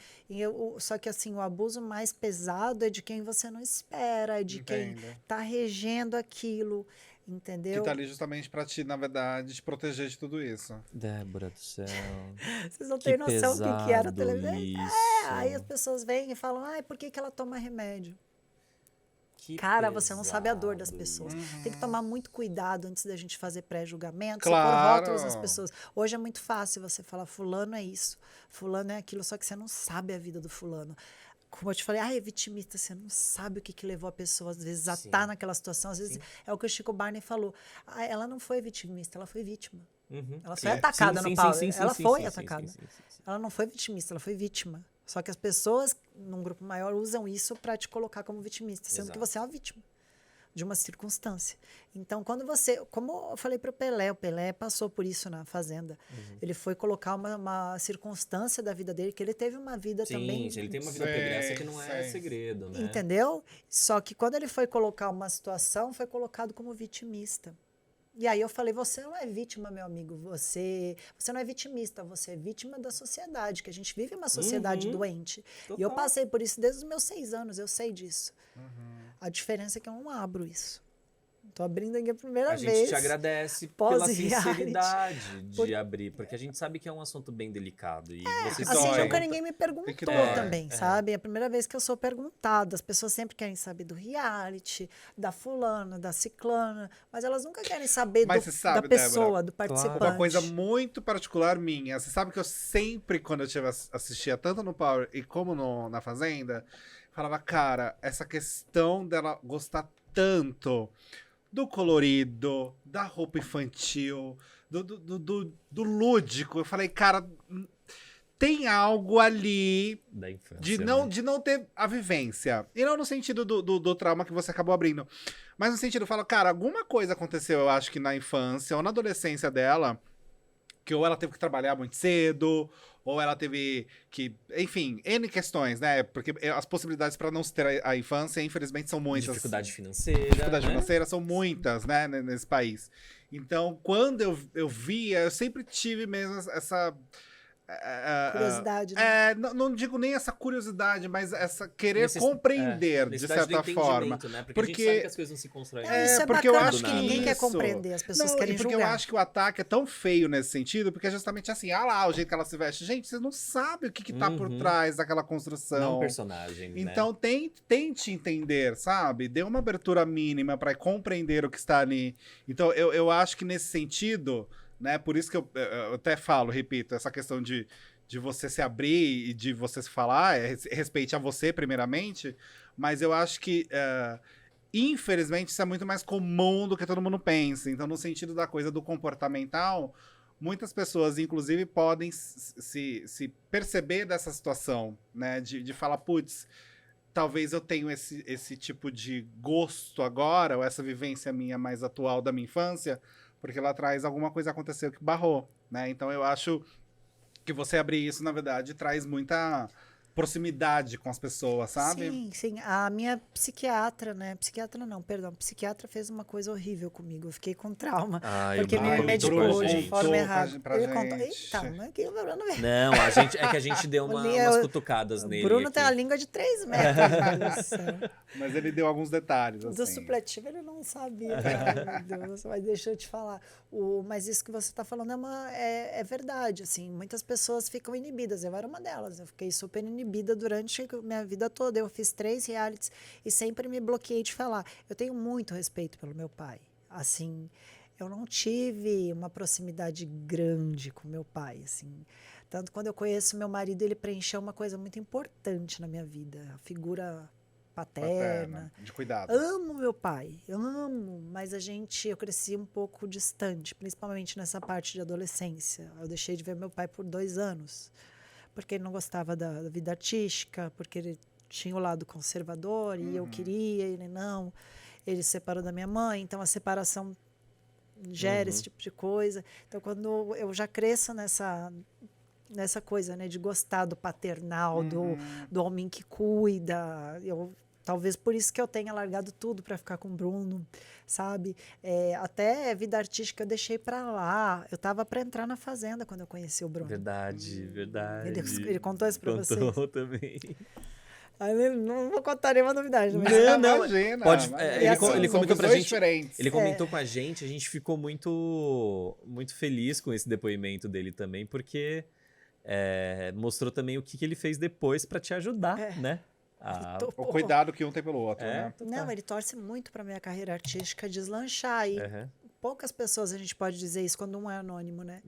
só que assim, o abuso mais pesado é de quem você não espera, é de quem Entendo. tá regendo aquilo, Que entendeu? tá ali justamente pra te, na verdade, te proteger de tudo isso. Débora do céu. Vocês não Que têm noção do que era a pesado televisão. isso. Aí as pessoas vêm e falam, ai, por que ela toma remédio? Que Cara, você não sabe a dor das pesado pessoas. isso. Tem que tomar muito cuidado antes da gente fazer pré-julgamento, você pôr Claro. rótulos nas pessoas. Hoje é muito fácil você falar, fulano é isso, fulano é aquilo, só que você não sabe a vida do fulano. Como eu te falei, é vitimista, você não sabe o que levou a pessoa, às vezes, a Sim. estar naquela situação. Às vezes, Sim. é o que o Chico Barney falou. Ela não foi vitimista, ela foi vítima. Uhum. Ela Sim. foi atacada Sim, no sim, pau. sim, sim, Ela sim, foi sim, atacada. sim, sim, sim. Ela não foi vitimista, ela foi vítima. Só que as pessoas, num grupo maior, usam isso para te colocar como vitimista, sendo que Exato. você é uma vítima de uma circunstância. Então, quando você... Como eu falei para o Pelé passou por isso na Fazenda. Ele foi colocar uma circunstância da vida dele, que ele teve uma vida também... Sim, ele tem uma vida Sei, pregressa que não é sei. segredo, né? Entendeu? Só que quando ele foi colocar uma situação, foi colocado como vitimista. E aí eu falei, você não é vítima, meu amigo, você não é vitimista, você é vítima da sociedade, que a gente vive uma sociedade doente. E eu Total. passei por isso desde os meus 6 anos, eu sei disso. A diferença é que eu não abro isso. Tô abrindo aqui a primeira A gente vez. te agradece pela pós-reality. sinceridade de abrir, porque a gente sabe que é um assunto bem delicado. E você se Assim, dói. nunca ninguém me perguntou Tem que doer. também, sabe? É a primeira vez que eu sou perguntada. As pessoas sempre querem saber do reality, da fulana, da ciclana, mas elas nunca querem saber Mas você sabe, da pessoa, Débora, do participante. Uma coisa muito particular minha. Você sabe que eu sempre, quando eu assistia tanto no Power e como na Fazenda, falava, cara, essa questão dela gostar tanto do colorido, da roupa infantil, do lúdico. Eu falei, cara, tem algo ali da infância. de não ter a vivência. E não no sentido do trauma que você acabou abrindo. Mas no sentido, eu falo, cara, alguma coisa aconteceu, eu acho que na infância ou na adolescência dela, que ou ela teve que trabalhar muito cedo, ou ela teve que... Enfim, N questões, né? Porque as possibilidades para não se ter a infância, infelizmente, são muitas. Dificuldade financeira. Dificuldade né? financeira são muitas, né, nesse país. Então, quando eu via, eu sempre tive mesmo essa... Curiosidade, né? não digo nem essa curiosidade, mas essa querer Necess- compreender, de necessidade do certa forma. entendimento, né? Porque a gente Porque- sabe que as coisas não se constroem. Isso é porque eu bacana, acho porque que ninguém quer isso- compreender, as pessoas Não, querem e porque julgar. eu acho que o ataque é tão feio nesse sentido, porque é justamente assim, lá, o jeito que ela se veste. Gente, você não sabe o que tá por trás daquela construção. Não um personagem, né? Então, tente entender, sabe? Dê uma abertura mínima para compreender o que está ali. Então, eu acho que nesse sentido, né? Por isso que eu até falo, repito, essa questão de você se abrir e de você se falar, respeite a você, primeiramente, mas eu acho que, infelizmente, isso é muito mais comum do que todo mundo pensa. Então, no sentido da coisa do comportamental, muitas pessoas, inclusive, podem se perceber dessa situação, né? De falar, putz, talvez eu tenha esse tipo de gosto agora, ou essa vivência minha mais atual da minha infância, porque lá atrás alguma coisa aconteceu que barrou, né? Então eu acho que você abrir isso, na verdade, traz muita proximidade com as pessoas, sabe? Sim, sim. A minha psiquiatra, né? Psiquiatra não, perdão. Psiquiatra fez uma coisa horrível comigo. Eu fiquei com trauma. Ai, porque o Bruno me comentou medicou com a de gente. forma Contou errada. pra Ele contou. gente. Eita, mas que o Bruno vê. Não, é que a gente deu O umas cutucadas O nele. Bruno tem a aqui. língua de 3 metros. Meu Deus do céu. Mas ele deu alguns detalhes, Do assim. supletivo ele não sabia. Ai, meu Deus, mas deixa eu te falar. Mas isso que você está falando é verdade. Assim, muitas pessoas ficam inibidas. Eu era uma delas. Eu fiquei super inibida durante a minha vida toda. Eu fiz 3 realities e sempre me bloqueei de falar. Eu tenho muito respeito pelo meu pai. Assim, eu não tive uma proximidade grande com meu pai, assim. Tanto quando eu conheço meu marido, ele preencheu uma coisa muito importante na minha vida. A figura paterna. De cuidado. Amo meu pai, eu amo, mas eu cresci um pouco distante, principalmente nessa parte de adolescência. Eu deixei de ver meu pai por 2 anos, porque ele não gostava da vida artística, porque ele tinha o lado conservador e eu queria, ele não. Ele se separou da minha mãe, então a separação gera esse tipo de coisa. Então, quando eu já cresço nessa coisa, né, de gostar do paternal, do homem que cuida, talvez por isso que eu tenha largado tudo para ficar com o Bruno, sabe? Até vida artística eu deixei para lá. Eu tava para entrar na Fazenda quando eu conheci o Bruno. Verdade. Ele contou isso para vocês? Contou também. Não vou contar nenhuma novidade. Mas... Não, imagina. Pode, ele comentou pra gente. Diferentes. Ele comentou com a gente ficou muito feliz com esse depoimento dele também, porque mostrou também o que ele fez depois pra te ajudar, né? O cuidado que um tem pelo outro, né? Não, ele torce muito pra minha carreira artística deslanchar. E poucas pessoas, a gente pode dizer isso quando um é anônimo, né?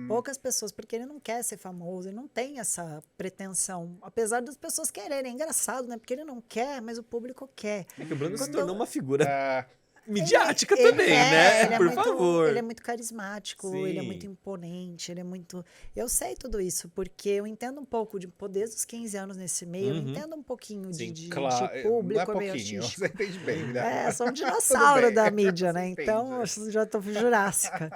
Poucas pessoas, porque ele não quer ser famoso, ele não tem essa pretensão. Apesar das pessoas quererem. É engraçado, né? Porque ele não quer, mas o público quer. É que o Bruno se tornou uma figura midiática também, né? Por favor. Ele é muito carismático, Sim. ele é muito imponente, ele é muito... Eu sei tudo isso, porque eu entendo um pouco desde os 15 anos nesse meio, eu entendo um pouquinho de público, não é meio pouquinho, artístico. você entende bem, né? Sou um dinossauro da mídia, né? Você Então, entende. eu já tô jurássica.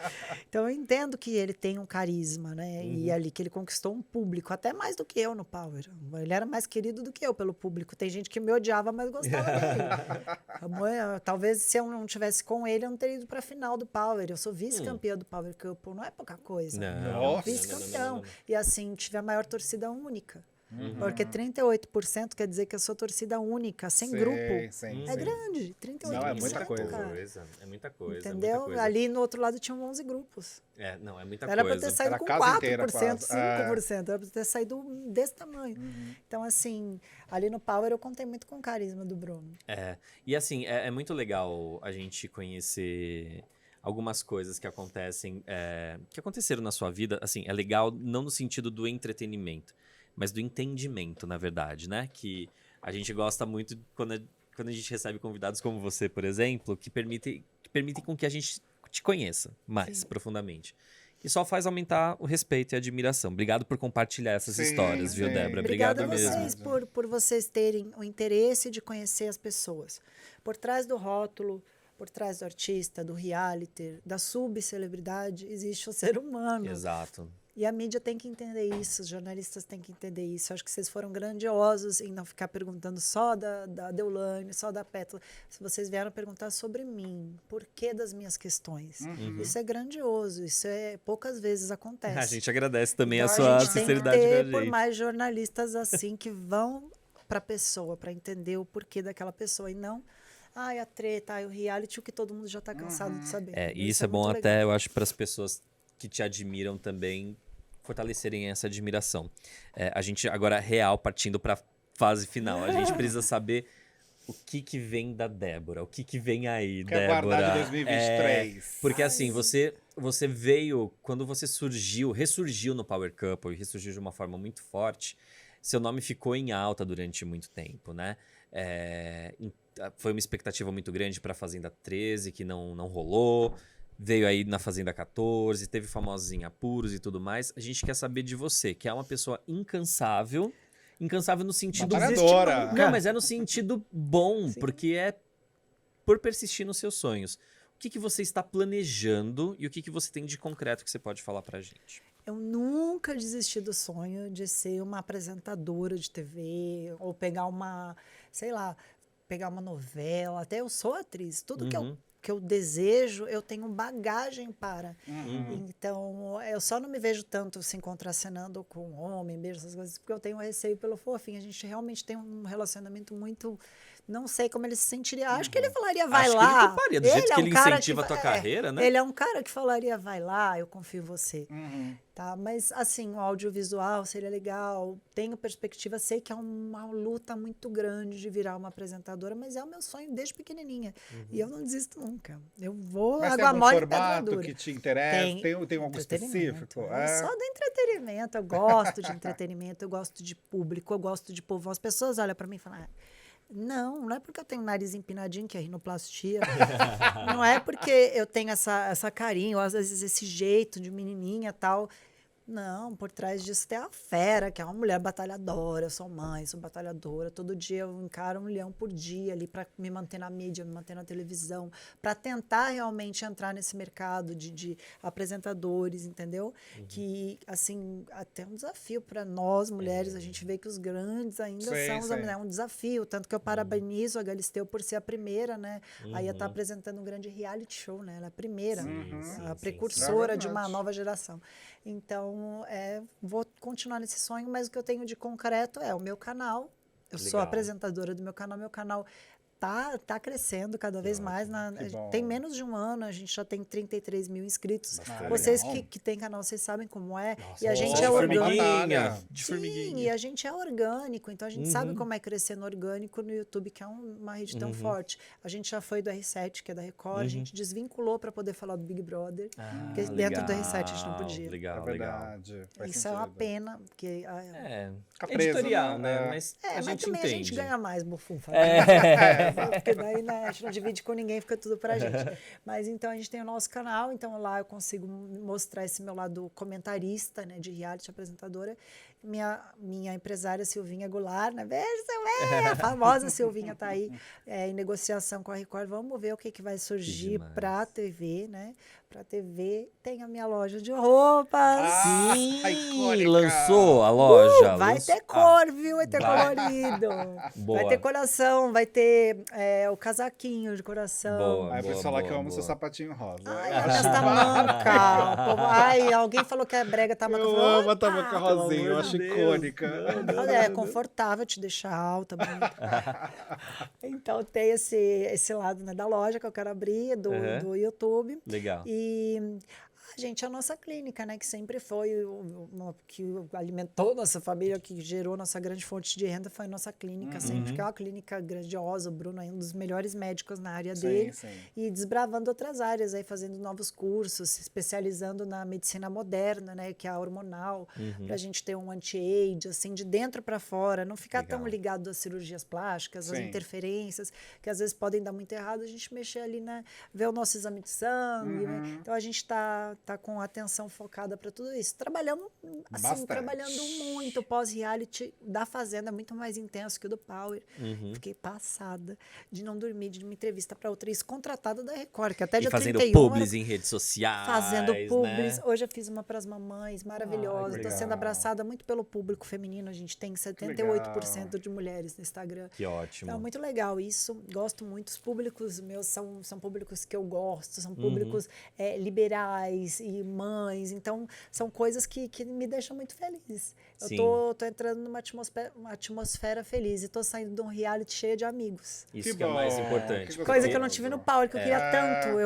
Então, eu entendo que ele tem um carisma, né? E ali que ele conquistou um público, até mais do que eu no Power. Ele era mais querido do que eu pelo público. Tem gente que me odiava, mas gostava dele. Talvez se eu não tivesse com ele, eu não teria ido pra final do Power. Eu sou vice-campeã do Power Cup, não é pouca coisa. Não. Vice-campeão. E assim, tive a maior torcida única. Porque 38% quer dizer que eu sou torcida única, sem grupo. Sim. Grande, 38%. Não, é muita coisa. Cara. É muita coisa. Entendeu? É muita coisa. Ali no outro lado tinham 11 grupos. É muita Era coisa. pra ter saído Era com a casa 4%, inteira, 5%. Era pra ter saído desse tamanho. Então, assim, ali no Power eu contei muito com o carisma do Bruno. E assim, é muito legal a gente conhecer algumas coisas que acontecem, que aconteceram na sua vida. Assim, é legal não no sentido do entretenimento, mas do entendimento, na verdade, né? Que a gente gosta muito quando a gente recebe convidados como você, por exemplo, que permitem com que a gente te conheça mais profundamente. E só faz aumentar o respeito e a admiração. Obrigado por compartilhar essas histórias, viu, Débora? Obrigada a mesmo. vocês por vocês terem o interesse de conhecer as pessoas. Por trás do rótulo, por trás do artista, do reality, da subcelebridade, existe o ser humano. Exato. E a mídia tem que entender isso, os jornalistas têm que entender isso. Eu acho que vocês foram grandiosos em não ficar perguntando só da Deolane, só da Pétala. Se vocês vieram perguntar sobre mim, por que das minhas questões. Isso é grandioso, isso poucas vezes acontece. A gente agradece também Então, a sua gente sinceridade tem que ter com a por gente. mais jornalistas assim que vão para a pessoa, para entender o porquê daquela pessoa e não a treta, o reality, o que todo mundo já está cansado de saber. E isso é bom muito até, legal. eu acho, para as pessoas que te admiram também fortalecerem essa admiração. A gente agora, partindo para fase final, a gente precisa saber o que vem da Débora, o que vem aí, Quer Débora. guardar de 2023. Porque assim, você veio, quando você ressurgiu no Power Couple, e ressurgiu de uma forma muito forte, seu nome ficou em alta durante muito tempo, né? Foi uma expectativa muito grande para a Fazenda 13, que não rolou. Veio aí na Fazenda 14, teve famosos em apuros e tudo mais. A gente quer saber de você, que é uma pessoa incansável. Incansável no sentido... Batalhadora. Não, mas é no sentido bom, porque é por persistir nos seus sonhos. O que você está planejando e o que você tem de concreto que você pode falar pra gente? Eu nunca desisti do sonho de ser uma apresentadora de TV ou pegar uma novela. Até eu sou atriz. Tudo que eu desejo, eu tenho bagagem para. Então, eu só não me vejo tanto se contracenando com homem, beijo, essas coisas, porque eu tenho receio pelo fofinho. A gente realmente tem um relacionamento muito... Não sei como ele se sentiria. Acho que ele falaria, vai lá. Acho que ele toparia, do jeito que ele incentiva a tua carreira, né? Ele é um cara que falaria, vai lá, eu confio em você. Tá? Mas, assim, o audiovisual seria legal. Tenho perspectiva, sei que é uma luta muito grande de virar uma apresentadora, mas é o meu sonho desde pequenininha. E eu não desisto nunca. Eu vou Mas água tem mole, algum pedra formato dura. que te interessa? Tem algo específico? Só do entretenimento. Eu gosto de entretenimento, eu gosto de público, eu gosto de povo. As pessoas olham para mim e falam... Não é porque eu tenho nariz empinadinho, que é rinoplastia. Não é porque eu tenho essa carinha, ou às vezes esse jeito de menininha e tal. Não, por trás disso tem a fera, que é uma mulher batalhadora. Eu sou mãe, sou batalhadora. Todo dia eu encaro 1 leão por dia ali para me manter na mídia, me manter na televisão, para tentar realmente entrar nesse mercado de apresentadores, entendeu? Que, assim, até um desafio para nós, mulheres. A gente vê que os grandes ainda são os homens. É um desafio. Tanto que eu parabenizo a Galisteu por ser a primeira, né? Aí está apresentando um grande reality show, né? Ela é a primeira, a precursora de uma nova geração. Então, vou continuar nesse sonho, mas o que eu tenho de concreto é o meu canal. Eu sou apresentadora do meu canal. Meu canal tá crescendo cada vez mais. Tem menos de um ano, a gente já tem 33 mil inscritos. Vocês que têm canal, vocês sabem como é. Nossa, e a gente é orgânico. De formiguinha. Sim, e a gente é orgânico. Então, a gente sabe como é crescer no orgânico no YouTube, que é uma rede tão forte. A gente já foi do R7, que é da Record. A gente desvinculou para poder falar do Big Brother. Porque dentro do R7 a gente não podia. Legal, verdade. Isso é uma pena, porque... editorial, né? Mas a gente também entende. a gente ganha mais, bufunfa. É. Porque daí, né, a gente não divide com ninguém, fica tudo pra gente. Mas então a gente tem o nosso canal, então lá eu consigo mostrar esse meu lado comentarista, né, de reality, apresentadora. Minha empresária Silvinha Goulart, né? Beijo, Silvinha! A famosa Silvinha tá aí em negociação com a Record. Vamos ver o que vai surgir pra TV, né? Pra TV tem a minha loja de roupas. Sim! Lançou a loja. Vai ter cor, viu? Vai ter colorido. Boa. Vai ter coração, vai ter o casaquinho de coração. Boa. Aí o pessoal lá que eu amo seu sapatinho rosa. Ai, essa manca. Ai, alguém falou que é brega tamanca. Eu amo a tamanca rosinha, eu acho icônica. É confortável, te deixa alta, bonita. Então tem esse lado, né, da loja que eu quero abrir, do YouTube. Legal. E, gente, a nossa clínica, né, que sempre foi que alimentou nossa família, que gerou nossa grande fonte de renda, foi a nossa clínica, sempre, que é uma clínica grandiosa. O Bruno é um dos melhores médicos na área dele. E desbravando outras áreas, aí fazendo novos cursos, se especializando na medicina moderna, né, que é a hormonal, pra gente ter um anti-age, assim, de dentro para fora, não ficar tão ligado às cirurgias plásticas, às interferências, que às vezes podem dar muito errado, a gente mexer ali, né, ver o nosso exame de sangue, né? Então a gente tá com atenção focada para tudo isso. Trabalhando muito. Pós-reality da Fazenda, muito mais intenso que o do Power. Fiquei passada de não dormir, de uma entrevista para outra. Isso contratada da Record, que até dia 31... E fazendo publis em redes sociais, fazendo publis. né? Hoje eu fiz uma para as mamães, maravilhosa. Estou sendo abraçada muito pelo público feminino. A gente tem 78% de mulheres no Instagram. Que ótimo. Então, muito legal isso. Gosto muito. Os públicos meus são públicos que eu gosto. São públicos liberais e mães, então são coisas que me deixam muito feliz. Eu tô entrando numa atmosfera feliz e tô saindo de um reality cheio de amigos. Isso que é mais importante. Coisa que eu não tive no Power, que eu queria tanto.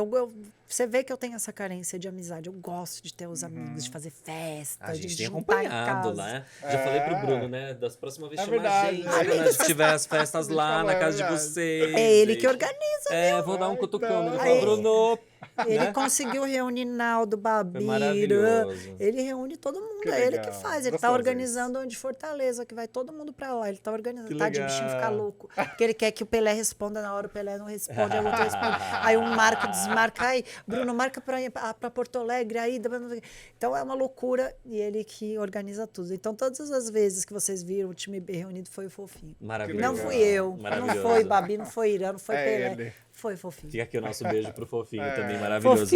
Você vê que eu tenho essa carência de amizade. Eu gosto de ter os amigos, de fazer festa, A gente de tem juntar acompanhado, em casa. né? Já falei pro Bruno, né? Das próximas vezes chamar a gente. verdade. Quando a gente tiver as festas lá na casa de vocês. É ele que organiza. Vou dar um cutucão. Ele Aí. falou, Bruno... Ele conseguiu reunir Naldo, Babi, maravilhoso. ele reúne todo mundo, é ele que faz. Ele tá organizando onde Fortaleza, que vai todo mundo pra lá. Ele tá organizando, tá de bichinho ficar louco. Porque ele quer que o Pelé responda na hora, o Pelé não responde, aí o outro responde. Aí um marca, desmarca, aí Bruno marca pra Porto Alegre, aí... Então é uma loucura e ele que organiza tudo. Então todas as vezes que vocês viram o time B reunido foi o Fofinho. Maravilhoso. Não fui eu, não foi Babi, não foi Irã, não foi Pelé. Ele. Foi Fofinho. Fica aqui o nosso beijo pro Fofinho também, maravilhoso.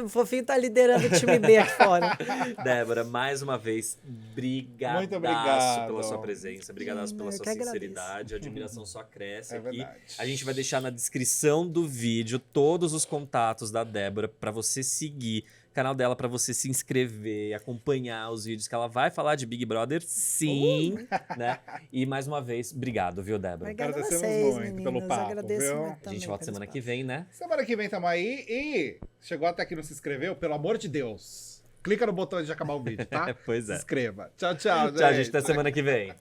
O Fofinho tá liderando o time B aqui fora. Débora, mais uma vez, Muito obrigado pela sua presença, obrigadaço pela sua sinceridade, a admiração só cresce aqui. Verdade. A gente vai deixar na descrição do vídeo todos os contatos da Débora para você seguir o canal dela, para você se inscrever, acompanhar os vídeos que ela vai falar de Big Brother, sim, né? E mais uma vez, obrigado, viu, Débora? Obrigada a Agradecemos vocês, muito meninas. pelo papo, Agradeço viu? muito A também gente volta semana pelo que vem, né? Semana que vem tamo aí e chegou até aqui e não se inscreveu, pelo amor de Deus. Clica no botão de acabar o vídeo, tá? Pois é. Se inscreva. Tchau, tchau, Tchau, gente. Até semana que vem.